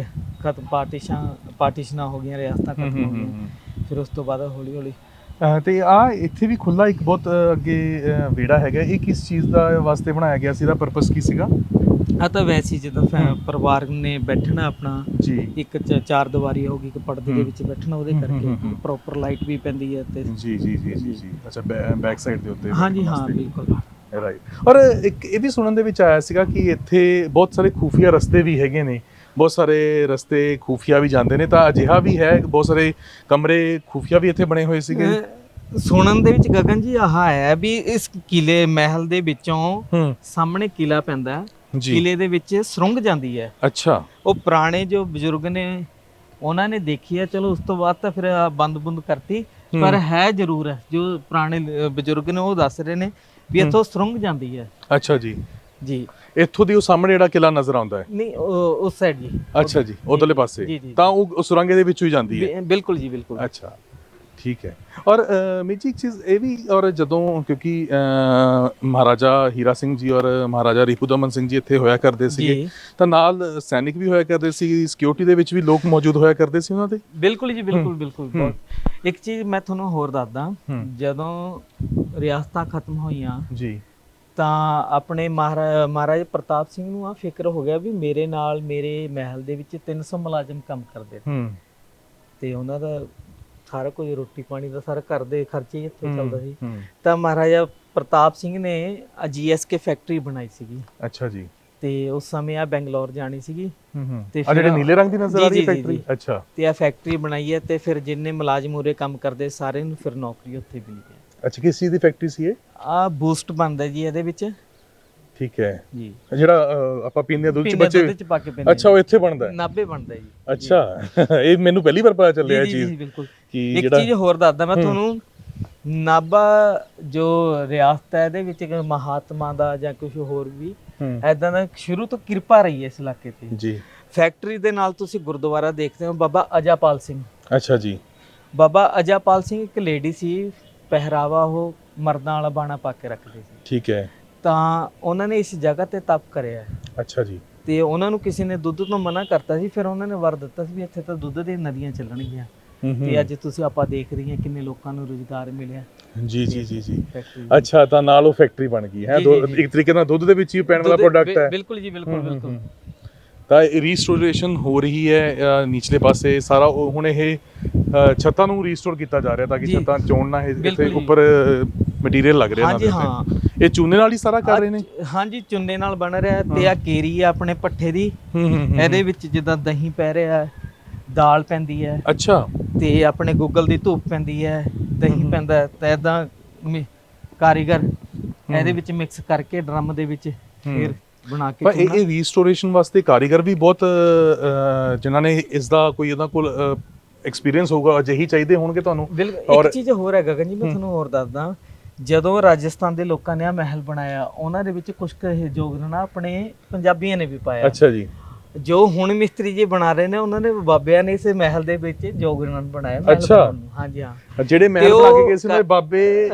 S2: ਖਤਮ ਪਾਰਟੀਸ਼ਨਾਂ ਹੋ ਗਈਆਂ, ਰਿਆਸਤਾਂ ਖਤਮ ਹੋ ਗਈਆਂ, ਫਿਰ ਉਸ ਤੋਂ ਬਾਅਦ ਹੌਲੀ ਹੌਲੀ
S1: ਤੇ ਆ ਇੱਥੇ ਵੀ ਖੁੱਲਾ ਇੱਕ ਬਹੁਤ ਅੱਗੇ ਵਿਹੜਾ ਹੈਗਾ, ਇਹ ਕਿਸ ਚੀਜ਼ ਦਾ ਵਾਸਤੇ ਬਣਾਇਆ ਗਿਆ ਸੀ? ਇਹਦਾ ਪਰਪਸ ਕੀ ਸੀਗਾ?
S2: ਆ ਤਾਂ ਵੈਸੇ ਹੀ ਜਦੋਂ ਪਰਿਵਾਰ ਨੇ ਬੈਠਣਾ ਆਪਣਾ ਜੀ, ਇੱਕ 4 ਦੀਵਾਰੀ ਹੋਗੀ, ਇੱਕ ਪਰਦੇ ਦੇ ਵਿੱਚ ਬੈਠਣਾ, ਉਹਦੇ ਕਰਕੇ ਪ੍ਰੋਪਰ ਲਾਈਟ ਵੀ ਪੈਂਦੀ ਹੈ। ਤੇ ਜੀ ਜੀ ਜੀ ਜੀ ਜੀ। ਅੱਛਾ, ਬੈਕ ਸਾਈਡ ਦੇ ਉੱਤੇ? ਹਾਂਜੀ ਹਾਂ, ਬਿਲਕੁਲ ਰਾਈਟ। ਔਰ ਇੱਕ ਇਹ ਵੀ ਸੁਣਨ ਦੇ ਵਿੱਚ ਆਇਆ ਸੀਗਾ ਕਿ ਇੱਥੇ ਬਹੁਤ ਸਾਰੇ ਖੂਫੀਆ ਰਸਤੇ ਵੀ ਹੈਗੇ ਨੇ, ਬਹੁਤ ਸਾਰੇ ਰਸਤੇ ਖੂਫੀਆ ਵੀ ਜਾਂਦੇ ਨੇ, ਤਾਂ ਅਜਿਹਾ ਵੀ ਹੈ? ਬਹੁਤ ਸਾਰੇ ਕਮਰੇ ਖੂਫੀਆ ਵੀ ਇੱਥੇ ਬਣੇ ਹੋਏ ਸੀਗੇ? ਸੁਣਨ ਦੇ ਵਿੱਚ ਗਗਨ ਜੀ ਆਹ ਹੈ ਵੀ ਇਸ ਕਿਲੇ ਮਹਿਲ ਦੇ ਵਿੱਚੋਂ ਸਾਹਮਣੇ ਕਿਲਾ ਪੈਂਦਾ, ਕਿਲੇ ਦੇ ਵਿੱਚ ਸੁਰੰਗ ਜਾਂਦੀ ਹੈ। ਅੱਛਾ। ਉਹ ਪੁਰਾਣੇ ਜੋ ਬਜ਼ੁਰਗ ਨੇ ਉਹਨਾਂ ਨੇ ਦੇਖੀ ਹੈ, ਚਲੋ ਉਸ ਤੋਂ ਬਾਅਦ ਤਾਂ ਫਿਰ ਬੰਦ ਬੁੰਦ ਕਰਤੀ, ਪਰ ਹੈ ਜ਼ਰੂਰ ਹੈ। ਜੋ ਪੁਰਾਣੇ ਬਜ਼ੁਰਗ ਨੇ ਉਹ ਦੱਸ ਰਹੇ ਨੇ ਵੀ ਇੱਥੋਂ ਸੁਰੰਗ ਜਾਂਦੀ ਹੈ।
S1: ਅੱਛਾ ਜੀ
S2: ਜੀ।
S1: ਇੱਥੋਂ ਦੀ ਉਹ ਸਾਹਮਣੇ ਜਿਹੜਾ ਕਿਲਾ ਨਜ਼ਰ ਆਉਂਦਾ ਹੈ?
S2: ਨਹੀਂ, ਉਸ ਸਾਈਡ ਜੀ।
S1: ਅੱਛਾ ਜੀ, ਉਧਰਲੇ ਪਾਸੇ। ਤਾਂ ਉਹ ਸੁਰੰਗ ਦੇ ਵਿੱਚੋਂ ਹੀ ਜਾਂਦੀ ਹੈ?
S2: ਬਿਲਕੁਲ ਜੀ, ਬਿਲਕੁਲ।
S1: ਅੱਛਾ, ਠੀਕ ਹੈ। ਔਰ ਮੇਜੀ ਇੱਕ ਚੀਜ਼ ਇਹ ਵੀ, ਔਰ ਜਦੋਂ ਕਿਉਂਕਿ ਮਹਾਰਾਜਾ ਹੀਰਾ ਸਿੰਘ ਜੀ ਔਰ ਮਹਾਰਾਜਾ ਰਿਪੁਦਮਨ ਸਿੰਘ ਜੀ ਇੱਥੇ ਹੋਇਆ ਕਰਦੇ ਸੀਗੇ, ਤਾਂ ਨਾਲ ਸੈਨਿਕ ਵੀ ਹੋਇਆ ਕਰਦੇ ਸੀ, ਸਿਕਿਉਰਿਟੀ ਦੇ ਵਿੱਚ ਵੀ ਲੋਕ ਮੌਜੂਦ ਹੋਇਆ ਕਰਦੇ ਸੀ ਉਹਨਾਂ ਦੇ? ਬਿਲਕੁਲ ਜੀ, ਬਿਲਕੁਲ ਬਿਲਕੁਲ।
S2: ਇੱਕ ਚੀਜ਼ ਮੈਂ ਤੁਹਾਨੂੰ ਹੋਰ ਦੱਸਦਾ, ਜਦੋਂ ਰਿਆਸਤਾਂ ਖਤਮ ਹੋਈਆਂ ਜੀ, ਤਾਂ ਆਪਣੇ ਮਹਾਰਾਜਾ ਪ੍ਰਤਾਪ ਸਿੰਘ ਨੂੰ ਆ ਫਿਕਰ ਹੋ ਗਿਆ ਵੀ ਮੇਰੇ ਨਾਲ ਮੇਰੇ ਮਹਿਲ ਦੇ ਵਿੱਚ 300 ਮੁਲਾਜ਼ਮ ਕੰਮ ਕਰਦੇ ਤੇ ਉਹਨਾਂ ਦਾ ਸਾਰਾ ਕੁਝ, ਰੋਟੀ ਪਾਣੀ ਦਾ ਸਾਰਾ ਘਰ ਦੇ ਖਰਚੇ ਇੱਥੇ ਚੱਲਦਾ ਸੀ। ਤਾਂ ਮਹਾਰਾਜਾ ਪ੍ਰਤਾਪ ਸਿੰਘ ਨੇ GSK ਫੈਕਟਰੀ ਬਣਾਈ ਸੀਗੀ।
S1: ਅੱਛਾ ਜੀ।
S2: ਤੇ ਉਸ ਸਮੇਂ ਆ ਬੈਂਗਲੌਰ ਜਾਣੀ ਸੀਗੀ,
S1: ਤੇ ਜਿਹੜੇ ਨੀਲੇ ਰੰਗ ਦੀ ਨਜ਼ਰ ਆ ਰਹੀ ਹੈ ਫੈਕਟਰੀ? ਅੱਛਾ।
S2: ਤੇ ਆ ਫੈਕਟਰੀ ਬਣਾਈ ਹੈ, ਤੇ ਫਿਰ ਜਿੰਨੇ ਮੁਲਾਜ਼ਮ ਉਰੇ ਕੰਮ ਕਰਦੇ ਸਾਰੇ ਨੂੰ ਫਿਰ ਨੌਕਰੀ ਉੱਥੇ ਮਿਲ ਗਈ।
S1: ਅੱਛਾ, ਕਿਸ ਚੀਜ਼ ਦੀ ਫੈਕਟਰੀ ਸੀ ਇਹ? ਆ
S2: ਬੂਸਟ ਬਣਦਾ ਜੀ ਇਹਦੇ ਵਿੱਚ।
S1: ਠੀਕ ਹੈ ਜੀ। ਜਿਹੜਾ ਆਪਾਂ ਪੀਂਦੇ ਦੁੱਧ ਚ ਪਾ ਕੇ ਪੀਂਦੇ। ਅੱਛਾ, ਉਹ ਇੱਥੇ ਬਣਦਾ? ਨਾਭੇ ਬਣਦਾ ਜੀ। ਅੱਛਾ, ਇਹ ਮੈਨੂੰ ਪਹਿਲੀ ਵਾਰ ਪਤਾ ਚੱਲਿਆ ਇਹ ਚੀਜ਼।
S2: ਬਿਲਕੁਲ। ਇੱਕ ਚੀਜ਼ ਹੋਰ ਦੱਸਦਾ ਮੈਂ ਤੁਹਾਨੂੰ, ਨਾਭਾ ਜੋ ਰਿਆਸਤ ਹੈ ਇਹਦੇ ਵਿੱਚ ਮਹਾਤਮਾ ਦਾ ਜਾਂ ਕੁਝ ਹੋਰ ਵੀ ਐਦਾਂ ਦਾ ਸ਼ੁਰੂ ਤੋਂ ਕਿਰਪਾ ਰਹੀ ਹੈ ਇਸ ਇਲਾਕੇ ਤੇ ਜੀ। ਫੈਕਟਰੀ ਦੇ ਨਾਲ ਤੁਸੀਂ ਗੁਰਦੁਆਰਾ ਦੇਖਦੇ ਹੋ ਬਾਬਾ ਅਜਾਪਾਲ ਸਿੰਘ।
S1: ਅੱਛਾ ਜੀ।
S2: ਬਾਬਾ ਅਜਾਪਾਲ ਸਿੰਘ ਇੱਕ ਲੇਡੀ ਸੀ, ਪਹਿਰਾਵਾ ਉਹ ਮਰਦਾਂ ਵਾਲਾ ਬਾਣਾ ਪਾ ਕੇ ਰੱਖਦੇ ਸੀ,
S1: ਠੀਕ ਹੈ।
S2: ਤਾਂ ਉਹਨਾਂ ਨੇ ਇਸ ਜਗ੍ਹਾ ਤੇ ਤਪ ਕਰਿਆ
S1: ਅੱਛਾ ਜੀ।
S2: ਤੇ ਉਹਨਾਂ ਨੂੰ ਕਿਸੇ ਨੇ ਦੁੱਧ ਤੋਂ ਮਨਾ ਕਰਤਾ ਸੀ, ਫਿਰ ਉਹਨਾਂ ਨੇ ਵਰ ਦਿੱਤਾ ਸੀ ਵੀ ਇੱਥੇ ਤਾਂ ਦੁੱਧ ਦੀਆਂ ਨਦੀਆਂ ਚੱਲਣਗੀਆਂ। ਤੇ ਅੱਜ ਤੁਸੀਂ ਆਪਾਂ ਦੇਖ ਰਹੇ ਹਾਂ ਕਿੰਨੇ ਲੋਕਾਂ ਨੂੰ ਰੁਜ਼ਗਾਰ ਮਿਲਿਆ।
S1: ਜੀ ਜੀ ਜੀ ਜੀ।
S2: ਫੈਕਟਰੀ
S1: ਅੱਛਾ, ਤਾਂ ਨਾਲ ਉਹ ਫੈਕਟਰੀ ਬਣ ਗਈ ਹੈ, ਇੱਕ ਤਰੀਕੇ ਨਾਲ ਦੁੱਧ ਦੇ ਵਿੱਚ ਹੀ ਪੈਣ ਵਾਲਾ ਪ੍ਰੋਡਕਟ ਹੈ।
S2: ਬਿਲਕੁਲ ਜੀ, ਬਿਲਕੁਲ ਬਿਲਕੁਲ।
S1: ਤਾਂ ਰੀਸਟੋਰੇਸ਼ਨ ਹੋ ਰਹੀ ਹੈ ਨਿਚਲੇ ਪਾਸੇ ਸਾਰਾ, ਹੁਣ ਇਹ ਛੱਤਾਂ ਨੂੰ ਰੀਸਟੋਰ ਕੀਤਾ ਜਾ ਰਿਹਾ ਤਾਂ ਕਿ ਛੱਤਾਂ ਚੋਣ ਨਾ, ਇੱਥੇ ਉੱਪਰ ਮਟੀਰੀਅਲ ਲੱਗ ਰਿਹਾ।
S2: ਹਾਂਜੀ ਹਾਂ,
S1: ਇਹ ਚੂਨੇ ਨਾਲ ਹੀ ਸਾਰਾ ਕਰ ਰਹੇ ਨੇ।
S2: ਹਾਂਜੀ, ਚੁੰਨੇ ਨਾਲ ਬਣ ਰਿਹਾ ਤੇ ਆ ਕੇਰੀ ਆ ਆਪਣੇ ਪੱਠੇ ਦੀ, ਇਹਦੇ ਵਿੱਚ ਜਿੱਦਾਂ ਦਹੀਂ ਪੈ ਰਿਹਾ, ਦਾਲ ਪੈਂਦੀ ਹੈ,
S1: ਅੱਛਾ,
S2: ਤੇ ਆਪਣੇ ਗੂਗਲ ਦੀ ਧੂਪ ਪੈਂਦੀ ਹੈ, ਦਹੀਂ ਪੈਂਦਾ, ਤਾਂ ਇਦਾਂ ਕਾਰੀਗਰ ਇਹਦੇ ਵਿੱਚ ਮਿਕਸ ਕਰਕੇ ਡਰਮ ਦੇ ਵਿੱਚ ਫਿਰ ਬਣਾ ਕੇ।
S1: ਪਰ ਇਹ ਰੀਸਟੋਰੇਸ਼ਨ ਵਾਸਤੇ ਕਾਰੀਗਰ ਵੀ ਬਹੁਤ ਜਿਨ੍ਹਾਂ ਨੇ ਇਸ ਦਾ ਕੋਈ ਇਹਨਾਂ ਕੋਲ ਐਕਸਪੀਰੀਅੰਸ ਹੋਊਗਾ, ਅਜਿਹੀ ਚਾਹੀਦੇ ਹੋਣਗੇ ਤੁਹਾਨੂੰ।
S2: ਇੱਕ ਚੀਜ਼ ਹੋਰ ਹੈ ਗਗਨ ਜੀ, ਮੈਂ ਤੁਹਾਨੂੰ ਹੋਰ ਦੱਸਦਾ, ਜਦੋਂ ਰਾਜਸਥਾਨ ਦੇ ਲੋਕਾਂ ਨੇ ਆ ਮਹਿਲ ਬਣਾਇਆ, ਉਹਨਾਂ ਦੇ ਵਿੱਚ ਕੁਝ ਕੁ ਯੋਗਦਾਨ ਆਪਣੇ ਪੰਜਾਬੀਆਂ ਨੇ ਵੀ ਪਾਇਆ।
S1: ਅੱਛਾ ਜੀ।
S2: ਜੋ ਹੁਣ ਮਿਸਤਰੀ ਜੀ ਬਣਾ ਰਹੇ ਨੇ, ਉਹਨਾਂ ਨੇ ਬਾਬਿਆਂ ਨੇ ਇਸ ਮਹਿਲ ਦੇ ਵਿੱਚ ਯੋਗਦਾਨ ਬਣਾਇਆ ਮਹਿਲ
S1: ਅੱਛਾ।
S2: ਬਣਾਉਣ ਨੂੰ। ਹਾਂਜੀ ਹਾਂ,
S1: ਜਿਹੜੇ ਮਹਿਲ ਬਣਾ ਕੇ ਗਏ ਸੀ ਉਹਨਾਂ ਦੇ ਬਾਬੇ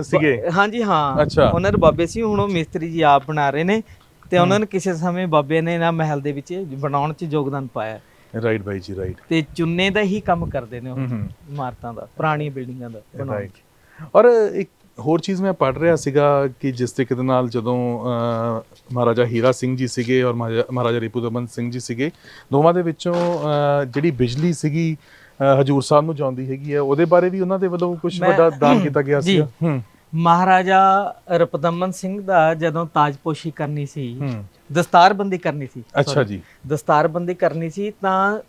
S1: ਸੀਗੇ।
S2: ਹਾਂਜੀ ਹਾਂ,
S1: ਅੱਛਾ।
S2: ਉਹਨਾਂ ਦੇ ਬਾਬੇ ਸੀ, ਹੁਣ ਉਹ ਮਿਸਤਰੀ ਜੀ ਆਪ ਬਣਾ ਰਹੇ ਨੇ, ਤੇ ਉਹਨਾਂ ਨੇ ਕਿਸੇ ਸਮੇਂ ਬਾਬਿਆਂ ਨੇ ਨਾ ਮਹਿਲ ਦੇ ਵਿੱਚ ਬਣਾਉਣ 'ਚ ਯੋਗਦਾਨ ਪਾਇਆ।
S1: ਰਾਈਟ ਬਾਈ ਜੀ, ਰਾਈਟ।
S2: ਤੇ ਚੁੰਨੇ ਦਾ ਹੀ ਕੰਮ ਕਰਦੇ ਨੇ ਉਹ ਇਮਾਰਤਾਂ ਦਾ, ਪੁਰਾਣੀਆਂ ਬਿਲਡਿੰਗਾਂ ਦਾ ਬਣਾਉਣ 'ਚ।
S1: ਔਰ ਇੱਕ ਹੋਰ ਚੀਜ਼ ਮੈਂ ਪੜ੍ਹ ਰਿਹਾ ਸੀਗਾ ਕਿ ਜਿਸ ਤਰੀਕੇ ਦੇ ਨਾਲ ਜਦੋਂ ਮਹਾਰਾਜਾ ਹੀਰਾ ਸਿੰਘ ਜੀ ਸੀਗੇ ਔਰ ਮਹਾਰਾਜਾ ਰਿਪੂਦਮਨ ਸਿੰਘ ਜੀ ਸੀਗੇ, ਦੋਵਾਂ ਦੇ ਵਿੱਚੋਂ ਜਿਹੜੀ ਬਿਜਲੀ ਸੀਗੀ ਹਜੂਰ ਸਾਹਿਬ ਨੂੰ ਜਾਂਦੀ ਹੈਗੀ ਆ, ਉਹਦੇ ਬਾਰੇ ਵੀ ਉਹਨਾਂ ਦੇ ਵੱਲੋਂ ਕੁਝ ਵੱਡਾ ਦਾਨ ਕੀਤਾ ਗਿਆ ਸੀ।
S2: ਮਹਾਰਾਜਾ ਰਿਪੁਦਮਨ ਸਿੰਘ ਦਾ ਜਦੋਂ ਤਾਜਪੋਸ਼ੀ ਕਰਨੀ ਸੀ, ਦਸਤਾਰਬੰਦੀ ਕਰਨੀ ਸੀ।
S1: ਅੱਛਾ ਜੀ।
S2: ਦਸਤਾਰਬੰਦੀ ਕਰਨੀ ਸੀ ਤਾਂ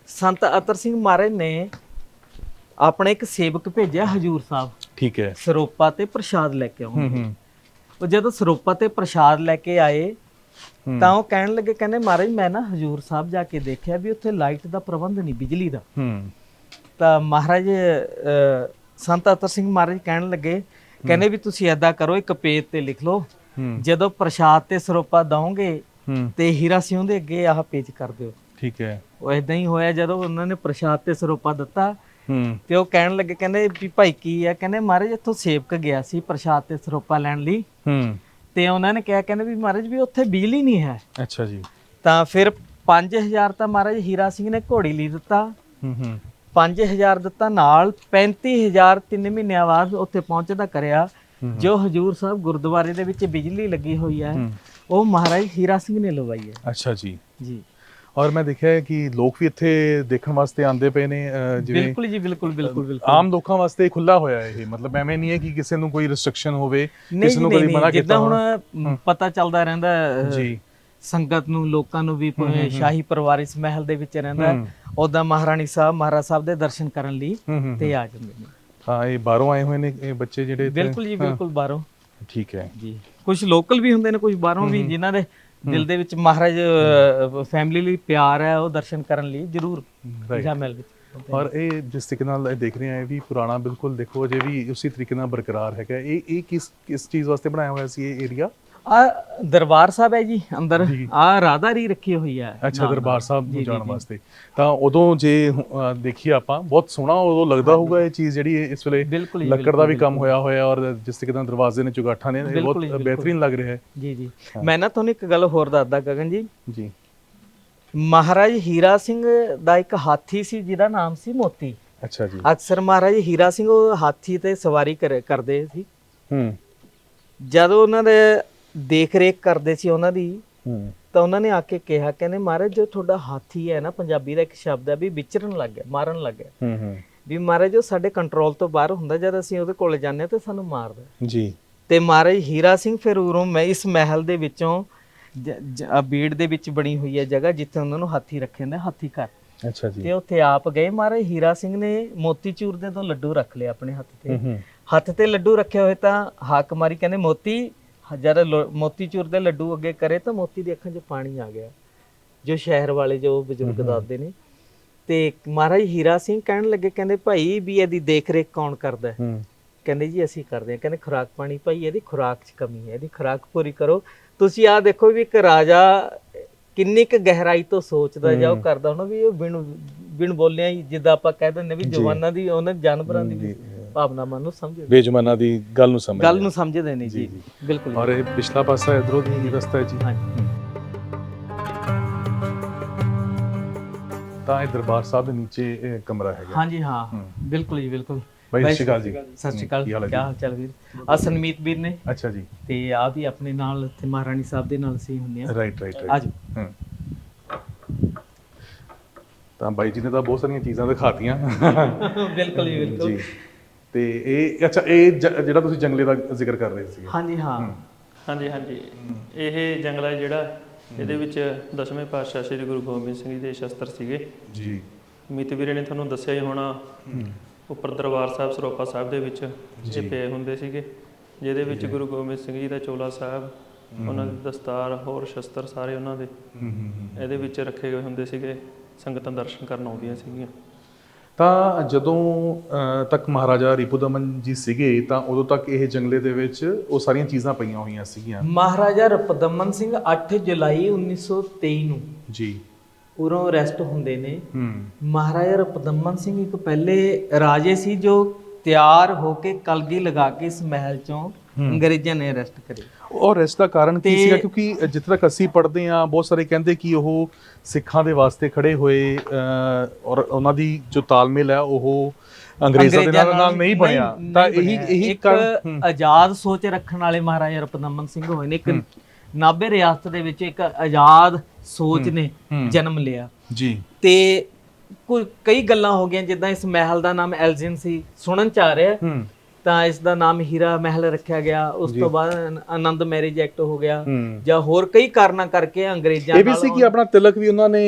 S2: ਸੰਤ ਅਤਰ ਸਿੰਘ ਮਹਾਰਾਜ ਨੇ ਆਪਣੇ ਇੱਕ ਸੇਵਕ ਭੇਜਿਆ ਹਜੂਰ ਸਾਹਿਬ,
S1: ਠੀਕ ਹੈ,
S2: ਸਰੋਪਾ ਤੇ ਪ੍ਰਸ਼ਾਦ ਲੈ ਕੇ ਆਉਣ। ਉਹ ਜਦੋਂ ਸਰੋਪਾ ਤੇ ਪ੍ਰਸ਼ਾਦ ਲੈ ਕੇ ਆਏ ਤਾਂ ਉਹ ਕਹਿਣ ਲੱਗੇ, ਕਹਿੰਦੇ ਮਹਾਰਾਜ ਮੈਂ ਨਾ ਹਜੂਰ ਸਾਹਿਬ ਜਾ ਕੇ ਦੇਖਿਆ ਵੀ ਉੱਥੇ ਲਾਈਟ ਦਾ ਪ੍ਰਬੰਧ ਨਹੀਂ, ਬਿਜਲੀ ਦਾ। ਤਾਂ ਮਹਾਰਾਜ ਸੰਤ ਅਤਰ ਸਿੰਘ ਮਹਾਰਾਜ ਕਹਿਣ ਲੱਗੇ, ਕਹਿੰਦੇ ਵੀ ਤੁਸੀਂ ਏਦਾਂ ਕਰੋ, ਇੱਕ ਪੇਜ ਤੇ ਲਿਖ ਲਓ, ਜਦੋਂ ਪ੍ਰਸ਼ਾਦ ਤੇ ਸਰੋਪਾ ਦਓਗੇ ਤੇ ਹੀਰਾ ਸਿੰਘ ਦੇ ਅੱਗੇ ਆਹ ਪੇਜ ਕਰ ਦਿਓ।
S1: ਠੀਕ ਹੈ।
S2: ਉਹ ਏਦਾਂ ਹੀ ਹੋਇਆ, ਜਦੋਂ ਉਹਨਾਂ ਨੇ ਪ੍ਰਸ਼ਾਦ ਤੇ ਸਰੋਪਾ ਦਿੱਤਾ ਤੇ ਉਹ ਕਹਿਣ ਲੱਗੇ, ਕਹਿੰਦੇ ਵੀ ਭਾਈ ਕੀ ਆ, ਕਹਿੰਦੇ ਮਹਾਰਾਜ ਇੱਥੋਂ ਸੇਵਕ ਗਿਆ ਸੀ ਪ੍ਰਸ਼ਾਦ ਤੇ ਸਰੋਪਾ ਲੈਣ ਲਈ, ਤੇ ਉਹਨਾਂ ਨੇ ਕਿਹਾ, ਕਹਿੰਦੇ ਵੀ ਮਹਾਰਾਜ ਵੀ ਉੱਥੇ ਬਿਜਲੀ ਨਹੀਂ ਹੈ।
S1: ਅੱਛਾ ਜੀ।
S2: ਤਾਂ ਫਿਰ 5000 ਤਾਂ ਮਹਾਰਾਜ ਹੀਰਾ ਸਿੰਘ ਨੇ ਘੋੜੀ ਲਈ ਦਿੱਤਾ, 5000 ਦਿੱਤਾ, ਨਾਲ 35000 3 ਮਹੀਨਿਆਂ ਬਾਅਦ ਉੱਥੇ ਪਹੁੰਚਦਾ ਕਰਿਆ। ਜੋ ਹਜੂਰ ਸਾਹਿਬ ਗੁਰਦੁਆਰੇ ਦੇ ਵਿੱਚ ਬਿਜਲੀ ਲੱਗੀ ਹੋਈ ਹੈ, ਉਹ ਮਹਾਰਾਜ ਹੀਰਾ ਸਿੰਘ ਨੇ ਲਵਾਈ ਹੈ।
S1: ਅੱਛਾ ਜੀ।
S2: ਜੀ।
S1: ਔਰ ਮੈਂ ਦੇਖਿਆ ਹੈ ਕਿ ਲੋਕ ਵੀ ਇੱਥੇ ਦੇਖਣ ਵਾਸਤੇ ਆਉਂਦੇ ਪਏ ਨੇ, ਜਿਵੇਂ
S2: ਬਿਲਕੁਲ ਜੀ, ਬਿਲਕੁਲ ਬਿਲਕੁਲ ਬਿਲਕੁਲ
S1: ਆਮ ਲੋਕਾਂ ਵਾਸਤੇ ਖੁੱਲਾ ਹੋਇਆ ਇਹ, ਮਤਲਬ ਐਵੇਂ ਨਹੀਂ ਹੈ ਕਿ ਕਿਸੇ ਨੂੰ ਕੋਈ ਰਿਸਟ੍ਰਿਕਸ਼ਨ ਹੋਵੇ, ਕਿਸੇ ਨੂੰ ਕਦੀ ਮਨਾ ਕੀਤਾ।
S2: ਜਿੱਦਾਂ ਹੁਣ ਪਤਾ ਚੱਲਦਾ ਰਹਿੰਦਾ ਜੀ ਸੰਗਤ ਨੂੰ, ਲੋਕਾਂ ਨੂੰ ਵੀ, ਸ਼ਾਹੀ ਪਰਿਵਾਰ ਇਸ ਮਹਿਲ ਦੇ ਵਿੱਚ ਰਹਿੰਦਾ, ਉਦਾਂ ਮਹਾਰਾਣੀ ਸਾਹਿਬ ਮਹਾਰਾਜ ਸਾਹਿਬ ਦੇ ਦਰਸ਼ਨ ਕਰਨ ਲਈ ਤੇ ਆ ਜਾਂਦੇ ਨੇ।
S1: ਹਾਂ, ਇਹ ਬਾਹਰੋਂ ਆਏ ਹੋਏ ਨੇ ਇਹ ਬੱਚੇ ਜਿਹੜੇ?
S2: ਬਿਲਕੁਲ ਜੀ, ਬਿਲਕੁਲ ਬਾਹਰੋਂ।
S1: ਠੀਕ ਹੈ ਜੀ।
S2: ਕੁਝ ਲੋਕਲ ਵੀ ਹੁੰਦੇ ਨੇ, ਕੁਝ ਬਾਹਰੋਂ ਵੀ, ਜਿਨ੍ਹਾਂ ਦੇ ਦਿਲ ਦੇ ਵਿੱਚ ਮਹਾਰਾਜ ਫੈਮਿਲੀ ਲਈ ਪਿਆਰ ਹੈ, ਉਹ ਦਰਸ਼ਨ ਕਰਨ ਲਈ ਜ਼ਰੂਰ ਮਹਿਲ ਵਿੱਚ।
S1: ਔਰ ਇਹ ਜਿਸ ਤਰੀਕੇ ਨਾਲ ਦੇਖ ਰਹੇ ਆ, ਇਹ ਵੀ ਪੁਰਾਣਾ ਬਿਲਕੁਲ ਦੇਖੋ ਅਜੇ ਵੀ ਉਸੇ ਤਰੀਕੇ ਨਾਲ ਬਰਕਰਾਰ ਹੈਗਾ। ਇਹ ਕਿਸ ਚੀਜ਼ ਵਾਸਤੇ ਬਣਾਇਆ ਹੋਇਆ ਸੀ ਇਹ ਏਰੀਆ?
S2: ਆ ਦਰਬਾਰ ਸਾਹਿਬ ਹੈ ਜੀ, ਅੰਦਰ ਆ ਰਾਧਾਰੀ ਰੱਖੀ ਹੋਈ ਹੈ।
S1: ਅੱਛਾ, ਦਰਬਾਰ ਸਾਹਿਬ ਨੂੰ ਜਾਣ ਵਾਸਤੇ। ਤਾਂ ਉਦੋਂ ਜੇ ਦੇਖੀਏ ਆਪਾਂ, ਬਹੁਤ ਸੋਹਣਾ ਉਦੋਂ ਲੱਗਦਾ ਹੋਊਗਾ ਇਹ ਚੀਜ਼ ਜਿਹੜੀ ਇਸ ਵੇਲੇ ਲੱਕੜ ਦਾ ਵੀ ਕੰਮ ਹੋਇਆ ਹੋਇਆ, ਔਰ ਜਿਸ ਤਰੀਕੇ ਨਾਲ ਦਰਵਾਜ਼ੇ ਨੇ, ਚੁਗਾਠਾਂ ਨੇ, ਬਹੁਤ ਬਿਹਤਰੀਨ ਲੱਗ ਰਿਹਾ ਹੈ। ਜੀ ਜੀ।
S2: ਮੈਂ ਨਾ ਤੁਹਾਨੂੰ ਇੱਕ ਗੱਲ ਹੋਰ ਦੱਸਦਾ ਗਗਨ ਜੀ।
S1: ਜੀ।
S2: ਮਹਾਰਾਜ ਹੀਰਾ ਸਿੰਘ ਦਾ ਇੱਕ ਹਾਥੀ ਸੀ ਜਿਹਦਾ ਨਾਮ ਸੀ ਮੋਤੀ।
S1: ਅੱਛਾ ਜੀ।
S2: ਅਕਸਰ ਮਹਾਰਾਜ ਹੀਰਾ ਸਿੰਘ ਉਹ ਹਾਥੀ ਤੇ ਸਵਾਰੀ ਕਰਦੇ ਸੀ। ਜਦੋਂ ਉਹਨਾਂ ਦੇ ਦੇਖ ਰੇਖ ਕਰਦੇ ਸੀ ਉਹਨਾਂ ਦੀ, ਤਾਂ ਉਹਨਾਂ ਨੇ ਆ ਕੇ ਕਿਹਾ, ਕਹਿੰਦੇ ਮਹਾਰਾਜ ਜੋ ਤੁਹਾਡਾ ਹਾਥੀ ਹੈ ਨਾ, ਪੰਜਾਬੀ ਦਾ ਇੱਕ ਸ਼ਬਦ ਹੈ ਵੀ ਵਿਚਰਨ ਲੱਗ ਗਿਆ, ਮਾਰਨ ਲੱਗ ਗਿਆ, ਵੀ ਮਹਾਰਾਜ ਜੋ ਸਾਡੇ ਕੰਟਰੋਲ ਤੋਂ ਬਾਹਰ ਹੁੰਦਾ, ਜਦ ਅਸੀਂ ਉਹਦੇ ਕੋਲ ਜਾਂਦੇ ਹਾਂ ਤਾਂ ਸਾਨੂੰ ਮਾਰਦਾ ਜੀ। ਤੇ ਮਹਾਰਾਜ ਹੀਰਾ ਸਿੰਘ ਫਿਰ ਉਰੋਂ ਮੈਂ ਇਸ ਮਹਿਲ ਦੇ ਵਿੱਚੋਂ ਬੀੜ ਦੇ ਵਿੱਚ ਬਣੀ ਹੋਈ ਹੈ ਜਗ੍ਹਾ ਜਿੱਥੇ ਉਹਨਾਂ ਨੂੰ ਹਾਥੀ ਰੱਖੇ ਹੁੰਦੇ, ਹਾਥੀ ਘਰ। ਅੱਛਾ ਜੀ। ਤੇ ਉੱਥੇ ਆਪ ਗਏ, ਮਹਾਰਾਜ ਹੀਰਾ ਸਿੰਘ ਨੇ ਮੋਤੀਚੂਰ ਦੇ ਤੋਂ ਲੱਡੂ ਰੱਖ ਲਿਆ ਆਪਣੇ ਹੱਥ ਤੇ, ਹੱਥ ਤੇ ਲੱਡੂ ਰੱਖੇ ਹੋਏ ਤਾਂ ਹਾਕ ਮਾਰੀ, ਕਹਿੰਦੇ ਮੋਤੀ, ਜਦ ਮੋਤੀਚੂਰ ਦੇ ਲੱਡੂ ਅੱਗੇ ਕਰੇ ਤਾਂ ਮੋਤੀ ਦੀ ਅੱਖਾਂ 'ਚ ਪਾਣੀ ਆ ਗਿਆ, ਜੋ ਸ਼ਹਿਰ ਵਾਲੇ ਜੋ ਬਜ਼ੁਰਗ ਦੱਸਦੇ ਨੇ। ਤੇ ਮਹਾਰਾਜ ਹੀਰਾ ਸਿੰਘ ਕਹਿਣ ਲੱਗੇ, ਕਹਿੰਦੇ ਭਾਈ ਵੀ ਇਹਦੀ ਦੇਖ ਰੇਖ ਕੌਣ ਕਰਦਾ? ਕਹਿੰਦੇ ਜੀ ਅਸੀਂ ਕਰਦੇ ਹਾਂ। ਕਹਿੰਦੇ ਖੁਰਾਕ ਪਾਣੀ ਭਾਈ, ਇਹਦੀ ਖੁਰਾਕ 'ਚ ਕਮੀ ਹੈ, ਇਹਦੀ ਖੁਰਾਕ ਪੂਰੀ ਕਰੋ। ਤੁਸੀਂ ਆਹ ਦੇਖੋ ਵੀ ਇੱਕ ਰਾਜਾ ਕਿੰਨੀ ਕੁ ਗਹਿਰਾਈ ਤੋਂ ਸੋਚਦਾ ਜਾਂ ਉਹ ਕਰਦਾ ਹੋਣਾ ਵੀ ਉਹ ਬਿਨ ਬੋਲਿਆ ਹੀ, ਜਿੱਦਾਂ ਆਪਾਂ ਕਹਿ ਦਿੰਦੇ ਵੀ ਜਵਾਨਾਂ ਦੀ ਉਹਨਾਂ ਜਾਨਵਰਾਂ ਦੀ ਵੀ ਭਾਵਨਾਵਾਂ ਨੂੰ ਸਮਝਦੇ,
S1: ਬੇਜਮਾਨਾਂ ਦੀ ਗੱਲ ਨੂੰ
S2: ਸਮਝਦੇ ਨੇ ਜੀ। ਬਿਲਕੁਲ।
S1: ਔਰ ਇਹ ਪਿਛਲਾ ਪਾਸਾ ਇਧਰੋਂ ਦੀ ਰਸਤਾ ਹੈ ਜੀ।
S2: ਹਾਂਜੀ।
S1: ਤਾਂ ਇਹ ਦਰਬਾਰ ਸਾਹਿਬ ਦੇ ਨੀਚੇ ਇਹ ਕਮਰਾ ਹੈਗਾ।
S2: ਹਾਂਜੀ ਹਾਂ, ਬਿਲਕੁਲ ਜੀ, ਬਿਲਕੁਲ।
S1: ਬਾਈ ਸਤਿ ਸ਼੍ਰੀ ਅਕਾਲ ਜੀ।
S2: ਸਤਿ ਸ਼੍ਰੀ ਅਕਾਲ, ਕੀ ਹਾਲ ਚਾਲ ਵੀਰ? ਆ ਸਨਮੀਤ ਵੀਰ ਨੇ।
S1: ਅੱਛਾ ਜੀ।
S2: ਤੇ ਆ ਵੀ ਆਪਣੇ ਨਾਲ ਇੱਥੇ ਮਹਾਰਾਣੀ ਸਾਹਿਬ ਦੇ ਨਾਲ ਸੀ ਹੁੰਦੇ ਆ।
S1: ਰਾਈਟ।
S2: ਅੱਜ
S1: ਤਾਂ ਬਾਈ ਜੀ ਨੇ ਤਾਂ ਬਹੁਤ ਸਾਰੀਆਂ ਚੀਜ਼ਾਂ ਦਿਖਾਤੀਆਂ।
S2: ਬਿਲਕੁਲ ਜੀ, ਬਿਲਕੁਲ
S1: ਜੀ। ਤੇ ਇਹ ਅੱਛਾ, ਇਹ ਜਿਹੜਾ ਤੁਸੀਂ ਜੰਗਲੇ ਦਾ ਜ਼ਿਕਰ ਕਰ ਰਹੇ ਸੀ।
S2: ਹਾਂਜੀ ਹਾਂ।
S3: ਹਾਂਜੀ ਇਹ ਜੰਗਲਾ ਜਿਹੜਾ, ਇਹਦੇ ਵਿੱਚ 10ਵੇਂ ਪਾਤਸ਼ਾਹ ਸ੍ਰੀ ਗੁਰੂ ਗੋਬਿੰਦ ਸਿੰਘ ਜੀ ਦੇ ਸ਼ਸਤਰ ਸੀਗੇ
S1: ਜੀ।
S3: ਮੀਤ ਵੀਰੇ ਨੇ ਤੁਹਾਨੂੰ ਦੱਸਿਆ ਹੀ ਹੋਣਾ, ਉੱਪਰ ਦਰਬਾਰ ਸਾਹਿਬ ਸਰੋਪਾ ਸਾਹਿਬ ਦੇ ਵਿੱਚ ਇਹ ਪਏ ਹੁੰਦੇ ਸੀਗੇ, ਜਿਹਦੇ ਵਿੱਚ ਗੁਰੂ ਗੋਬਿੰਦ ਸਿੰਘ ਜੀ ਦਾ ਚੋਲਾ ਸਾਹਿਬ, ਉਹਨਾਂ ਦੀ ਦਸਤਾਰ, ਹੋਰ ਸ਼ਸਤਰ ਸਾਰੇ ਉਹਨਾਂ ਦੇ ਇਹਦੇ ਵਿੱਚ ਰੱਖੇ ਗਏ ਹੁੰਦੇ ਸੀਗੇ। ਸੰਗਤਾਂ ਦਰਸ਼ਨ ਕਰਨ ਆਉਂਦੀਆਂ ਸੀਗੀਆਂ।
S1: ਤਾਂ ਜਦੋਂ ਤੱਕ ਮਹਾਰਾਜਾ ਰਿਪੁਦਮਨ ਜੀ ਸੀਗੇ ਤਾਂ ਉਦੋਂ ਤੱਕ ਇਹ ਜੰਗਲੇ ਦੇ ਵਿੱਚ ਉਹ ਸਾਰੀਆਂ ਚੀਜ਼ਾਂ ਪਈਆਂ ਹੋਈਆਂ ਸੀਗੀਆਂ।
S2: ਮਹਾਰਾਜਾ ਰਿਪੁਦਮਨ ਸਿੰਘ 8 ਜੁਲਾਈ 1923 ਨੂੰ
S1: ਜੀ
S2: ਉਰੋਂ ਅਰੈਸਟ ਹੁੰਦੇ ਨੇ। ਮਹਾਰਾਜਾ ਰਿਪੁਦਮਨ ਸਿੰਘ ਇੱਕ ਪਹਿਲੇ ਰਾਜੇ ਸੀ ਜੋ ਤਿਆਰ ਹੋ ਕੇ ਕਲਗੀ ਲਗਾ ਕੇ ਇਸ ਮਹਿਲ ਚੋਂ ਅੰਗਰੇਜ਼ਾਂ ਨੇ ਅਰੈਸਟ ਕਰੇ। ਔਰ
S1: ਇਸ ਦਾ ਕਾਰਨ ਕੀ ਸੀਗਾ? ਕਿਉਂਕਿ ਜਿੱਥੇ ਤੱਕ ਅਸੀਂ ਪੜ੍ਹਦੇ ਹਾਂ, ਬਹੁਤ ਸਾਰੇ ਕਹਿੰਦੇ ਕਿ ਉਹ ਸਿੱਖਾਂ ਦੇ ਵਾਸਤੇ ਖੜੇ ਹੋਏ ਔਰ ਉਹਨਾਂ ਦੀ ਜੋ ਤਾਲਮੇਲ ਹੈ ਉਹ ਅੰਗਰੇਜ਼ਾਂ ਦੇ ਨਾਲ ਨਹੀਂ ਬਣਿਆ। ਤਾਂ ਇਹੀ ਕਾਰਨ
S2: ਆਜ਼ਾਦ ਸੋਚ ਰੱਖਣ ਵਾਲੇ ਮਹਾਰਾਜਾ ਰਿਪੁਦਮਨ ਸਿੰਘ ਹੋਏ ਨੇ। ਇੱਕ ਨਾਭੇ ਰਿਆਸਤ ਦੇ ਵਿੱਚ ਇੱਕ ਆਜ਼ਾਦ ਸੋਚ ਨੇ ਜਨਮ ਲਿਆ ਜੀ। ਤੇ ਕਈ ਗੱਲਾਂ ਹੋ ਗਈਆਂ, ਜਿੱਦਾਂ ਇਸ ਮਹਿਲ ਦਾ ਨਾਮ ਐਲਜਿਨ ਸੀ, ਸੁਣਨ ਚ ਆ ਰਿਹਾ, ਤਾਂ ਇਸ ਦਾ ਨਾਮ ਹੀਰਾ ਮਹਿਲ ਰੱਖਿਆ ਗਿਆ। ਉਸ ਤੋਂ ਬਾਅਦ ਆਨੰਦ ਮੈਰਿਜ ਐਕਟ ਹੋ ਗਿਆ, ਜਾਂ ਹੋਰ ਕਈ ਕਾਰਨਾਂ ਕਰਕੇ ਅੰਗਰੇਜ਼ਾਂ ਨਾਲ। ਇਹ ਵੀ ਸੀ ਕਿ ਆਪਣਾ ਤਿਲਕ ਵੀ ਉਹਨਾਂ ਨੇ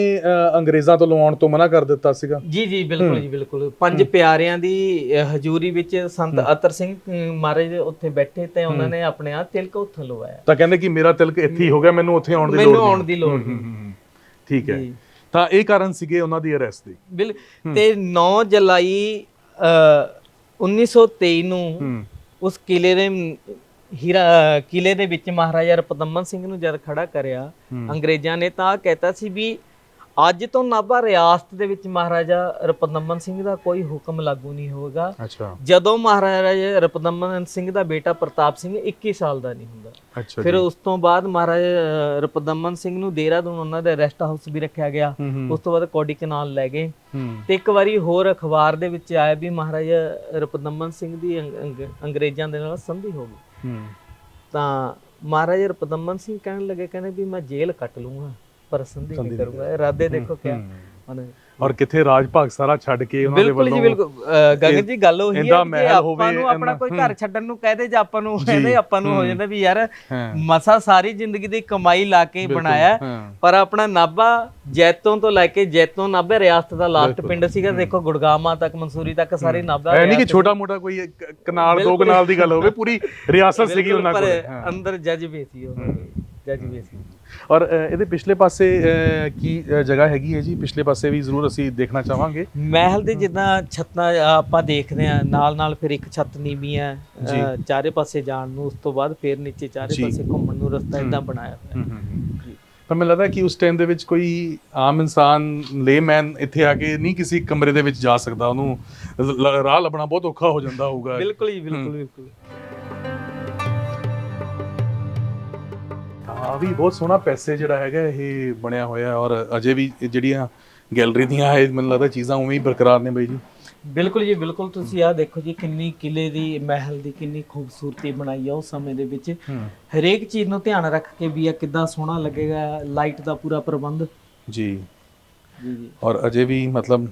S2: ਅੰਗਰੇਜ਼ਾਂ ਤੋਂ ਲਵਾਉਣ ਤੋਂ ਮਨਾ ਕਰ ਦਿੱਤਾ ਸੀਗਾ। ਜੀ ਬਿਲਕੁਲ ਜੀ, ਬਿਲਕੁਲ। 5 ਪਿਆਰਿਆਂ ਦੀ ਹਜ਼ੂਰੀ ਵਿੱਚ ਸੰਤ ਅਤਰ ਸਿੰਘ ਮਹਾਰਾਜ ਉੱਥੇ ਬੈਠੇ ਤੇ ਉਹਨਾਂ ਨੇ ਆਪਣੇ ਆ ਤਿਲਕ ਉੱਥੋਂ ਲਵਾਇਆ। ਤਾਂ ਕਹਿੰਦੇ ਕਿ ਮੇਰਾ ਤਿਲਕ ਇੱਥੇ ਹੀ ਹੋ ਗਿਆ, ਮੈਨੂੰ ਉੱਥੇ ਆਉਣ ਦੀ ਲੋੜ ਨਹੀਂ। ਠੀਕ ਹੈ। ਤਾਂ ਇਹ ਕਾਰਨ ਸੀਗੇ ਉਹਨਾਂ ਦੀ ਅਰੈਸਟ ਦੇ। ਤੇ 9 ਜੁਲਾਈ 1923 ਨੂੰ ਉਸ ਕਿਲੇ ਦੇ ਵਿੱਚ ਮਹਾਰਾਜਾ ਰਿਪੁਦਮਨ ਸਿੰਘ ਨੂੰ ਜਦ ਖੜਾ ਕਰਿਆ ਅੰਗਰੇਜ਼ਾਂ ਨੇ, ਤਾਂ ਕਹਿਤਾ ਸੀ ਵੀ ਅੱਜ ਤੋਂ ਨਾਭਾ ਰਿਆਸਤ ਦੇ ਵਿੱਚ ਮਹਾਰਾਜਾ ਰਿਪੁਦਮਨ ਸਿੰਘ ਦਾ ਕੋਈ ਹੁਕਮ ਲਾਗੂ ਨਹੀਂ ਹੋਵੇਗਾ ਜਦੋਂ ਮਹਾਰਾਜਾ ਰਿਪੁਦਮਨ ਸਿੰਘ ਦਾ ਬੇਟਾ ਪ੍ਰਤਾਪ ਸਿੰਘ 21 ਸਾਲ ਦਾ ਨਹੀਂ ਹੁੰਦਾ। ਫਿਰ ਉਸ ਤੋਂ ਬਾਅਦ ਮਹਾਰਾਜਾ ਰਿਪੁਦਮਨ ਸਿੰਘ ਨੂੰ ਦੇਹਰਾਦੂਨ ਉਹਨਾਂ ਦੇ ਰੈਸਟ ਹਾਊਸ ਵੀ ਰੱਖਿਆ ਗਿਆ। ਉਸ ਤੋਂ ਬਾਅਦ ਕੋਡੀ ਕਨਾਲ ਲੈ ਗਏ। ਤੇ ਇੱਕ ਵਾਰੀ ਹੋਰ ਅਖਬਾਰ ਦੇ ਵਿੱਚ ਆਇਆ ਵੀ ਮਹਾਰਾਜਾ ਰਿਪੁਦਮਨ ਸਿੰਘ ਦੀ ਅੰਗਰੇਜ਼ਾਂ ਦੇ ਨਾਲ ਸੰਧੀ ਹੋ ਗਈ। ਤਾਂ ਮਹਾਰਾਜਾ ਰਿਪੁਦਮਨ ਸਿੰਘ ਕਹਿਣ ਲੱਗੇ, ਕਹਿੰਦੇ ਵੀ ਮੈਂ ਜੇਲ੍ਹ ਕੱਟ ਲੂੰਗਾ ਪਰ ਸੰਧੀ ਨਹੀਂ ਕਰੂੰਗਾ। ਇਰਾਦੇ ਦੇਖੋ ਕਿਆ। ਔਰ ਕਿੱਥੇ ਰਾਜ ਭਾਗ ਸਾਰਾ ਛੱਡ ਕੇ ਉਹਨਾਂ ਦੇ ਵੱਲੋਂ। ਬਿਲਕੁਲ ਗਗਨ ਜੀ, ਗੱਲ ਉਹੀ ਹੈ ਕਿ ਆਪਾਂ ਨੂੰ ਆਪਣਾ ਕੋਈ ਘਰ ਛੱਡਣ ਨੂੰ ਕਹਦੇ ਜਾਂ ਆਪਾਂ ਨੂੰ ਕਹਿੰਦੇ, ਆਪਾਂ ਨੂੰ ਹੋ ਜਾਂਦਾ ਵੀ ਯਾਰ ਮਸਾ ਸਾਰੀ ਜ਼ਿੰਦਗੀ ਦੀ ਕਮਾਈ ਲਾ ਕੇ ਬਣਾਇਆ, ਪਰ ਆਪਣਾ ਨਾਭਾ ਜੈਤੋਂ ਤੋਂ ਲੈ ਕੇ ਜੈਤੋਂ ਨਾਭੇ ਰਿਆਸਤ ਦਾ ਲਾਸਟ ਪਿੰਡ ਸੀਗਾ। ਦੇਖੋ ਗੁੜਗਾਵਾਂ ਤੱਕ, ਮਨਸੂਰੀ ਤੱਕ ਸਾਰੇ ਨਾਭਾ। ਐ ਨਹੀਂ ਕਿ ਛੋਟਾ ਮੋਟਾ ਕੋਈ ਕਨਾਲ ਦੋ ਕਨਾਲ ਦੀ ਗੱਲ ਹੋਵੇ, ਪੂਰੀ ਰਿਆਸਤ ਸੀਗੀ ਉਹਨਾਂ ਕੋਲ। ਅੰਦਰ ਜਜ਼ਬੇ ਸੀ, ਉਹ ਜਜ਼ਬੇ ਸੀ। ਔਰ ਇਹਦੇ ਪਿਛਲੇ ਪਾਸੇ ਕੀ ਜਗ੍ਹਾ ਹੈਗੀ ਹੈ ਜੀ? ਪਿਛਲੇ ਪਾਸੇ ਵੀ ਜ਼ਰੂਰ ਅਸੀਂ ਦੇਖਣਾ ਚਾਹਾਂਗੇ। ਮਹਿਲ ਦੇ ਜਿੱਦਾਂ ਛੱਤਾਂ ਆਪਾਂ ਦੇਖਦੇ ਆ, ਨਾਲ ਨਾਲ ਫਿਰ ਇੱਕ ਛੱਤ ਨੀਵੀਂ ਹੈ ਚਾਰੇ ਪਾਸੇ ਜਾਣ ਨੂੰ, ਉਸ ਤੋਂ ਬਾਅਦ ਫਿਰ ਨੀਚੇ ਚਾਰੇ ਪਾਸੇ ਘੁੰਮਣ ਨੂੰ ਰਸਤਾ ਇਦਾਂ ਬਣਾਇਆ ਹੋਇਆ। ਪਰ ਮੈਨੂੰ ਲੱਗਦਾ ਕਿ ਉਸ ਟਾਈਮ ਦੇ ਵਿੱਚ ਕੋਈ ਆਮ ਇਨਸਾਨ, ਲੇਮੈਨ ਇੱਥੇ ਆ ਕੇ ਨਹੀਂ ਕਿਸੇ ਕਮਰੇ ਦੇ ਵਿੱਚ ਜਾ ਸਕਦਾ, ਉਹਨੂੰ ਰਾਹ ਲੱਭਣਾ ਬਹੁਤ ਔਖਾ ਹੋ ਜਾਂਦਾ ਹੋਊਗਾ। ਬਿਲਕੁਲ ਜੀ, ਬਿਲਕੁਲ ਬਿਲਕੁਲ। ਆ ਵੀ ਬਹੁਤ ਸੋਹਣਾ ਪੈਸੇ ਜਿਹੜਾ ਹੈਗਾ ਇਹ ਬਣਿਆ ਹੋਇਆ, ਔਰ ਅਜੇ ਵੀ ਜਿਹੜੀਆਂ ਗੈਲਰੀ ਦੀਆਂ ਇਹ ਮੈਨੂੰ ਲੱਗਦਾ ਚੀਜ਼ਾਂ ਉਵੇਂ ਹੀ ਬਰਕਰਾਰ ਨੇ ਬਾਈ ਜੀ। ਬਿਲਕੁਲ ਜੀ, ਬਿਲਕੁਲ। ਤੁਸੀਂ ਆਹ ਦੇਖੋ ਜੀ, ਕਿੰਨੀ ਕਿਲੇ ਦੀ, ਮਹਿਲ ਦੀ ਕਿੰਨੀ ਖੂਬਸੂਰਤੀ ਬਣਾਈ ਆ ਉਸ ਸਮੇਂ ਦੇ ਵਿੱਚ। ਹਰੇਕ ਚੀਜ਼ ਨੂੰ ਧਿਆਨ ਰੱਖ ਕੇ ਵੀ ਆ ਕਿੱਦਾਂ ਸੋਹਣਾ ਲੱਗੇਗਾ, ਲਾਈਟ ਦਾ ਪੂਰਾ ਪ੍ਰਬੰਧ ਜੀ ਜੀ। ਔਰ ਅਜੇ ਵੀ ਮਤਲਬ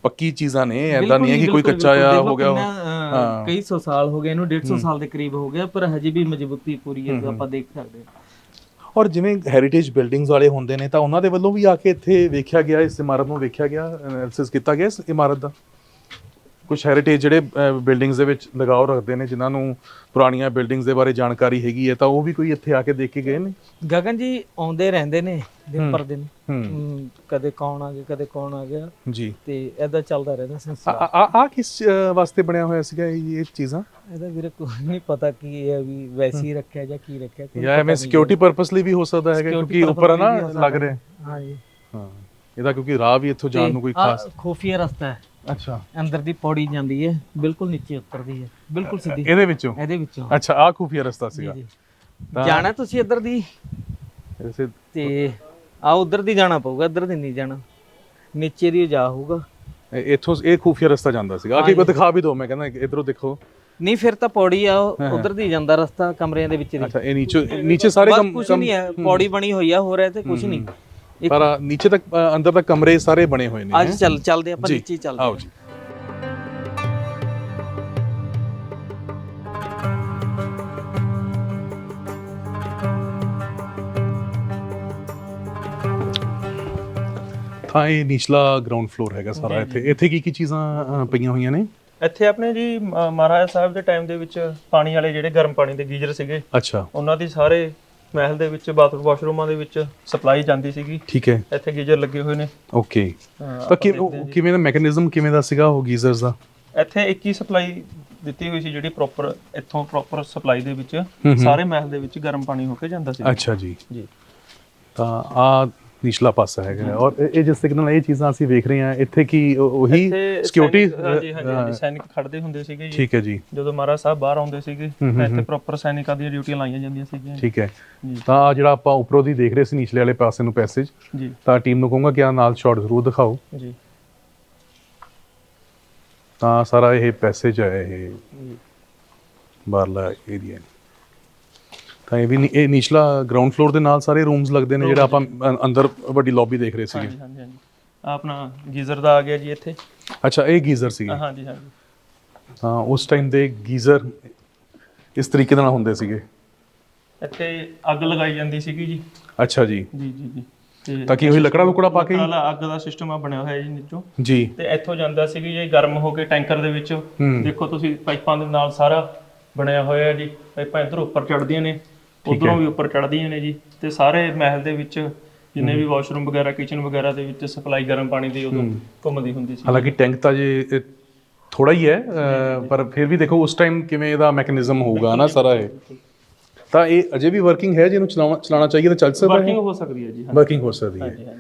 S2: ਪੱਕੀ ਚੀਜ਼ਾਂ ਨੇ, ਐਦਾਂ ਨਹੀਂ ਹੈ ਕਿ ਕੋਈ ਕੱਚਾ ਆ ਹੋ ਗਿਆ। ਕਈ 100 ਸਾਲ ਹੋ ਗਏ ਇਹਨੂੰ, 150 ਸਾਲ ਦੇ ਕਰੀਬ ਹੋ ਗਿਆ, ਪਰ ਹਜੇ ਵੀ ਮਜ਼ਬੂਤੀ ਪੂਰੀ ਹੈ, ਆਪਾਂ ਦੇਖ ਸਕਦੇ ਹਾਂ। ਔਰ ਜਿਵੇਂ ਹੈਰੀਟੇਜ ਬਿਲਡਿੰਗਸ ਵਾਲੇ ਹੁੰਦੇ ਨੇ, ਤਾਂ ਉਹਨਾਂ ਦੇ ਵੱਲੋਂ ਵੀ ਆ ਕੇ ਇੱਥੇ ਵੇਖਿਆ ਗਿਆ, ਇਸ ਇਮਾਰਤ ਨੂੰ ਵੇਖਿਆ ਗਿਆ, ਐਨਾਲਿਸਿਸ ਕੀਤਾ ਗਿਆ ਇਸ ਇਮਾਰਤ ਦਾ। ਕੁਝ ਹੈਰੀਟੇਜ ਜਿਹੜੇ ਬਿਲਡਿੰਗਸ ਦੇ ਵਿੱਚ ਲਗਾਓ ਰੱਖਦੇ ਨੇ, ਜਿਨ੍ਹਾਂ ਨੂੰ ਪੁਰਾਣੀਆਂ ਬਿਲਡਿੰਗਸ ਦੇ ਬਾਰੇ ਜਾਣਕਾਰੀ ਹੈਗੀ ਹੈ, ਤਾਂ ਉਹ ਵੀ ਕੋਈ ਇੱਥੇ ਆ ਕੇ ਦੇਖ ਕੇ ਗਏ ਨੇ? ਗਗਨ ਜੀ ਆਉਂਦੇ ਰਹਿੰਦੇ ਨੇ ਦਿਨ ਪਰ ਦਿਨ, ਕਦੇ ਕੌਣ ਆ ਗਿਆ, ਕਦੇ ਕੌਣ ਆ ਗਿਆ ਜੀ, ਤੇ ਏਦਾਂ ਚੱਲਦਾ ਰਹਿੰਦਾ ਸਿਲਸਿਲਾ। ਆ ਕਿਸ ਵਾਸਤੇ ਬਣਿਆ ਹੋਇਆ ਸੀਗਾ ਇਹ ਚੀਜ਼ਾਂ? ਇਹਦਾ ਵੀਰੇ ਕੋਈ ਨਹੀਂ ਪਤਾ ਕੀ ਹੈ, ਵੀ ਵੈਸੇ ਹੀ ਰੱਖਿਆ ਜਾਂ ਕੀ ਰੱਖਿਆ, ਜਾਂ ਐਵੇਂ ਸਿਕਿਉਰਿਟੀ ਪਰਪਸ ਲਈ ਵੀ ਹੋ ਸਕਦਾ ਹੈਗਾ, ਕਿਉਂਕਿ ਉੱਪਰ ਨਾ ਲੱਗ ਰਿਹਾ। ਹਾਂਜੀ ਹਾਂ।
S1: ਇਹਦਾ ਕਿਉਂਕਿ ਰਾਹ ਵੀ ਇੱਥੋਂ ਜਾਣ ਨੂੰ ਕੋਈ ਖਾਸ
S2: ਖੂਫੀਆ ਰਸਤਾ ਹੈ,
S1: ਅੱਛਾ
S2: ਅੰਦਰ ਦੀ ਪੌੜੀ ਜਾਂਦੀ ਹੈ, ਬਿਲਕੁਲ ਨੀਚੇ ਉਤਰਦੀ ਹੈ, ਬਿਲਕੁਲ ਸਿੱਧੀ
S1: ਇਹਦੇ ਵਿੱਚੋਂ
S2: ਇਹਦੇ ਵਿੱਚੋਂ।
S1: ਅੱਛਾ ਆਹ ਖੂਫੀਆ ਰਸਤਾ ਸੀਗਾ
S2: ਜੀ ਜਾਣਾ ਤੁਸੀਂ ਇੱਧਰ ਦੀ
S1: ਇਸੇ
S2: ਤੇ ਆ ਉਧਰ ਦੀ ਜਾਣਾ ਪਊਗਾ, ਇੱਧਰ ਦੀ ਨਹੀਂ ਜਾਣਾ, ਨੀਚੇ ਦੀ ਜਾ ਹੋਊਗਾ।
S1: ਇੱਥੋਂ ਇਹ ਖੂਫੀਆ ਰਸਤਾ ਜਾਂਦਾ ਸੀਗਾ। ਆਖੇ ਕੋ ਦਿਖਾ ਵੀ ਦਿਓ, ਮੈਂ ਕਹਿੰਦਾ ਇਧਰੋਂ ਦੇਖੋ।
S2: ਨਹੀਂ ਫਿਰ ਤਾਂ ਪੌੜੀ ਆ, ਉਧਰ ਦੀ ਜਾਂਦਾ ਰਸਤਾ ਕਮਰਿਆਂ ਦੇ ਵਿੱਚ ਦੀ।
S1: ਅੱਛਾ ਇਹ ਨੀਚੇ ਸਾਰੇ
S2: ਬਸ ਕੁਝ ਨਹੀਂ ਹੈ, ਪੌੜੀ ਬਣੀ ਹੋਈ ਆ, ਹੋਰ ਇੱਥੇ ਕੁਝ ਨਹੀਂ।
S1: ਪਰ ਨੀਚੇ ਤੱਕ ਅੰਦਰ ਤੱਕ ਕਮਰੇ ਸਾਰੇ ਬਣੇ ਹੋਏ ਨੇ।
S2: ਅੱਜ ਚੱਲਦੇ ਆਪਾਂ ਨੀਚੇ ਹੀ ਚੱਲਦੇ।
S1: ਆਓ ਜੀ। ਤਾਂ ਇਹ ਨੀਚਲਾ ਗਰਾਊਂਡ ਫਲੋਰ ਹੈਗਾ ਸਾਰਾ। ਇੱਥੇ ਕੀ ਚੀਜ਼ਾਂ ਪਈਆਂ ਹੋਈਆਂ ਨੇ?
S3: ਇੱਥੇ ਆਪਣੇ ਜੀ ਮਹਾਰਾਜਾ ਸਾਹਿਬ ਦੇ ਟਾਈਮ ਦੇ ਵਿੱਚ ਪਾਣੀ ਵਾਲੇ ਜਿਹੜੇ ਗਰਮ ਪਾਣੀ ਦੇ ਗੀਜ਼ਰ ਸੀਗੇ,
S1: ਅੱਛਾ
S3: ਉਹਨਾਂ ਦੀ ਸਾਰੇ ਮਹਿਲ ਦੇ ਵਿੱਚ ਬਾਥਰੂਮ ਵਾਸ਼ਰੂਮਾਂ ਦੇ ਵਿੱਚ ਸਪਲਾਈ ਜਾਂਦੀ ਸੀਗੀ।
S1: ਠੀਕ ਹੈ,
S3: ਇੱਥੇ ਗੀਜ਼ਰ ਲੱਗੇ ਹੋਏ ਨੇ।
S1: ਓਕੇ। ਤਾਂ ਕਿਵੇਂ ਦਾ ਮੈਕੈਨਿਜ਼ਮ ਕਿਵੇਂ ਦਾ ਸੀਗਾ ਉਹ ਗੀਜ਼ਰਸ ਦਾ?
S3: ਇੱਥੇ ਇੱਕ ਹੀ ਸਪਲਾਈ ਦਿੱਤੀ ਹੋਈ ਸੀ ਜਿਹੜੀ ਪ੍ਰੋਪਰ ਇੱਥੋਂ ਪ੍ਰੋਪਰ ਸਪਲਾਈ ਦੇ ਵਿੱਚ ਸਾਰੇ ਮਹਿਲ ਦੇ ਵਿੱਚ ਗਰਮ ਪਾਣੀ ਹੋ ਕੇ ਜਾਂਦਾ ਸੀ।
S1: ਅੱਛਾ ਜੀ
S3: ਜੀ।
S1: ਤਾਂ ਆ ਨਿਚਲਾ ਪਾਸਾ ਹੈਗਾ। ਔਰ ਇਹ ਜਿਸ ਤਰੀਕੇ ਨਾਲ ਇਹ ਚੀਜ਼ਾਂ ਅਸੀਂ ਵੇਖ ਰਹੇ ਹਾਂ ਇੱਥੇ ਕੀ ਉਹੀ ਸਿਕਿਉਰਿਟੀ?
S3: ਹਾਂਜੀ ਹਾਂਜੀ, ਸੈਨਿਕ ਖੜਦੇ ਹੁੰਦੇ ਸੀਗੇ ਜੀ।
S1: ਠੀਕ ਹੈ ਜੀ।
S3: ਜਦੋਂ ਮਹਾਰਾਜ ਸਾਹਿਬ ਬਾਹਰ ਆਉਂਦੇ ਸੀਗੇ ਇੱਥੇ ਪ੍ਰੋਪਰ ਸੈਨਿਕਾਂ ਦੀਆਂ ਡਿਊਟੀਆਂ ਲਾਈਆਂ ਜਾਂਦੀਆਂ ਸੀਗੀਆਂ।
S1: ਠੀਕ ਹੈ। ਤਾਂ ਜਿਹੜਾ ਆਪਾਂ ਉੱਪਰੋਂ ਦੀ ਦੇਖ ਰਹੇ ਸੀ ਨੀਚਲੇ ਵਾਲੇ ਪਾਸੇ ਨੂੰ ਪੈਸੇਜ,
S3: ਜੀ,
S1: ਤਾਂ ਟੀਮ ਨੂੰ ਕਹੂੰਗਾ ਕਿ ਆ ਨਾਲ ਸ਼ਾਟ ਜ਼ਰੂਰ ਦਿਖਾਓ
S3: ਜੀ।
S1: ਤਾਂ ਸਾਰਾ ਇਹ ਪੈਸੇਜ ਹੈ, ਇਹ ਬਾਹਰਲਾ ਏਰੀਆ। ਤਾਂ ਇਹ ਨੀਚਲਾ ਗਰਾਊਂਡ ਫਲੋਰ ਦੇ ਨਾਲ ਸਾਰੇ ਰੂਮਸ ਲੱਗਦੇ ਨੇ, ਜਿਹੜਾ ਆਪਾਂ ਅੰਦਰ ਵੱਡੀ ਲੌਬੀ ਦੇਖ ਰਹੇ ਸੀਗੇ।
S3: ਹਾਂਜੀ ਹਾਂਜੀ। ਆਪਣਾ ਗੀਜ਼ਰ ਦਾ ਆ ਗਿਆ ਜੀ ਇੱਥੇ।
S1: ਅੱਛਾ ਇਹ ਗੀਜ਼ਰ ਸੀਗੇ।
S3: ਹਾਂਜੀ ਹਾਂਜੀ।
S1: ਤਾਂ ਉਸ ਟਾਈਮ ਦੇ ਗੀਜ਼ਰ ਇਸ ਤਰੀਕੇ ਦੇ ਨਾਲ ਹੁੰਦੇ ਸੀਗੇ।
S3: ਇੱਥੇ ਅੱਗ ਲਗਾਈ ਜਾਂਦੀ ਸੀਗੀ ਜੀ।
S1: ਅੱਛਾ ਜੀ
S3: ਜੀ ਜੀ ਜੀ। ਤੇ
S1: ਤਾਂ ਕੀ ਉਹੀ ਲੱਕੜਾ ਲੁਕੜਾ ਪਾ ਕੇ
S3: ਅੱਗ ਦਾ ਸਿਸਟਮ ਆ ਬਣਿਆ ਹੋਇਆ ਜੀ ਨੀਚੋਂ
S1: ਜੀ।
S3: ਤੇ ਇੱਥੋਂ ਜਾਂਦਾ ਸੀਗੀ ਜੀ ਗਰਮ ਹੋ ਕੇ ਟੈਂਕਰ ਦੇ ਵਿੱਚ। ਦੇਖੋ ਤੁਸੀਂ ਪਾਈਪਾਂ ਦੇ ਨਾਲ ਸਾਰਾ ਬਣਿਆ ਹੋਇਆ ਜੀ। ਪਾਈਪਾਂ ਇੱਧਰ ਉੱਪਰ ਚੜ੍ਹਦੀਆਂ ਨੇ, ਉਧਰੋਂ ਵੀ ਉੱਪਰ ਚੜ੍ਹਦੀਆਂ ਨੇ ਜੀ। ਤੇ ਸਾਰੇ ਮਹਿਲ ਦੇ ਵਿੱਚ ਜਿੰਨੇ ਵੀ ਵਾਸ਼ਰੂਮ ਵਗੈਰਾ ਕਿਚਨ ਵਗੈਰਾ ਦੇ ਵਿੱਚ ਸਪਲਾਈ ਗਰਮ ਪਾਣੀ ਦੀ ਉਦੋਂ ਘੁੰਮਦੀ ਹੁੰਦੀ ਸੀ।
S1: ਹਾਲਾਂਕਿ ਟੈਂਕ ਤਾਂ ਜੇ ਥੋੜਾ ਹੀ ਹੈ, ਪਰ ਫਿਰ ਵੀ ਦੇਖੋ ਉਸ ਟਾਈਮ ਕਿਵੇਂ ਇਹਦਾ ਮੈਕੈਨਿਜ਼ਮ ਹੋਊਗਾ ਨਾ ਸਾਰਾ ਇਹ। ਤਾਂ ਇਹ ਅਜੇ ਵੀ ਵਰਕਿੰਗ ਹੈ, ਜਿਹਨੂੰ ਚਲਾਉਣਾ ਚਾਹੀਏ ਤਾਂ ਚੱਲ ਸਕਦਾ ਹੈ।
S3: ਵਰਕਿੰਗ ਹੋ ਸਕਦੀ ਹੈ ਜੀ।
S1: ਵਰਕਿੰਗ ਹੋ ਸਕਦੀ ਹੈ।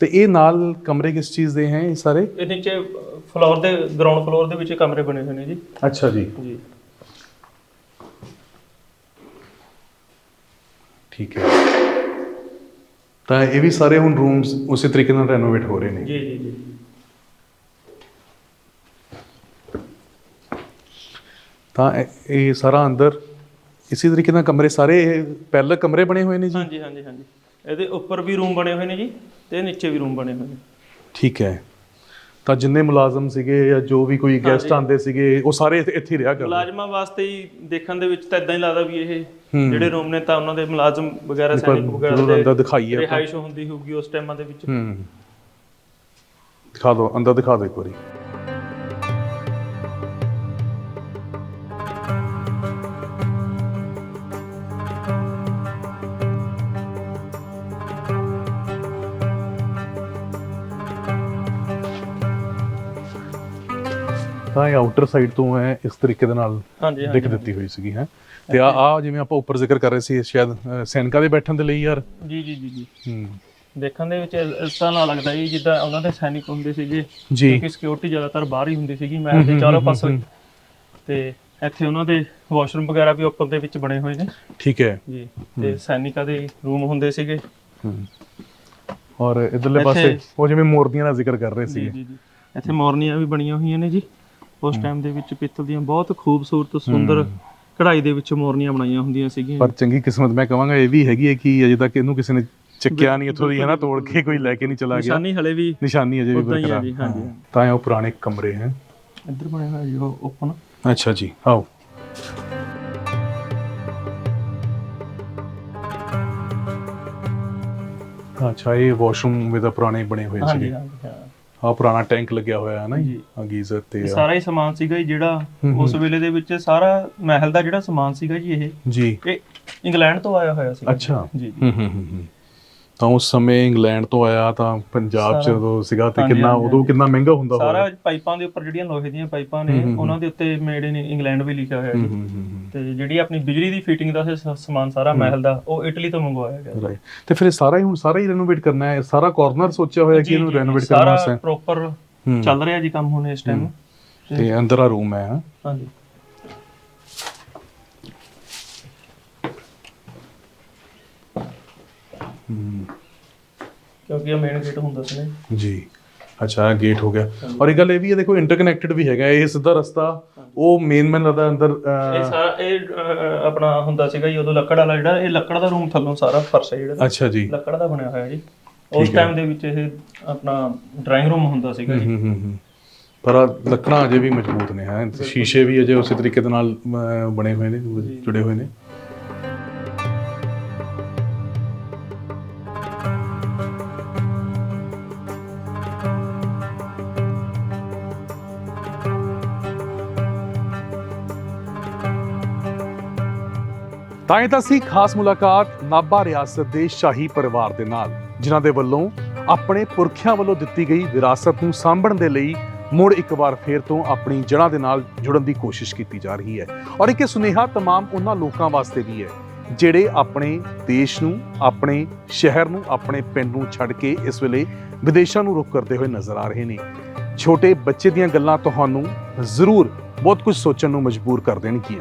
S1: ਤੇ ਇਹ ਨਾਲ ਕਮਰੇ ਕਿਸ ਚੀਜ਼ ਦੇ ਹੈ ਇਹ ਸਾਰੇ?
S3: ਇਹ ਨੀਚੇ ਫਲੋਰ ਦੇ ਗਰਾਊਂਡ ਫਲੋਰ ਦੇ ਵਿੱਚ ਕਮਰੇ ਬਣੇ ਹੋਏ ਨੇ ਜੀ।
S1: ਅੱਛਾ ਜੀ
S3: ਜੀ।
S1: ਠੀਕ ਹੈ। ਤਾਂ ਇਹ ਵੀ ਸਾਰੇ ਹੁਣ ਰੂਮਸ ਉਸੇ ਤਰੀਕੇ ਨਾਲ ਰੈਨੋਵੇਟ ਹੋ ਰਹੇ ਨੇ।
S3: ਜੀ ਜੀ ਜੀ।
S1: ਤਾਂ ਇਹ ਸਾਰਾ ਅੰਦਰ ਇਸੇ ਤਰੀਕੇ ਨਾਲ ਕਮਰੇ ਸਾਰੇ ਪਹਿਲੇ ਕਮਰੇ ਬਣੇ ਹੋਏ ਨੇ ਜੀ?
S3: ਹਾਂਜੀ ਹਾਂਜੀ ਹਾਂਜੀ। ਇਹਦੇ ਉੱਪਰ ਵੀ ਰੂਮ ਬਣੇ ਹੋਏ ਨੇ ਜੀ ਤੇ ਨੀਚੇ ਵੀ ਰੂਮ ਬਣੇ ਹੋਏ ਨੇ।
S1: ਠੀਕ ਹੈ। ਤਾਂ ਜਿੰਨੇ ਮੁਲਾਜ਼ਮ ਸੀਗੇ ਜਾਂ ਜੋ ਵੀ ਕੋਈ ਗੈਸਟ ਆਉਂਦੇ ਸੀਗੇ ਉਹ ਸਾਰੇ ਇੱਥੇ ਰਿਹਾ ਕਰਦੇ?
S3: ਮੁਲਾਜ਼ਮਾਂ ਵਾਸਤੇ ਹੀ ਦੇਖਣ ਦੇ ਵਿੱਚ ਤਾਂ ਇਦਾਂ ਹੀ ਲੱਗਦਾ ਵੀ ਇਹ ਜਿਹੜੇ ਰੂਮ ਨੇ ਤਾਂ ਉਹਨਾਂ ਦੇ ਮੁਲਾਜ਼ਮ ਵਗੈਰਾ ਸੈਨਿਕ ਵਗੈਰਾ ਦੇ
S1: ਅੰਦਰ ਦਿਖਾਈਏ ਆਪਾਂ।
S3: ਰਿਹਾਇਸ਼ ਹੁੰਦੀ ਹੋਊਗੀ ਉਸ ਟਾਈਮਾਂ ਦੇ ਵਿੱਚ।
S1: ਦਿਖਾ ਦਿਓ ਅੰਦਰ, ਦਿਖਾ ਦਿਓ ਇੱਕ ਵਾਰੀ। ਤਾਂ ਇਹ ਆਊਟਰ ਸਾਈਡ ਤੋਂ ਹੈ ਇਸ ਤਰੀਕੇ ਦੇ ਨਾਲ ਦਿੱਖ ਦਿੱਤੀ ਹੋਈ ਸੀਗੀ ਹੈ। ਤੇ ਆ ਜਿਵੇਂ ਆਪਾਂ ਉੱਪਰ ਜ਼ਿਕਰ ਕਰ ਰਹੇ ਸੀ ਸ਼ਾਇਦ ਸੈਨਿਕਾਂ ਦੇ ਬੈਠਣ ਦੇ ਲਈ ਯਾਰ।
S3: ਜੀ ਜੀ ਜੀ ਜੀ। ਦੇਖਣ ਦੇ ਵਿੱਚ ਇਸ ਤਰ੍ਹਾਂ ਨਾਲ ਲੱਗਦਾ ਜੀ ਜਿੱਦਾਂ ਉਹਨਾਂ ਦੇ ਸੈਨਿਕ ਹੁੰਦੇ ਸੀਗੇ
S1: ਜੀ,
S3: ਕਿਉਂਕਿ ਸਿਕਿਉਰਿਟੀ ਜ਼ਿਆਦਾਤਰ ਬਾਹਰ ਹੀ ਹੁੰਦੀ ਸੀਗੀ ਮਹਿਲ ਦੇ ਚਾਰੋਂ ਪਾਸੇ। ਤੇ ਇੱਥੇ ਉਹਨਾਂ ਦੇ ਵਾਸ਼ਰੂਮ ਵਗੈਰਾ ਵੀ ਉੱਪਰ ਦੇ ਵਿੱਚ ਬਣੇ ਹੋਏ ਨੇ।
S1: ਠੀਕ ਹੈ
S3: ਜੀ। ਤੇ ਸੈਨਿਕਾਂ ਦੇ ਰੂਮ ਹੁੰਦੇ ਸੀਗੇ।
S1: ਔਰ ਇਧਰਲੇ ਪਾਸੇ ਉਹ ਜਿਵੇਂ ਮੋਰਨੀਆਂ ਦਾ ਜ਼ਿਕਰ ਕਰ ਰਹੇ ਸੀਗੇ।
S3: ਜੀ ਜੀ। ਇੱਥੇ ਮੋਰਨੀਆਂ ਵੀ ਬਣੀਆਂ ਹੋਈਆਂ ਨੇ ਜੀ। ਉਸ ਟਾਈਮ ਦੇ ਵਿੱਚ ਪਿੱਤਲ ਦੀਆਂ ਬਹੁਤ ਖੂਬਸੂਰਤ ਸੁੰਦਰ ਕਢਾਈ ਦੇ ਵਿੱਚ ਮੋਰਨੀਆਂ ਬਣਾਈਆਂ ਹੁੰਦੀਆਂ ਸੀਗੀਆਂ।
S1: ਪਰ ਚੰਗੀ ਕਿਸਮਤ ਮੈਂ ਕਹਾਂਗਾ ਇਹ ਵੀ ਹੈਗੀ ਹੈ ਕਿ ਅਜੇ ਤੱਕ ਇਹਨੂੰ ਕਿਸੇ ਨੇ ਚੱਕਿਆ ਨਹੀਂ ਇੱਥੋਂ ਦੀ ਹੈ ਨਾ, ਤੋੜ ਕੇ ਕੋਈ ਲੈ ਕੇ ਨਹੀਂ ਚਲਾ ਗਿਆ।
S3: ਨਿਸ਼ਾਨੀ ਹਲੇ ਵੀ
S1: ਨਿਸ਼ਾਨੀ ਅਜੇ ਵੀ ਬਰਕਰਾਰ
S3: ਹੈ। ਹਾਂਜੀ।
S1: ਤਾਂ ਉਹ ਪੁਰਾਣੇ ਕਮਰੇ ਹੈ
S3: ਇੱਧਰ ਬਣਿਆ ਹੋਇਆ ਜੀ ਉਹ ਓਪਨ।
S1: ਅੱਛਾ ਜੀ ਆਓ। ਅੱਛਾ ਇਹ ਵਾਸ਼ਰੂਮ ਇਹਦਾ ਪੁਰਾਣੇ ਬਣੇ ਹੋਏ ਸੀਗੇ।
S3: ਹਾਂਜੀ।
S1: ਆ ਪੁਰਾਣਾ ਟੈਂਕ ਲੱਗਿਆ ਹੋਇਆ ਹੈ ਨਾ ਜੀ, ਆ ਗੀਜ਼ਰ ਤੇ
S3: ਸਾਰਾ ਹੀ ਸਮਾਨ ਸੀਗਾ ਜੀ ਜਿਹੜਾ ਉਸ ਵੇਲੇ ਦੇ ਵਿੱਚ ਸਾਰਾ ਮਹਿਲ ਦਾ ਜਿਹੜਾ ਸਮਾਨ ਸੀਗਾ ਜੀ ਇਹ
S1: ਜੀ
S3: ਇਹ ਇੰਗਲੈਂਡ ਤੋਂ ਆਇਆ ਹੋਇਆ ਸੀ।
S1: ਅੱਛਾ।
S3: ਜੀ।
S1: ਤਾਂ ਉਸ ਸਮੇਂ ਇੰਗਲੈਂਡ ਤੋਂ ਆਇਆ ਤਾਂ ਪੰਜਾਬ ਚ
S3: ਸਾਰਾ-
S1: ਉਦੋਂ ਸੀਗਾ ਤੇ
S3: ਹਾਂਜੀ,
S1: ਕਿੰਨਾ
S3: ਹਾਂਜੀ,
S1: ਉਦੋਂ ਕਿੰਨਾ ਮਹਿੰਗਾ ਹੁੰਦਾ
S3: ਸਾਰਾ
S1: ਹੋਵੇਗਾ।
S3: ਪਾਈਪਾਂ ਦੇ ਉੱਪਰ ਜਿਹੜੀਆਂ ਲੋਹੇ ਦੀਆਂ ਪਾਈਪਾਂ ਨੇ ਉਹਨਾਂ ਦੇ ਉੱਤੇ ਮੇਡ ਇਨ ਇੰਗਲੈਂਡ ਵੀ ਲਿਖਿਆ ਹੋਇਆ ਜੀ। ਤੇ ਜਿਹੜੀ ਆਪਣੀ ਬਿਜਲੀ ਦੀ ਫਿਟਿੰਗ ਦਾ ਸਮਾਨ ਸਾਰਾ ਮਹਿਲ ਦਾ ਉਹ ਇਟਲੀ ਤੋਂ ਮੰਗਵਾਇਆ ਗਿਆ।
S1: ਰਾਈਟ। ਤੇ ਫਿਰ ਇਹ ਸਾਰਾ ਹੀ ਹੁਣ ਸਾਰਾ ਹੀ ਰੈਨੋਵੇਟ ਕਰਨਾ ਹੈ, ਸਾਰਾ ਕਾਰਨਰ ਸੋਚਿਆ ਹੋਇਆ ਕਿ ਇਹਨੂੰ ਰੈਨੋਵੇਟ ਕਰਨ
S3: ਸਾਰਾ
S1: ਵਾਸਤੇ।
S3: ਪ੍ਰੋਪਰ ਚੱਲ ਰਿਹਾ ਜੀ ਕੰਮ ਹੁਣ ਇਸ ਟਾਈਮ।
S1: ਤੇ ਅੰਦਰ ਆ ਰੂਮ ਹੈ।
S3: ਹਾਂਜੀ ਕਿਉਂਕਿ ਇਹ ਮੇਨ ਗੇਟ ਹੁੰਦਾ ਸੀ ਨਾ
S1: ਜੀ। ਅੱਛਾ ਗੇਟ ਹੋ ਗਿਆ। ਔਰ ਇੱਕ ਗੱਲ ਇਹ ਵੀ ਹੈ ਦੇਖੋ ਇੰਟਰਕਨੈਕਟਡ ਵੀ ਹੈਗਾ ਇਹ ਸਿੱਧਾ ਰਸਤਾ ਉਹ ਮੇਨ ਲੱਗਦਾ ਅੰਦਰ
S3: ਇਹ ਸਾਰਾ ਇਹ ਆਪਣਾ ਹੁੰਦਾ ਸੀਗਾ ਜੀ ਉਦੋਂ ਲੱਕੜ ਵਾਲਾ ਜਿਹੜਾ ਇਹ ਲੱਕੜ ਦਾ ਰੂਮ ਥੱਲੋਂ ਸਾਰਾ ਫਰਸ਼ ਹੈ ਜਿਹੜਾ
S1: ਅੱਛਾ ਜੀ।
S3: ਲੱਕੜ ਦਾ ਬਣਿਆ ਹੋਇਆ ਜੀ। ਉਸ ਟਾਈਮ ਦੇ ਵਿੱਚ ਇਹ ਆਪਣਾ ਡਰਾਇੰਗ ਰੂਮ ਹੁੰਦਾ ਸੀਗਾ ਜੀ।
S1: ਪਰ ਲੱਕੜਾਂ ਅਜੇ ਵੀ ਮਜ਼ਬੂਤ ਨੇ ਹੈ, ਸ਼ੀਸ਼ੇ ਵੀ ਅਜੇ ਉਸੇ ਤਰੀਕੇ ਦੇ ਨਾਲ ਬਣੇ ਹੋਏ ਨੇ, ਜੁੜੇ ਹੋਏ ਨੇ। ਤਾਂ ਇਹ ਤਾਂ ਸੀ ਖਾਸ ਮੁਲਾਕਾਤ ਨਾਭਾ ਰਿਆਸਤ ਦੇ ਸ਼ਾਹੀ ਪਰਿਵਾਰ ਦੇ ਨਾਲ, ਜਿਨ੍ਹਾਂ ਦੇ ਵੱਲੋਂ ਆਪਣੇ ਪੁਰਖਿਆਂ ਵੱਲੋਂ ਦਿੱਤੀ ਗਈ ਵਿਰਾਸਤ ਨੂੰ ਸਾਂਭਣ ਦੇ ਲਈ ਮੁੜ ਇੱਕ ਵਾਰ ਫੇਰ ਤੋਂ ਆਪਣੀ ਜੜ੍ਹਾਂ ਦੇ ਨਾਲ ਜੁੜਨ ਦੀ ਕੋਸ਼ਿਸ਼ ਕੀਤੀ ਜਾ ਰਹੀ ਹੈ। ਔਰ ਇੱਕ ਸੁਨੇਹਾ ਤਮਾਮ ਉਹਨਾਂ ਲੋਕਾਂ ਵਾਸਤੇ ਵੀ ਹੈ ਜਿਹੜੇ ਆਪਣੇ ਦੇਸ਼ ਨੂੰ, ਆਪਣੇ ਸ਼ਹਿਰ ਨੂੰ, ਆਪਣੇ ਪਿੰਡ ਨੂੰ ਛੱਡ ਕੇ ਇਸ ਵੇਲੇ ਵਿਦੇਸ਼ਾਂ ਨੂੰ ਰੁਖ ਕਰਦੇ ਹੋਏ ਨਜ਼ਰ ਆ ਰਹੇ ਨੇ। ਛੋਟੇ ਬੱਚੇ ਦੀਆਂ ਗੱਲਾਂ ਤੁਹਾਨੂੰ ਜ਼ਰੂਰ ਬਹੁਤ ਕੁਝ ਸੋਚਣ ਨੂੰ ਮਜਬੂਰ ਕਰ ਦੇਣਗੀਆਂ।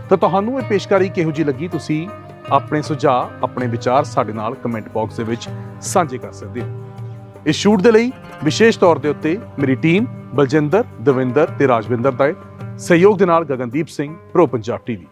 S1: ਤਾਂ ਤੁਹਾਨੂੰ ਇਹ ਪੇਸ਼ਕਾਰੀ ਕਿਹੋ ਜਿਹੀ ਲੱਗੀ? ਤੁਸੀਂ ਆਪਣੇ ਸੁਝਾਅ, ਆਪਣੇ ਵਿਚਾਰ ਸਾਡੇ ਨਾਲ ਕਮੈਂਟ ਬਾਕਸ ਦੇ ਵਿੱਚ ਸਾਂਝੇ ਕਰ ਸਕਦੇ ਹੋ। ਇਸ ਸ਼ੂਟ ਦੇ ਲਈ ਵਿਸ਼ੇਸ਼ ਤੌਰ ਦੇ ਉੱਤੇ ਮੇਰੀ ਟੀਮ ਬਲਜਿੰਦਰ, ਦਵਿੰਦਰ ਤੇ ਰਾਜਵਿੰਦਰ ਦਾ ਸਹਿਯੋਗ ਦੇ ਨਾਲ ਗਗਨਦੀਪ ਸਿੰਘ, ਪ੍ਰੋ ਪੰਜਾਬ ਟੀਵੀ।